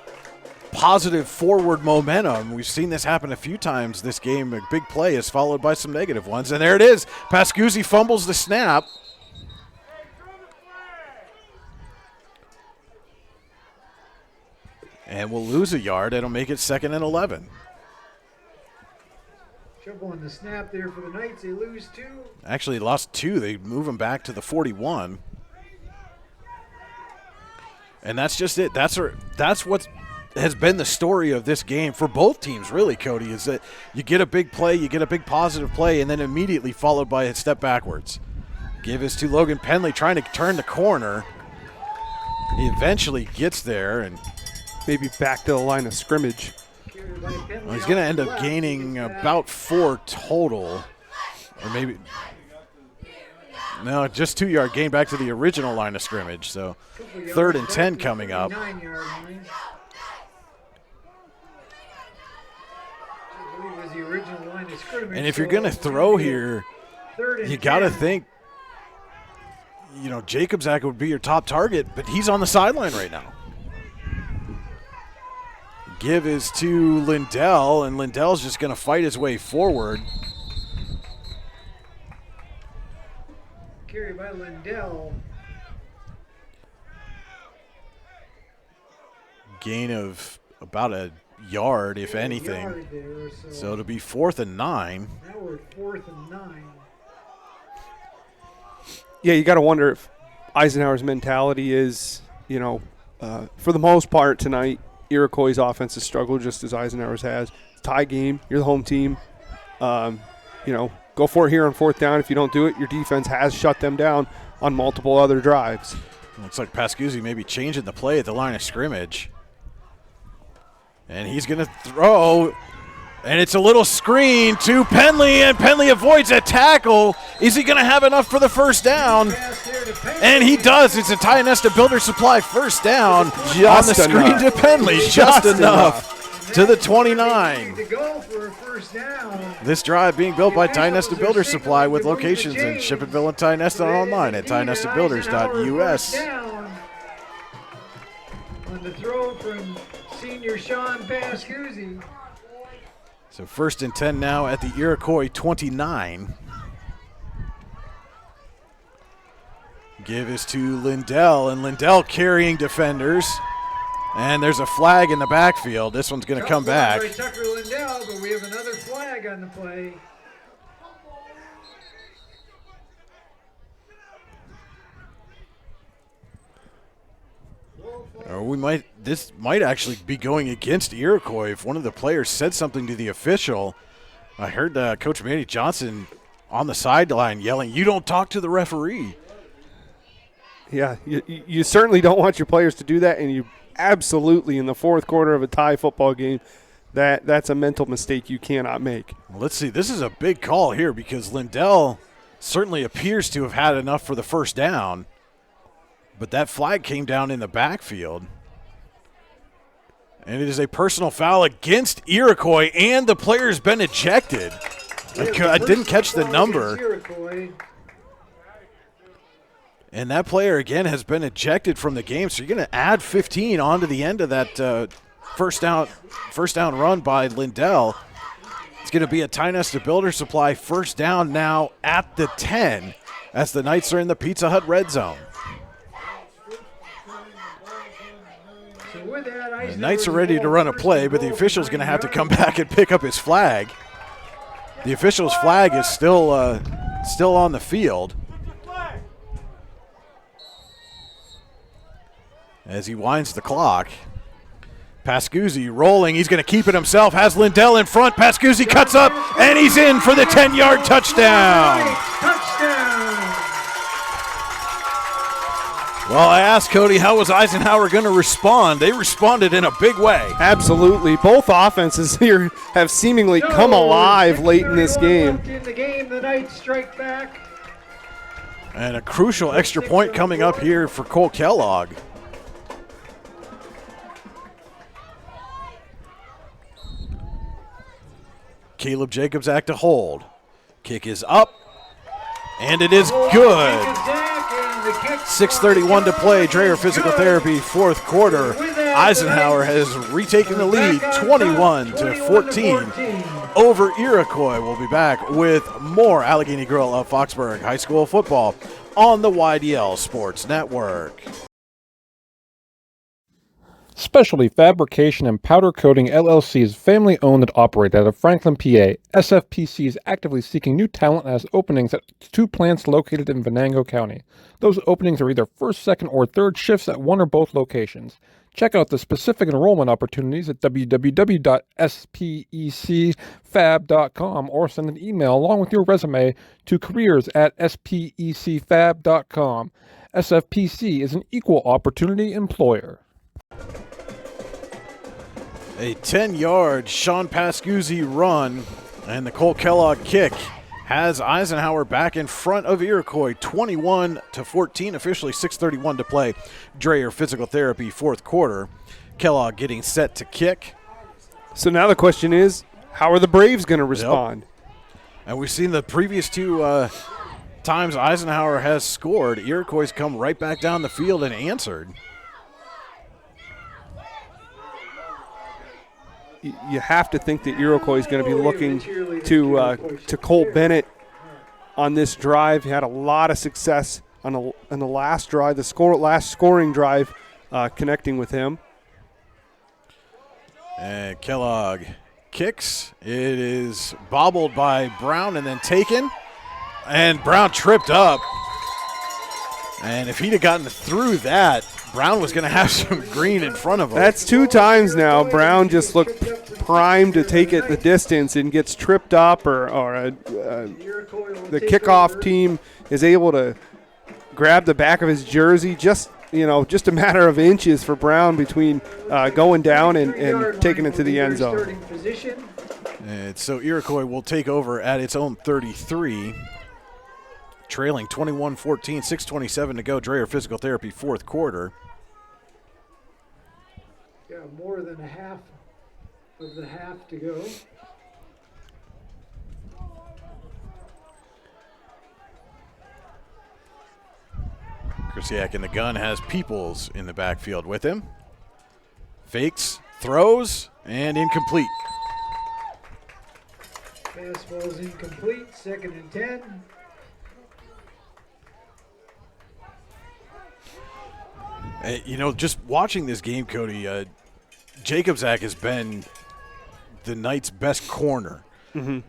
positive forward momentum. We've seen this happen a few times this game. A big play is followed by some negative ones. And there it is. Pascuzzi fumbles the snap. And we'll lose a yard. It'll make it 2nd and 11.
Trouble on the snap there for the Knights. They lose 2.
Actually lost 2. They move them back to the 41. And that's just it. That's what has been the story of this game for both teams, really, Cody, is that you get a big play, you get a big positive play, and then immediately followed by a step backwards. Give is to Logan Penley trying to turn the corner. He eventually gets there and
maybe back to the line of scrimmage.
Well, he's going to end up gaining about 4 total. Or maybe, no, just 2-yard gain back to the original line of scrimmage. So 3rd and 10 coming up. And if you're going to throw here, you got to think, Jacobzak would be your top target, but he's on the sideline right now. Give is to Lindell, and Lindell's just going to fight his way forward.
Carry by Lindell.
Gain of about a yard, if anything. So it'll be 4th and 9.
Now we're at 4th and 9.
Yeah, you got to wonder if Eisenhower's mentality is, for the most part tonight, Iroquois' offense has struggled just as Eisenhower's has. It's a tie game. You're the home team. Go for it here on 4th down. If you don't do it, your defense has shut them down on multiple other drives.
Looks like Pascuzzi maybe changing the play at the line of scrimmage. And he's going to throw, and it's a little screen to Penley, and Penley avoids a tackle. Is he going to have enough for the first down? And he does. It's a Tynesta Builder Supply first down on the screen to Penley. Just enough to the 29. This drive being built by Tynesta Builder Supply with locations in Shippensville and Tynesta, online at tynestabuilders.us.
On the throw from senior Sean Pascuzzi.
So 1st and 10 now at the Iroquois 29. Give is to Lindell, and Lindell carrying defenders. And there's a flag in the backfield. This one's going to come back.
By Tucker Lindell, but we have another flag on the play.
Or this might actually be going against Iroquois if one of the players said something to the official. I heard Coach Manny Johnson on the sideline yelling, "You don't talk to the referee."
Yeah, you certainly don't want your players to do that, and you absolutely, in the 4th quarter of a tie football game, that's a mental mistake you cannot make.
Well, let's see. This is a big call here because Lindell certainly appears to have had enough for the first down. But that flag came down in the backfield. And it is a personal foul against Iroquois, and the player's been ejected. I didn't catch the number. And that player, again, has been ejected from the game. So you're going to add 15 onto the end of that first down run by Lindell. It's going to be a Tynesta Builder Supply first down now at the 10 as the Knights are in the Pizza Hut red zone. The Knights are ready to run a play, but the official's going to have to come back and pick up his flag. The official's flag is still on the field. As he winds the clock. Pascuzzi rolling. He's going to keep it himself. Has Lindell in front. Pascuzzi cuts up, and he's in for the 10-yard touchdown.
Touchdown.
Well, I asked Cody, how was Eisenhower going to respond? They responded in a big way.
Absolutely. Both offenses here have seemingly come alive late in this game.
In the game, the Knights strike back.
And a crucial extra point coming up here for Cole Kellogg. Caleb Jacobzak to hold. Kick is up, and it is good. 6:31 to play. Dreher Physical Therapy, fourth quarter. Eisenhower has retaken the lead, 21-14 over Iroquois. We'll be back with more Allegheny Grill of Foxburg High School football on the YDL Sports Network.
Specialty Fabrication and Powder Coating LLC is family owned and operated out of Franklin, PA. SFPC is actively seeking new talent and has openings at 2 plants located in Venango County. Those openings are either first, second, or third shifts at one or both locations. Check out the specific enrollment opportunities at www.specfab.com or send an email along with your resume to careers@specfab.com. SFPC is an equal opportunity employer.
A 10-yard Sean Pascuzzi run and the Cole Kellogg kick has Eisenhower back in front of Iroquois, 21-14, officially 6:31 to play. Dreher Physical Therapy, fourth quarter. Kellogg getting set to kick.
So now the question is, how are the Braves going to respond?
Yep. And we've seen the previous two times Eisenhower has scored, Iroquois come right back down the field and answered.
You have to think that Iroquois is going to be looking to Cole Bennett on this drive. He had a lot of success on the last drive, last scoring drive, connecting with him.
And Kellogg kicks. It is bobbled by Brown and then taken. And Brown tripped up. And if he'd have gotten through that, Brown was going to have some green in front of him.
That's 2 times now. Brown just looked primed to take it the distance and gets tripped up, or the kickoff team is able to grab the back of his jersey. Just a matter of inches for Brown between going down and taking it to the end zone.
And so Iroquois will take over at its own 33. Trailing 21-14, 6:27 to go. Dreher Physical Therapy, fourth quarter.
Yeah, more than a half of the half to go.
Krisiak in the gun has Peoples in the backfield with him. Fakes, throws, and incomplete.
Fastball's incomplete, 2nd and 10.
Just watching this game, Cody, Jacobzak has been the Knights' best corner.
Mm-hmm.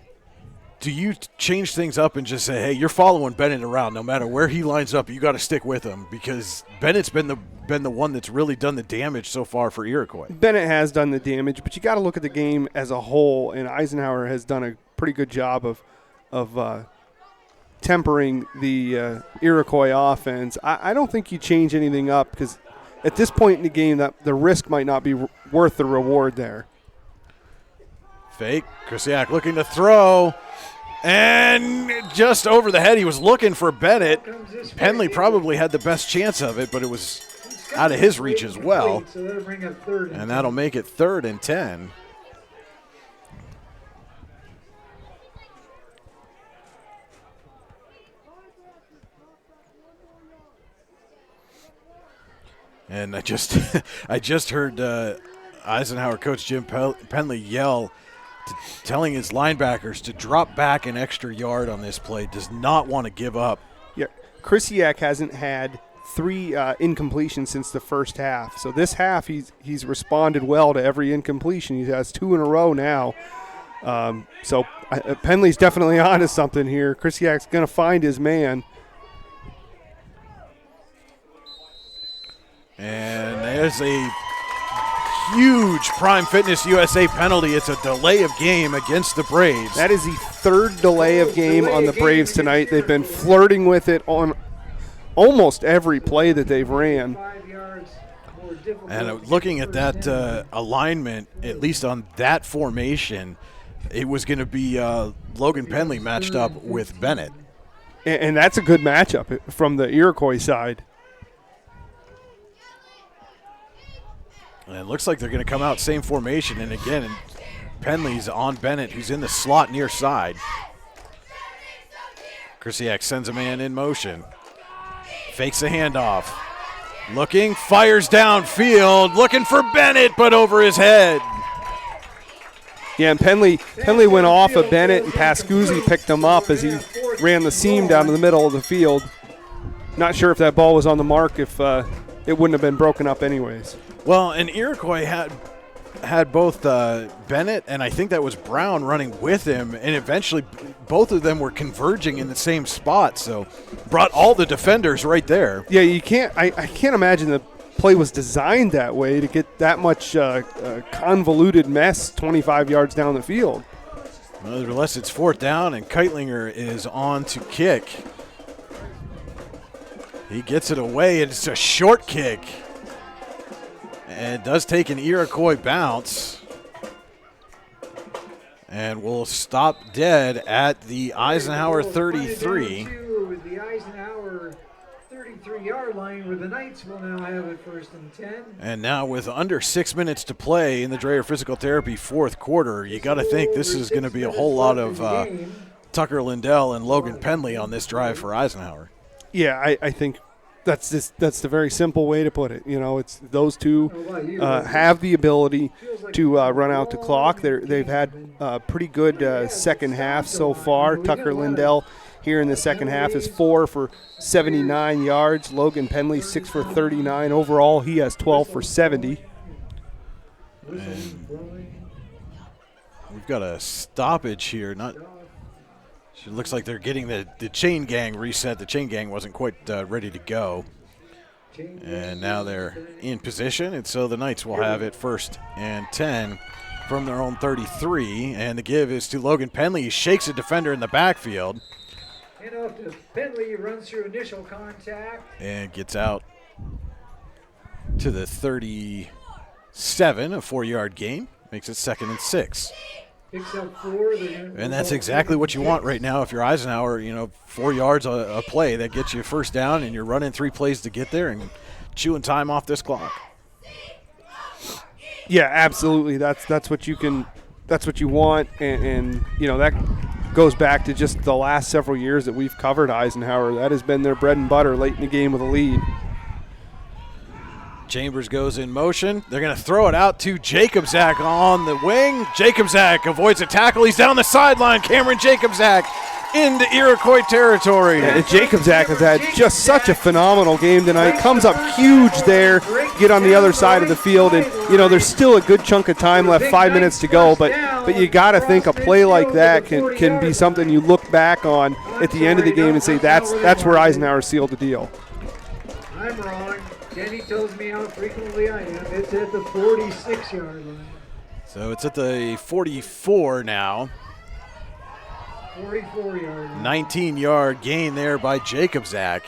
Do you change things up and just say, hey, you're following Bennett around no matter where he lines up, you got to stick with him? Because Bennett's been the one that's really done the damage so far for Iroquois.
Bennett has done the damage, but you got to look at the game as a whole, and Eisenhower has done a pretty good job of tempering the Iroquois offense. I don't think you change anything up because at this point in the game, that the risk might not be worth the reward there.
Fake. Krisiak looking to throw. And just over the head, he was looking for Bennett. Penley probably had the best chance of it, but it was out of his reach as well. And that'll make it 3rd and 10. And I just heard Eisenhower coach Jim Penley yell, telling his linebackers to drop back an extra yard on this play. Does not want to give up.
Yeah, Krisiak hasn't had 3 incompletions since the first half. So this half, he's responded well to every incompletion. He has 2 in a row now. So Penley's definitely onto something here. Krisiak's going to find his man.
And there's a huge Prime Fitness USA penalty. It's a delay of game against the Braves.
That is the 3rd delay of game on the Braves tonight. They've been flirting with it on almost every play that they've ran.
5 yards more difficult.
And looking at that alignment, at least on that formation, it was going to be Logan Penley matched up with Bennett.
And that's a good matchup from the Iroquois side.
And it looks like they're going to come out same formation. And again, Penley's on Bennett, who's in the slot near side. Krisiak sends a man in motion. Fakes the handoff. Looking, fires downfield, looking for Bennett, but over his head.
Yeah, and Penley went off of Bennett, and Pascuzzi picked him up as he ran the seam down to the middle of the field. Not sure if that ball was on the mark, if it wouldn't have been broken up anyways.
Well, and Iroquois had both Bennett and I think that was Brown running with him, and eventually both of them were converging in the same spot, so brought all the defenders right there.
Yeah, you can't. I can't imagine the play was designed that way to get that much convoluted mess 25 yards down the field.
Nevertheless, it's 4th down, and Keitlinger is on to kick. He gets it away, and it's a short kick. And it does take an Iroquois bounce. And will stop dead at the Eisenhower 33.
The Eisenhower 33-yard line, where the Knights will now have it 1st and 10.
And now with under 6 minutes to play in the Dreyer Physical Therapy 4th quarter, you got to think this is going to be a whole lot of Tucker Lindell and Logan Penley on this drive for Eisenhower.
Yeah, I think that's the very simple way to put it. You know, it's those two have the ability to run out the clock. They've had a pretty good second half so far. Tucker Lindell here in the second half is 4 for 79 yards. Logan Penley 6 for 39. Overall, he has 12 for 70.
And we've got a stoppage here. It looks like they're getting the chain gang reset. The chain gang wasn't quite ready to go. And now they're in position, and so the Knights will have it 1st and 10 from their own 33. And the give is to Logan Penley. He shakes a defender in the backfield.
And off to Penley, runs through initial contact.
And gets out to the 37, a 4-yard gain. Makes it 2nd and 6.
Picks up 4.
And that's exactly what you want right now if you're Eisenhower. 4 yards a play, that gets you 1st down, and you're running 3 plays to get there and chewing time off this clock.
Yeah, absolutely. That's what you want, and that goes back to just the last several years that we've covered Eisenhower. That has been their bread and butter late in the game with a lead.
Chambers goes in motion. They're going to throw it out to Jacobzak on the wing. Jacobzak avoids a tackle. He's down the sideline. Cameron Jacobzak into Iroquois territory.
Yeah, Jacobzak has had just such a phenomenal game tonight. Comes up huge there, get on the other side of the field, and there's still a good chunk of time left, 5 minutes to go, but you got to think a play like that can be something you look back on at the end of the game and say that's where Eisenhower sealed the deal.
I'm wrong. Danny tells me how frequently I am. It's at the 46-yard line.
So it's at the 44 now.
44-yard line.
19-yard gain there by Jacobzak.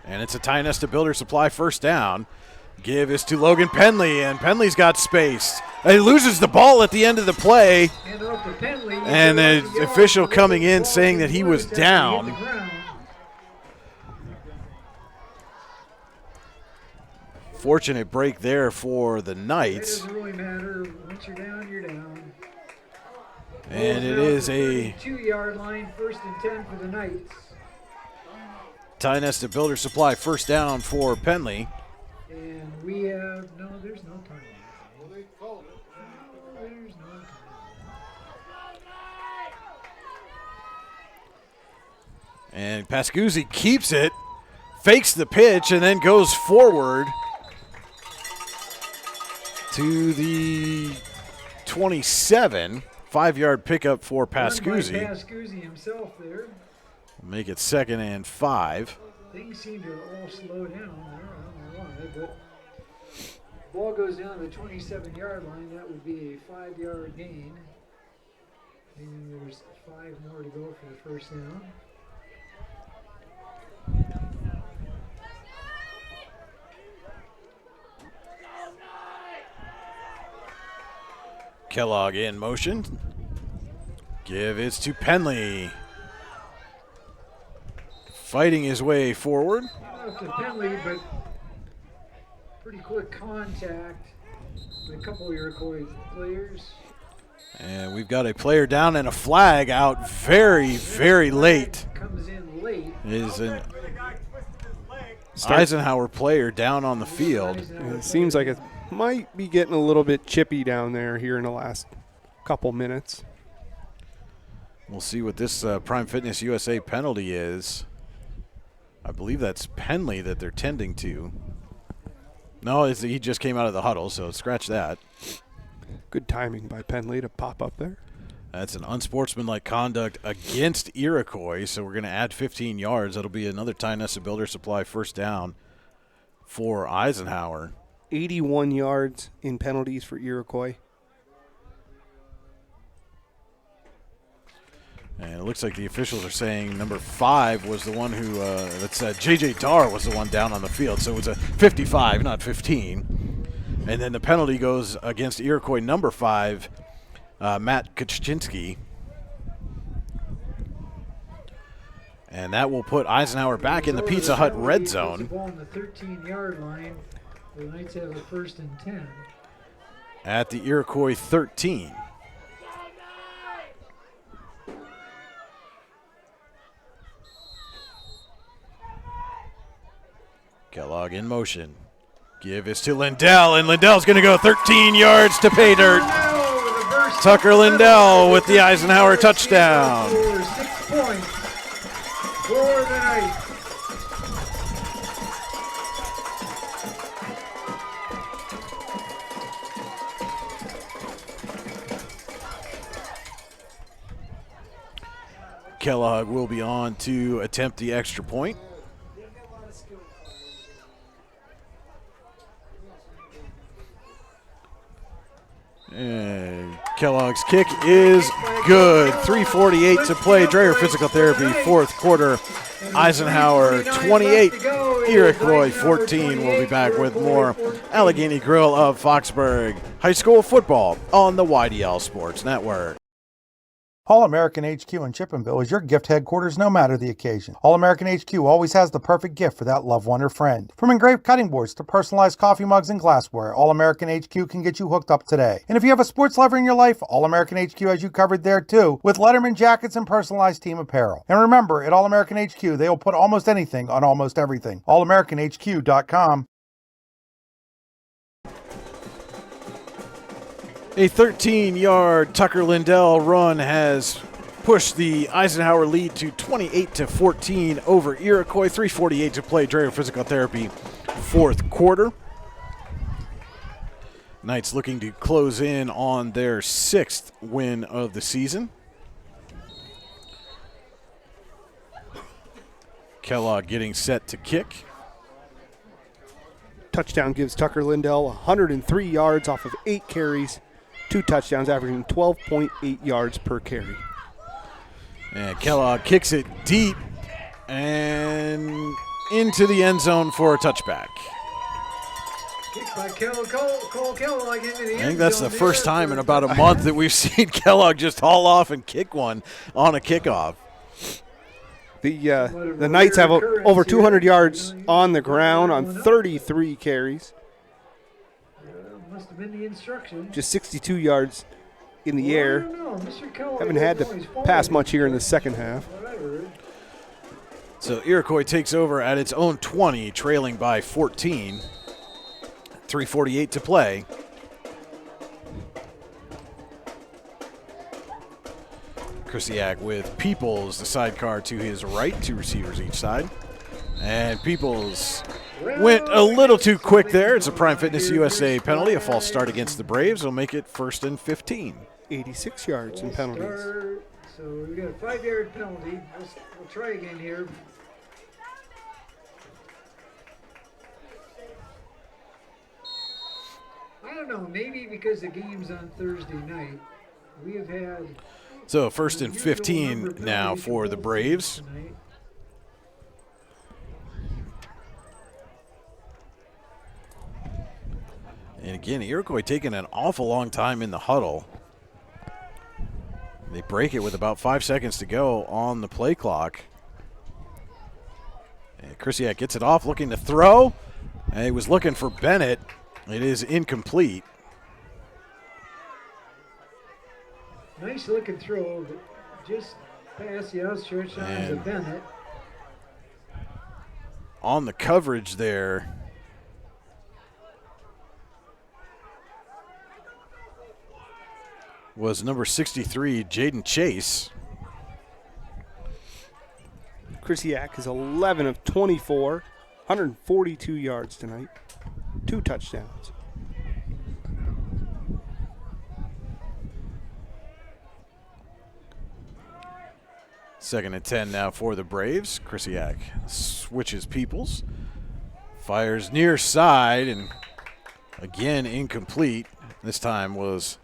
And it's a Tie Nesta Builder Supply 1st down. Give is to Logan Penley, and Penley's got space. He loses the ball at the end of the play. And the official coming in saying that he was down. Fortunate break there for the Knights.
It doesn't really matter. Once you're down, you're down.
And it is a
2-yard line, 1st and 10 for the Knights.
Tie Nesta Builder Supply 1st down for Penley.
And we have, there's no time. There's no time.
And Pascuzzi keeps it, fakes the pitch, and then goes forward to the 27. 5-yard pickup for Pascuzzi.
Pascuzzi himself there.
Make it 2nd and 5.
Things seem to all slow down. I don't know why, but ball goes down to the 27-yard line. That would be a 5-yard gain. And there's 5 more to go for the 1st down.
Kellogg in motion. Give is to Penley. Fighting his way forward.
Not to Penley, but pretty quick contact with a couple of Iroquois players.
And we've got a player down and a flag out very, very late.
Comes in late.
Is an Eisenhower player down on the field.
It seems like it might be getting a little bit chippy down there here in the last couple minutes.
We'll see what this Prime Fitness USA penalty is. I believe that's Penley that they're tending to. No, he just came out of the huddle, so scratch that.
Good timing by Penley to pop up there.
That's an unsportsmanlike conduct against Iroquois, so we're going to add 15 yards. That'll be another Tionesta Builder Supply first down for Eisenhower.
81 yards in penalties for Iroquois.
And it looks like the officials are saying number 5 was the one who, J.J. Dar was the one down on the field. So it was a 55, not 15. And then the penalty goes against Iroquois number 5, Matt Kaczynski. And that will put Eisenhower back in the Pizza Hut red zone.
Ball on the 13-yard line. The Knights have a 1st and 10.
At the Iroquois 13. Kellogg in motion. Give is to Lindell, and Lindell's going to go 13 yards to pay dirt. Tucker Lindell with the Eisenhower touchdown.
6 points for the Knights.
Kellogg will be on to attempt the extra point. And Kellogg's kick is good. 3:48 to play. Dreher Physical Therapy, 4th quarter. Eisenhower 28, Iroquois 14. We'll be back with more Allegheny Grill of Foxburg High School football on the YDL Sports Network.
All-American HQ in Chippenville is your gift headquarters no matter the occasion. All-American HQ always has the perfect gift for that loved one or friend. From engraved cutting boards to personalized coffee mugs and glassware, All-American HQ can get you hooked up today. And if you have a sports lover in your life, All-American HQ has you covered there too, with Letterman jackets and personalized team apparel. And remember, at All-American HQ, they will put almost anything on almost everything. AllAmericanHQ.com.
A 13-yard Tucker Lindell run has pushed the Eisenhower lead to 28-14 over Iroquois. 3:48 to play. Dreher Physical Therapy, 4th quarter. Knights looking to close in on their 6th win of the season. Kellogg getting set to kick.
Touchdown gives Tucker Lindell 103 yards off of 8 carries. 2 touchdowns, averaging 12.8 yards per carry.
And Kellogg kicks it deep and into the end zone for a touchback.
Kick by Cole Kellogg into the end zone.
I think that's the first time in about a month that we've seen Kellogg just haul off and kick one on a kickoff.
The Knights have over 200 yards on the ground on 33 carries.
Must have been the instruction.
Just 62 yards in the air.
Mr. Kellogg
Haven't had to pass much here in the second half.
So Iroquois takes over at its own 20, trailing by 14. 3:48 to play. Krisiak with Peoples, the sidecar to his right, 2 receivers each side. And Peoples went a little too quick there. It's a Prime Fitness USA penalty. A false start against the Braves will make it 1st and 15.
86 yards in penalties.
So we got a 5-yard penalty. We'll try again here. I don't know, maybe because the game's on Thursday night. We have had...
So 1st and 15 now for the Braves. And again, Iroquois taking an awful long time in the huddle. break it with about 5 seconds to go on the play clock. And Krisiak gets it off, looking to throw. And he was looking for Bennett. It is incomplete.
Nice looking throw, but just past the outstretched arms of Bennett.
On the coverage there was number 63, Jaden Chase.
Krisiak is 11 of 24, 142 yards tonight, 2 touchdowns.
Second and 10 now for the Braves. Krisiak switches peoples, fires near side, and again incomplete. This time was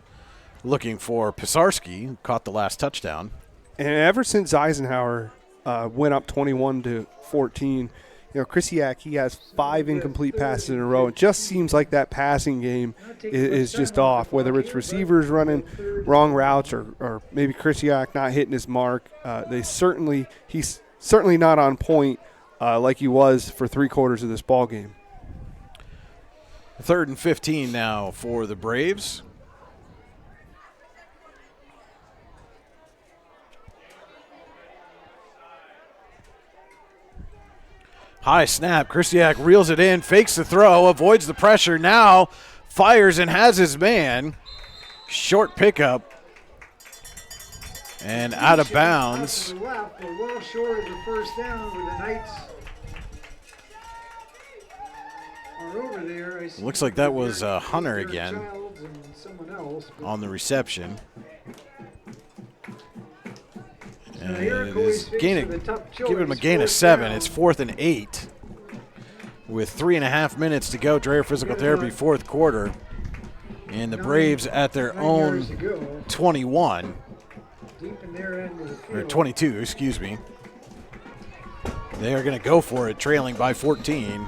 looking for Pisarski, who caught the last touchdown.
And ever since Eisenhower went up 21-14, Krisiak, he has 5 incomplete passes in a row. It just seems like that passing game is just off, whether it's receivers running wrong routes or maybe Krisiak not hitting his mark. He's certainly not on point like he was for 3/4 of this ball game.
3rd and 15 now for the Braves. High snap. Krisiak reels it in, fakes the throw, avoids the pressure, now fires and has his man. Short pickup and out of bounds.
Left, but well short of the first down where the Knights are over there.
Looks like that was Hunter again on the reception. And it is giving him a gain of 7. It's 4th and 8 with 3.5 minutes to go. Dreher Physical Therapy, 4th quarter. And the Braves at their own 21. Or 22, excuse me. They are going to go for it, trailing by 14.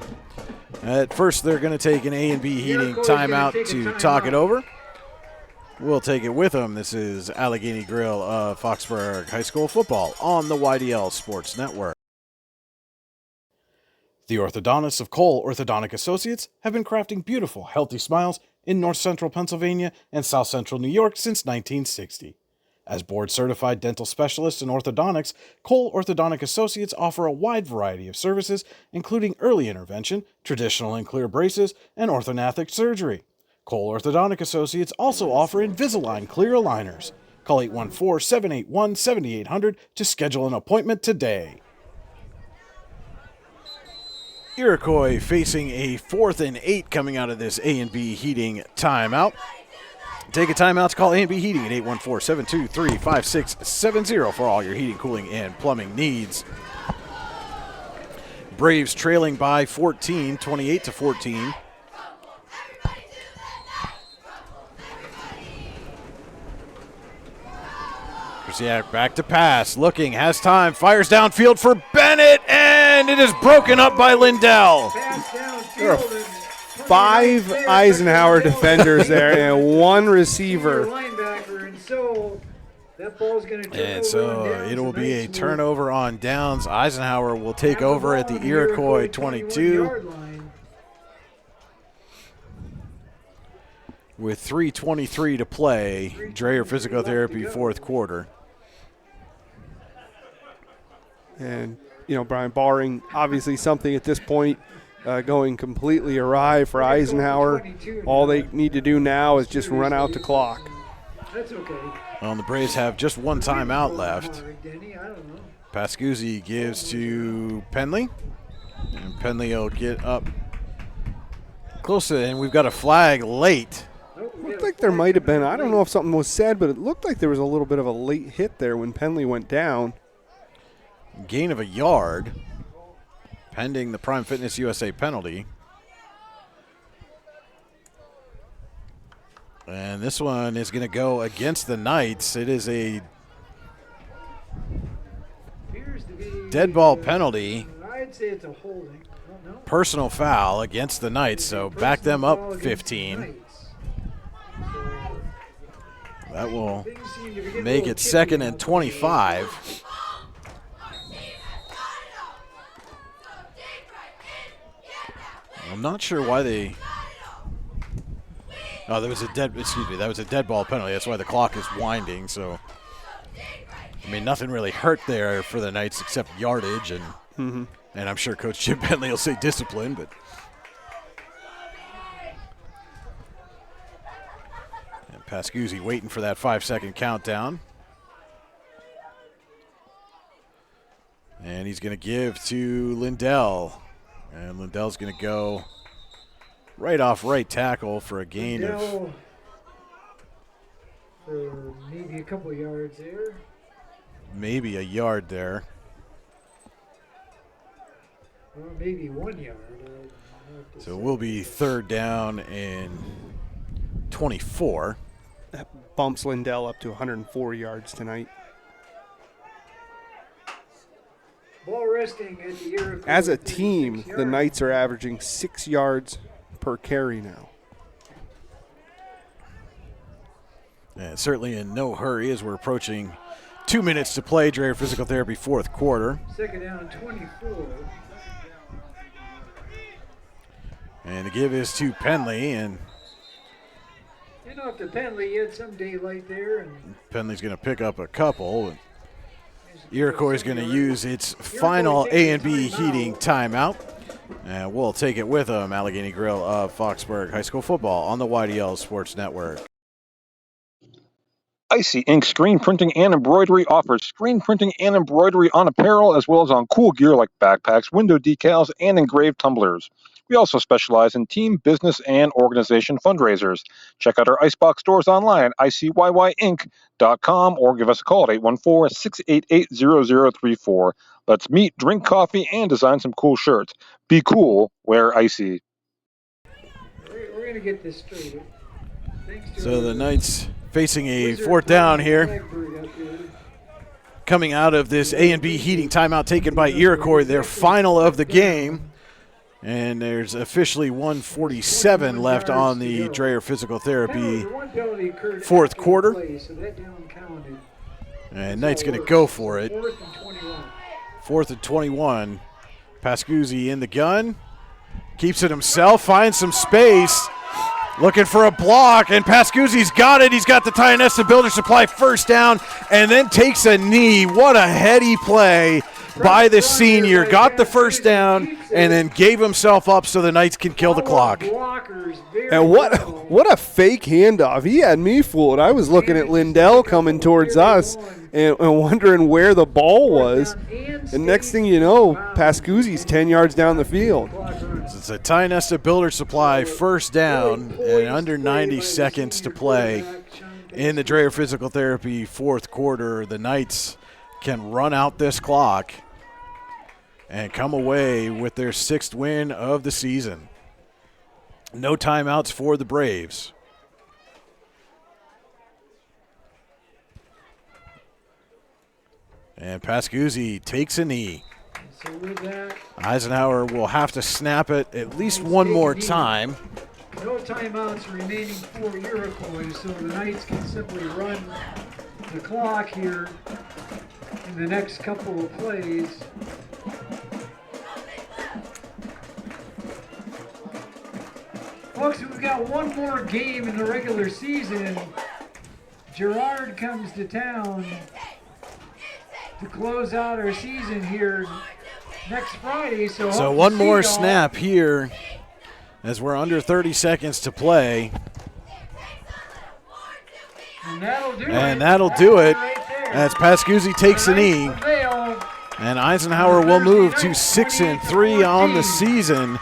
At first, they're going to take an A&B heating timeout to talk it over. We'll take it with them. This is Allegheny Grill of Foxburg High School football on the YDL Sports Network. The orthodontists of Cole Orthodontic Associates have been crafting beautiful, healthy smiles in north central Pennsylvania and south central New York since 1960. As board-certified dental specialists in orthodontics, Cole Orthodontic Associates offer a wide variety of services, including early intervention, traditional and clear braces, and orthognathic surgery. Cole Orthodontic Associates also offer Invisalign clear aligners. Call 814-781-7800 to schedule an appointment today. Iroquois facing a 4th and 8 coming out of this A&B heating timeout. Take a timeout to call A&B Heating at 814-723-5670 for all your heating, cooling, and plumbing needs. Braves trailing by 14, 28-14. Krisiak back to pass, looking, has time, fires downfield for Bennett, and it is broken up by Lindell.
There are 5 Eisenhower defenders there and 1 receiver.
And
so it will be a turnover on downs. Eisenhower will take over at the Iroquois 22. With 3:23 to play, Dreher Physical Therapy, 4th quarter.
And, Brian, barring obviously something at this point going completely awry for Eisenhower, all they need to do now is just run out the clock.
That's okay.
Well, the Braves have just 1 timeout left. Pascuzzi gives to Penley. And Penley will get up close to it, and we've got a flag late.
Looked like there might have been, I don't know if something was said, but it looked like there was a little bit of a late hit there when Penley went down.
Gain of a yard, pending the Prime Fitness USA penalty. And this one is going to go against the Knights. It is a dead ball penalty.
I'd say it's a holding.
Personal foul against the Knights, so back them up 15. that will
Things seem to be getting a
make
little
it second
chippy
and
out
25. I'm not sure why they. Oh, there was a dead. Excuse me. That was a dead ball penalty. That's why the clock is winding. So, I mean, nothing really hurt there for the Knights except yardage, and and I'm sure Coach Jim Bentley will say discipline, but. And Pascuzzi waiting for that 5-second countdown. And he's going to give to Lindell. And Lindell's going to go right off right tackle for a gain of
for maybe a couple yards there.
maybe a yard there.
Or maybe 1 yard.
So we'll be third down and 24.
That bumps Lindell up to 104 yards tonight.
Ball resting at the Iroquois.
As a team, the Knights are averaging 6 yards per carry now.
And certainly in no hurry as we're approaching 2 minutes to play. Dreher Physical Therapy fourth quarter.
Second down, 24.
And the give is to Penley, and
You know, if the penalty, you had some daylight there. And
Penley's going to pick up a couple. Iroquois is going to use its final A&B heating timeout. And we'll take it with them, Allegheny Grill of Foxburg High School Football on the YDL Sports Network.
Icy Ink Screen Printing and Embroidery offers screen printing and embroidery on apparel as well as on cool gear like backpacks, window decals, and engraved tumblers. We also specialize in team, business, and organization fundraisers. Check out our Icebox stores online at icyync.com or give us a call at 814-688-0034. Let's meet, drink coffee, and design some cool shirts. Be cool, wear Icy.
We're going to get this straight. Thanks to
So the Knights facing a fourth down here. Coming out of this A&B heating timeout taken by Iroquois, their final of the game. And there's officially 1:47 left on the Dreher Physical Therapy fourth quarter. And Knight's going to go for it. 4th and 21. Pascuzzi in the gun. Keeps it himself, finds some space. Looking for a block, and Pascuzzi's got it. He's got the Tionesta Builder Supply first down, and then takes a knee. What a heady play by the senior. Got the first down, and then gave himself up so the Knights can kill the clock.
And what a fake handoff. He had me fooled. I was looking at Lindell coming towards us and wondering where the ball was. And next thing you know, Pascuzzi's 10 yards down the field.
It's a Tionesta Builder Supply first down and under 90 seconds to play in the Dreher Physical Therapy fourth quarter. The Knights can run out this clock and come away with their 6th win of the season. No timeouts for the Braves. And Pascuzzi takes a knee.
So with that,
Eisenhower will have to snap it at least one more time.
no timeouts remaining for Iroquois, so the Knights can simply run the clock here in the next couple of plays. Folks, we've got one more game in the regular season. Girard comes to town to close out our season here next Friday. So
one more snap here as we're under 30 seconds to play.
And that'll do it.
As Pascuzzi takes a knee. And Eisenhower will move to 6-3 on the season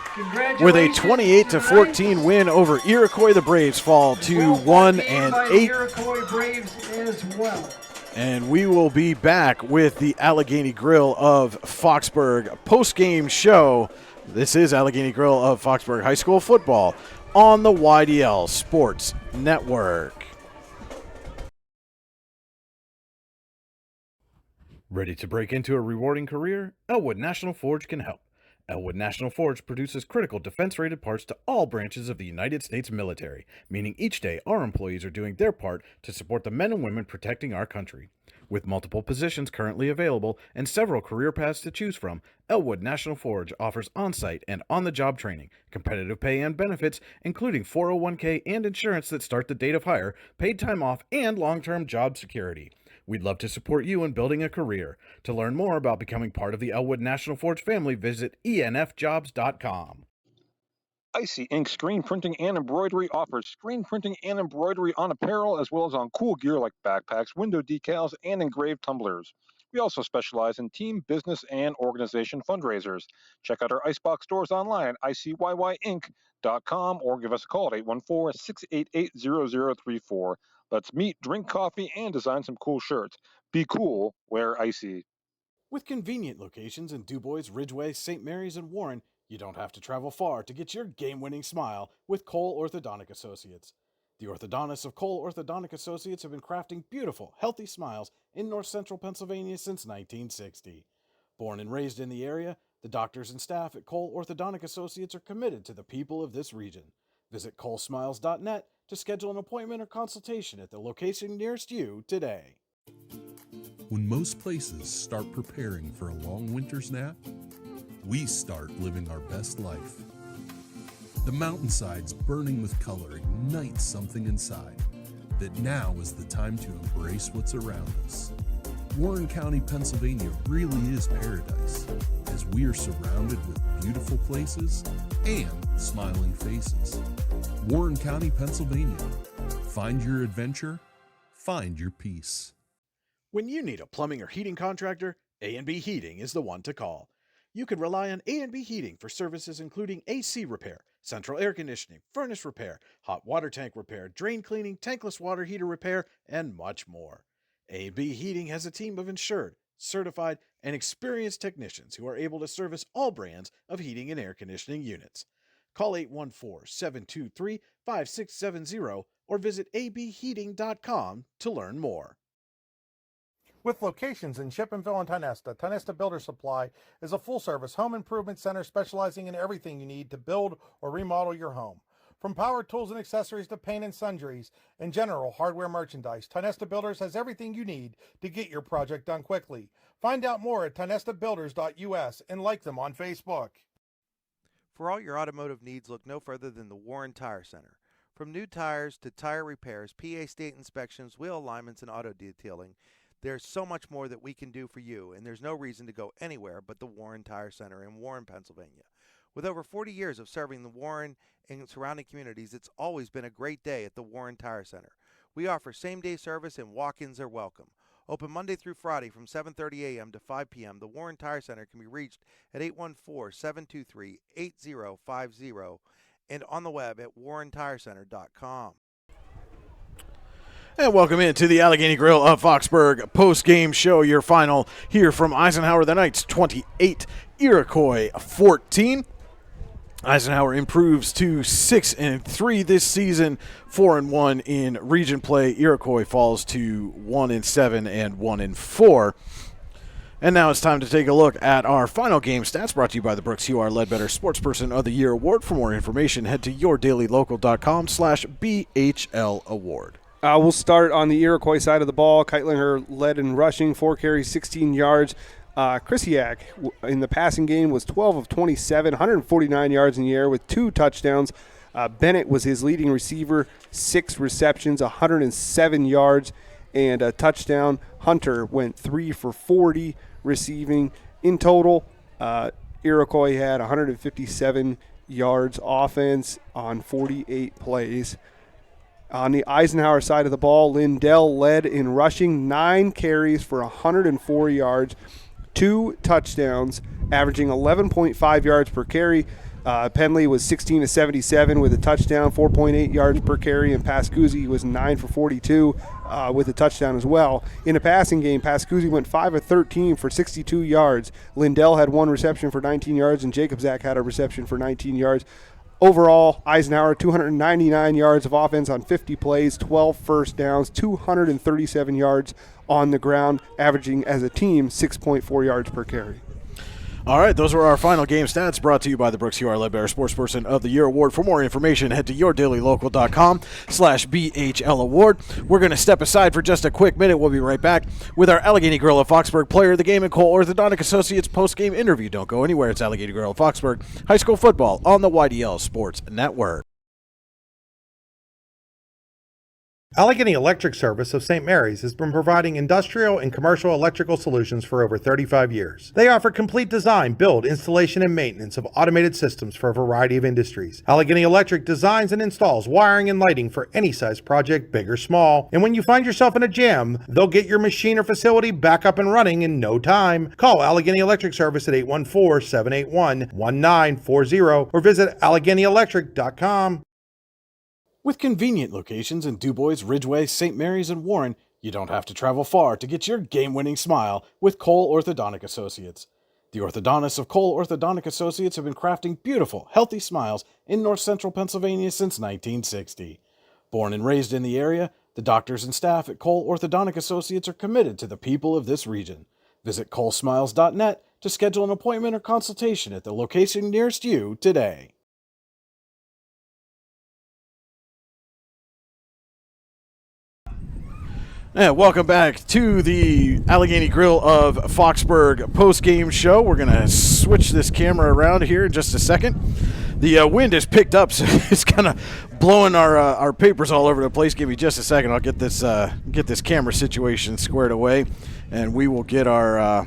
with a 28-14 win over Iroquois. The Braves fall to 1-8.
Iroquois Braves as well.
And we will be back with the Allegheny Grill of Foxburg post-game show. This is Allegheny Grill of Foxburg High School Football on the YDL Sports Network. Ready to break into a rewarding career? Elwood National Forge can help. Elwood National Forge produces critical defense-rated parts to all branches of the United States military, meaning each day our employees are doing their part to support the men and women protecting our country. With multiple positions currently available and several career paths to choose from, Elwood National Forge offers on-site and on-the-job training, competitive pay and benefits, including 401k and insurance that start the date of hire, paid time off, and long-term job security. We'd love to support you in building a career. To learn more about becoming part of the Elwood National Forge family, visit enfjobs.com.
Icy Ink Screen Printing and Embroidery offers screen printing and embroidery on apparel as well as on cool gear like backpacks, window decals, and engraved tumblers. We also specialize in team, business, and organization fundraisers. Check out our Icebox stores online at icyinc.com or give us a call at 814-688-0034. Let's meet, drink coffee, and design some cool shirts. Be cool, wear Icy.
With convenient locations in DuBois, Ridgeway, St. Mary's, and Warren, you don't have to travel far to get your game-winning smile with Cole Orthodontic Associates. The orthodontists of Cole Orthodontic Associates have been crafting beautiful, healthy smiles in North Central Pennsylvania since 1960. Born and raised in the area, the doctors and staff at Cole Orthodontic Associates are committed to the people of this region. Visit colesmiles.net to schedule an appointment or consultation at the location nearest you today.
When most places start preparing for a long winter's nap, we start living our best life. The mountainsides burning with color ignite something inside that now is the time to embrace what's around us. Warren County, Pennsylvania really is paradise, as we are surrounded with beautiful places and smiling faces. Warren County, Pennsylvania. Find your adventure, find your peace.
When you need a plumbing or heating contractor, A&B Heating is the one to call. You can rely on A&B Heating for services including AC repair, central air conditioning, furnace repair, hot water tank repair, drain cleaning, tankless water heater repair, and much more. A&B Heating has a team of insured, certified, and experienced technicians who are able to service all brands of heating and air conditioning units. Call 814-723-5670 or visit abheating.com to learn more.
With locations in Chippenville and Tonesta, Tonesta Builder Supply is a full-service home improvement center specializing in everything you need to build or remodel your home. From power tools and accessories to paint and sundries and general hardware merchandise, Tonesta Builders has everything you need to get your project done quickly. Find out more at tonestabuilders.us and like them on Facebook.
For all your automotive needs, look no further than the Warren Tire Center. From new tires to tire repairs, PA state inspections, wheel alignments, and auto detailing, there's so much more that we can do for you, and there's no reason to go anywhere but the Warren Tire Center in Warren, Pennsylvania. With over 40 years of serving the Warren and surrounding communities, it's always been a great day at the Warren Tire Center. We offer same-day service and walk-ins are welcome. Open Monday through Friday from 7:30 a.m. to 5 p.m., the Warren Tire Center can be reached at 814-723-8050 and on the web at warrentirecenter.com.
And welcome into the Allegheny Grill of Foxburg post-game show. Your final here from Eisenhower. The Knights 28, Iroquois 14. Eisenhower improves to 6-3 this season, 4-1 in region play. Iroquois falls to 1-7 and 1-4. And now it's time to take a look at our final game stats, brought to you by the Brooks UR Ledbetter Sportsperson of the Year Award. For more information, head to yourdailylocal.com/BHL Award.
We'll start on the Iroquois side of the ball. Keitlinger led in rushing, 4 carries, 16 yards. Krisiak in the passing game was 12 of 27, 149 yards in the air with 2 touchdowns. Bennett was his leading receiver, 6 receptions, 107 yards, and a touchdown. Hunter went 3 for 40 receiving. In total, Iroquois had 157 yards offense on 48 plays. On the Eisenhower side of the ball, Lindell led in rushing, 9 carries for 104 yards, 2 touchdowns, averaging 11.5 yards per carry. Penley was 16 of 77 with a touchdown, 4.8 yards per carry, and Pascuzzi was 9 for 42 with a touchdown as well. In the passing game, Pascuzzi went 5 of 13 for 62 yards. Lindell had 1 reception for 19 yards, and Jacobzak had a reception for 19 yards. Overall, Eisenhower, 299 yards of offense on 50 plays, 12 first downs, 237 yards on the ground, averaging as a team 6.4 yards per carry.
All right, those were our final game stats brought to you by the Brooks QR Ledbetter Sportsperson of the Year Award. For more information, head to yourdailylocal.com/BHL Award. We're going to step aside for just a quick minute. We'll be right back with our Allegheny Grill of Foxburg Player of the Game and Cole Orthodontic Associates post-game interview. Don't go anywhere. It's Allegheny Grill of Foxburg High School Football on the YDL Sports Network.
Allegheny Electric Service of St. Mary's has been providing industrial and commercial electrical solutions for over 35 years. They offer complete design, build, installation, and maintenance of automated systems for a variety of industries. Allegheny Electric designs and installs wiring and lighting for any size project, big or small. And when you find yourself in a jam, they'll get your machine or facility back up and running in no time. Call Allegheny Electric Service at 814-781-1940 or visit AlleghenyElectric.com.
With convenient locations in DuBois, Ridgeway, St. Mary's, and Warren, you don't have to travel far to get your game-winning smile with Cole Orthodontic Associates. The orthodontists of Cole Orthodontic Associates have been crafting beautiful, healthy smiles in north central Pennsylvania since 1960. Born and raised in the area, the doctors and staff at Cole Orthodontic Associates are committed to the people of this region. Visit colesmiles.net to schedule an appointment or consultation at the location nearest you today. And welcome back to the Allegheny Grill of Foxburg post-game show. We're going to switch this camera around here in just a second. The wind has picked up, so it's kind of blowing our papers all over the place. Give me just a second. I'll get this camera situation squared away, and we will get our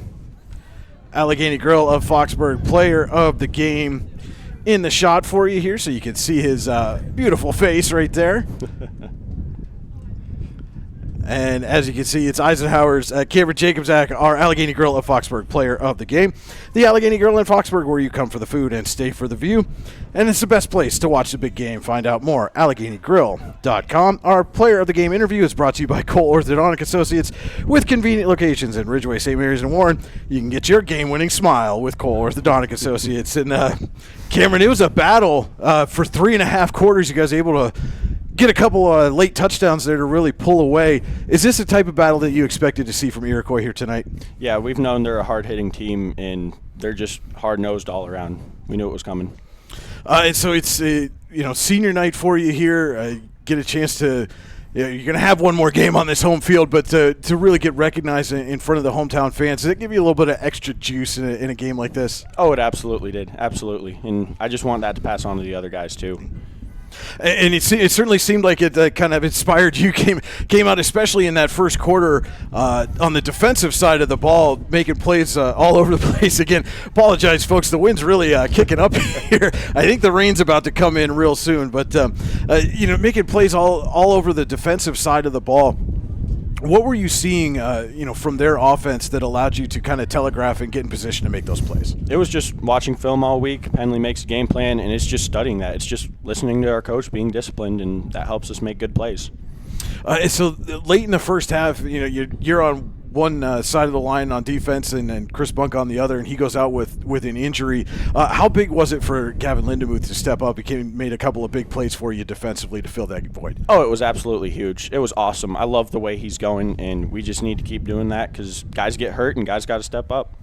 Allegheny Grill of Foxburg player of the game in the shot for you here, so you can see his beautiful face right there. And as you can see, it's Eisenhower's Cameron Jacobzak, our Allegheny Grill of Foxburg player of the game. The Allegheny Grill in Foxburg, where you come for the food and stay for the view. And it's the best place to watch the big game. Find out more, AlleghenyGrill.com. Our player of the game interview is brought to you by Cole Orthodontic Associates. With convenient locations in Ridgeway, St. Mary's, and Warren, you can get your game-winning smile with Cole Orthodontic Associates. And Cameron, it was a battle for 3.5 quarters. You guys able to get a couple late touchdowns there to really pull away. Is this the type of battle that you expected to see from Iroquois here tonight?
Yeah, we've known they're a hard-hitting team, and they're just hard-nosed all around. We knew it was coming.
And so it's senior night for you here. Get a chance to you're going to have one more game on this home field, but to really get recognized in front of the hometown fans, does it give you a little bit of extra juice in a game like this?
Oh, it absolutely did, absolutely. And I just want that to pass on to the other guys too.
And it certainly seemed like it kind of inspired you. Came out, especially in that first quarter, on the defensive side of the ball, making plays all over the place. Again, apologize, folks. The wind's really kicking up here. I think the rain's about to come in real soon. But making plays all over the defensive side of the ball. What were you seeing, from their offense that allowed you to kind of telegraph and get in position to make those plays?
It was just watching film all week. Penley makes a game plan, and it's just studying that. It's just listening to our coach, being disciplined, and that helps us make good plays.
So late in the first half, you're on one side of the line on defense and Chris Bunk on the other, and he goes out with an injury. How big was it for Gavin Lindemuth to step up? He made a couple of big plays for you defensively to fill that void.
Oh, it was absolutely huge. It was awesome. I love the way he's going, and we just need to keep doing that because guys get hurt and guys got to step up.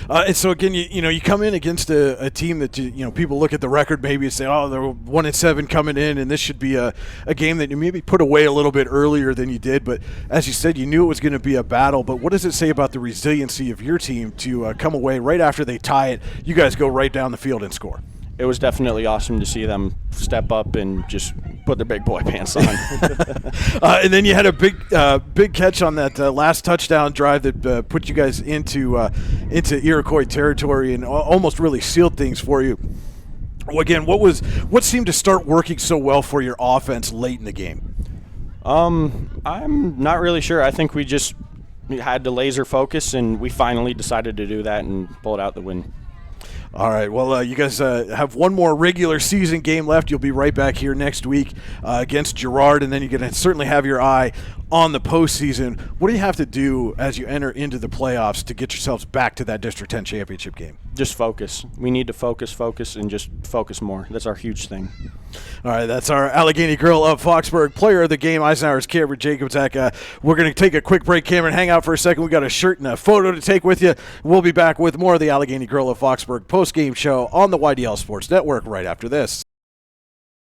And so again, you come in against a team that people look at the record maybe and say, oh, they're 1-7 coming in, and this should be a game that you maybe put away a little bit earlier than you did. But as you said, you knew it was going to be a battle. But what does it say about the resiliency of your team to come away right after they tie it? You guys go right down the field and score.
It was definitely awesome to see them step up and just put their big boy pants on.
And then you had a big catch on that last touchdown drive that put you guys into Iroquois territory and almost really sealed things for you. Again, what seemed to start working so well for your offense late in the game?
I'm not really sure. I think we had to laser focus, and we finally decided to do that and pull it out the win.
All right. Well, you guys have one more regular season game left. You'll be right back here next week against Girard, and then you're going to certainly have your eye on the postseason. What do you have to do as you enter into the playoffs to get yourselves back to that District 10 championship game?
Just focus. We need to focus, and just focus more. That's our huge thing.
All right, that's our Allegheny Grill of Foxburg player of the game, Eisenhower's Cameron Jacobczak. We're going to take a quick break, Cameron. Hang out for a second. We got a shirt and a photo to take with you. We'll be back with more of the Allegheny Grill of Foxburg post-game show on the YDL Sports Network right after this.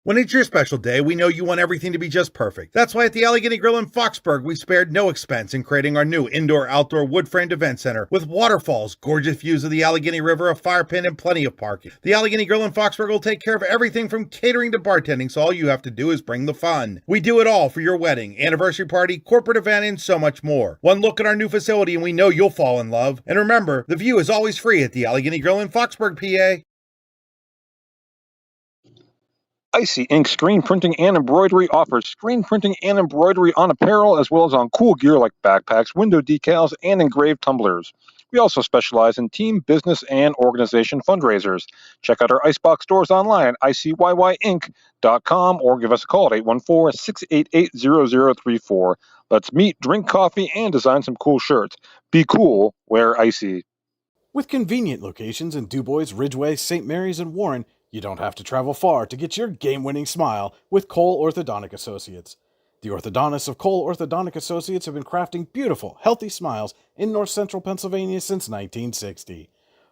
When it's your special day, we know you want everything to be just perfect. That's why at the Allegheny Grill in Foxburg, we spared no expense in creating our new indoor-outdoor wood-framed event center with waterfalls, gorgeous views of the Allegheny River, a fire pit, and plenty of parking. The Allegheny Grill in Foxburg will take care of everything from catering to bartending, so all you have to do is bring the fun. We do it all for your wedding, anniversary party, corporate event, and so much more. One look at our new facility and we know you'll fall in love. And remember, the view is always free at the Allegheny Grill in Foxburg, PA.
Icy Ink Screen Printing and Embroidery offers screen printing and embroidery on apparel as well as on cool gear like backpacks, window decals, and engraved tumblers. We also specialize in team, business, and organization fundraisers. Check out our Icebox stores online at icyinc.com or give us a call at 814-688-0034. Let's meet, drink coffee, and design some cool shirts. Be cool, wear Icy.
With convenient locations in DuBois, Ridgeway, St. Mary's, and Warren, you don't have to travel far to get your game-winning smile with Cole Orthodontic Associates. The orthodontists of Cole Orthodontic Associates have been crafting beautiful, healthy smiles in north central Pennsylvania since 1960.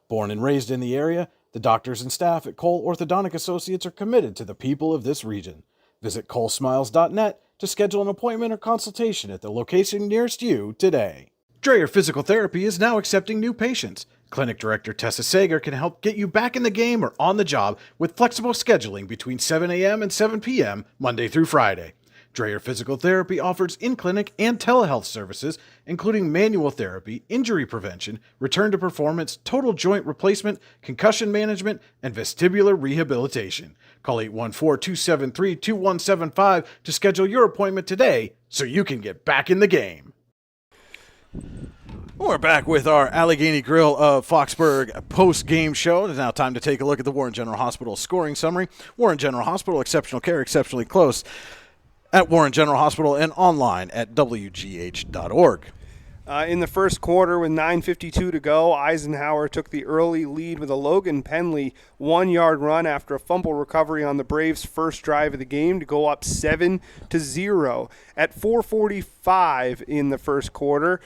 Born and raised in the area, the doctors and staff at Cole Orthodontic Associates are committed to the people of this region. Visit colesmiles.net to schedule an appointment or consultation at the location nearest you today. Dreyer Physical Therapy is now accepting new patients. Clinic Director Tessa Sager can help get you back in the game or on the job with flexible scheduling between 7 a.m. and 7 p.m. Monday through Friday. Dreyer Physical Therapy offers in-clinic and telehealth services, including manual therapy, injury prevention, return to performance, total joint replacement, concussion management, and vestibular rehabilitation. Call 814-273-2175 to schedule your appointment today so you can get back in the game. We're back with our Allegheny Grill of Foxburg post-game show. It's now time to take a look at the Warren General Hospital scoring summary. Warren General Hospital, exceptional care, exceptionally close at Warren General Hospital and online at WGH.org.
In the first quarter, with 9:52 to go, Eisenhower took the early lead with a Logan Penley 1-yard run after a fumble recovery on the Braves' first drive of the game to go up 7-0. At 4:45 in the first quarter,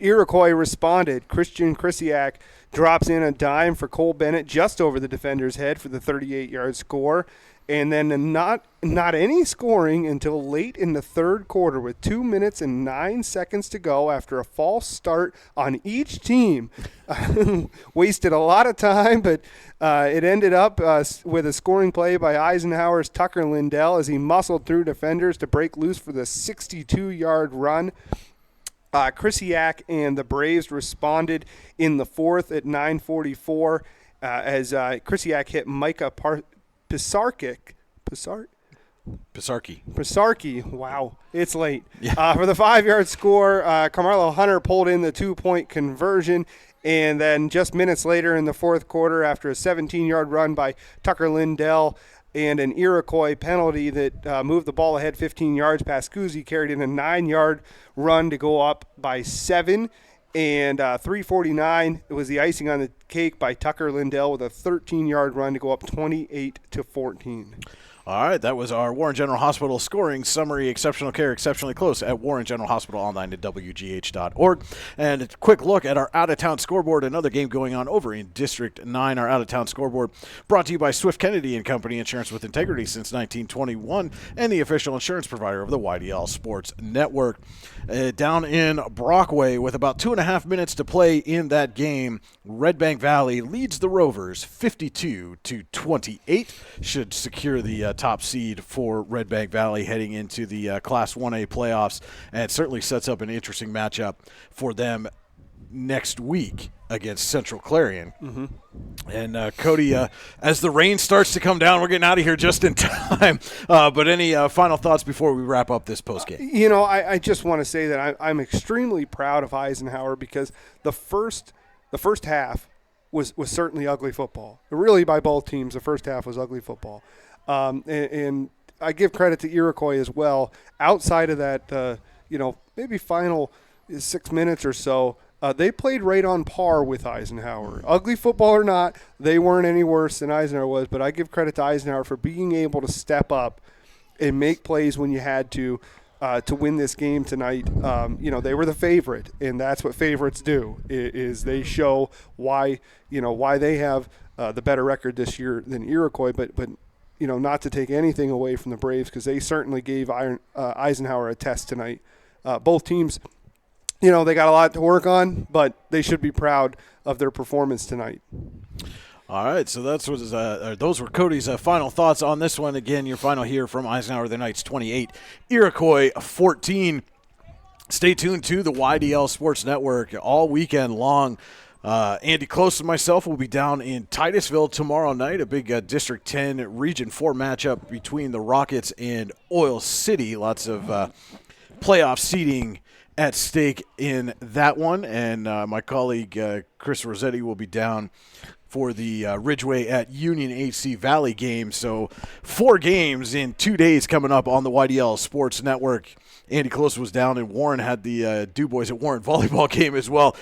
Iroquois responded. Christian Krisiak drops in a dime for Cole Bennett just over the defender's head for the 38-yard score. And then not any scoring until late in the third quarter with 2 minutes and 9 seconds to go after a false start on each team. Wasted a lot of time, but it ended up with a scoring play by Eisenhower's Tucker Lindell as he muscled through defenders to break loose for the 62-yard run. Krisiak and the Braves responded in the fourth at 9:44 as Krisiak hit Micah Pisarki. Wow, it's late. Yeah. For the 5-yard score, Carmelo Hunter pulled in the 2-point conversion. And then just minutes later in the fourth quarter, after a 17-yard run by Tucker Lindell and an Iroquois penalty that moved the ball ahead 15 yards, Pascuzzi carried in a 9-yard run to go up by 7. And 3:49, it was the icing on the cake by Tucker Lindell with a 13-yard run to go up 28-14.
All right, that was our Warren General Hospital scoring summary. Exceptional care, exceptionally close at Warren General Hospital, online at WGH.org. And a quick look at our out-of-town scoreboard. Another game going on over in District 9. Our out-of-town scoreboard brought to you by Swift Kennedy & Company, insurance with integrity since 1921, and the official insurance provider of the YDL Sports Network. Down in Brockway, with about 2.5 minutes to play in that game, Red Bank Valley leads the Rovers 52-28. Should secure the top seed for Red Bank Valley heading into the Class 1A playoffs, and it certainly sets up an interesting matchup for them next week against Central Clarion. Mm-hmm. And Cody, as the rain starts to come down, we're getting out of here just in time. But any final thoughts before we wrap up this postgame?
I just want to say that I'm extremely proud of Eisenhower because the first half was certainly ugly football. Really, by both teams, the first half was ugly football. And I give credit to Iroquois as well. Outside of that, maybe final 6 minutes or so, they played right on par with Eisenhower. Ugly football or not, they weren't any worse than Eisenhower was, but I give credit to Eisenhower for being able to step up and make plays when you had to win this game tonight. They were the favorite, and that's what favorites do, is they show why they have the better record this year than Iroquois, but not to take anything away from the Braves, because they certainly gave Eisenhower a test tonight. Both teams, they got a lot to work on, but they should be proud of their performance tonight.
All right, so those were Cody's final thoughts on this one. Again, your final here from Eisenhower the Knights 28, Iroquois 14. Stay tuned to the YDL Sports Network all weekend long. Andy Close and myself will be down in Titusville tomorrow night, a big District 10 Region 4 matchup between the Rockets and Oil City. Lots of playoff seeding at stake in that one. And my colleague Chris Rossetti will be down for the Ridgeway at Union HC Valley game. So 4 games in 2 days coming up on the YDL Sports Network. Andy Close was down, and Warren had the Du Bois at Warren volleyball game as well.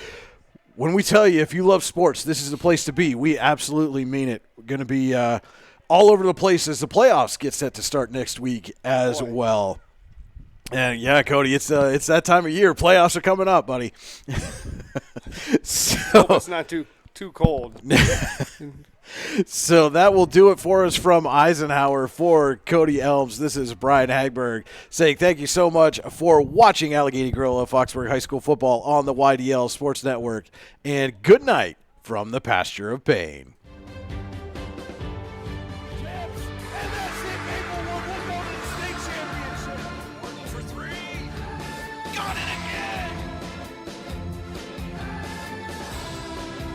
When we tell you, if you love sports, this is the place to be. We absolutely mean it. We're going to be all over the place as the playoffs get set to start next week as well. And yeah, Cody, it's that time of year. Playoffs are coming up, buddy.
So it's not too cold.
So that will do it for us from Eisenhower. For Cody Elms, this is Brian Hagberg saying thank you so much for watching Allegheny Gorilla Foxburg High School football on the YDL Sports Network, and good night from the pasture of pain.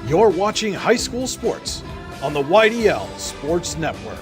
You're watching high school sports on the YDL Sports Network.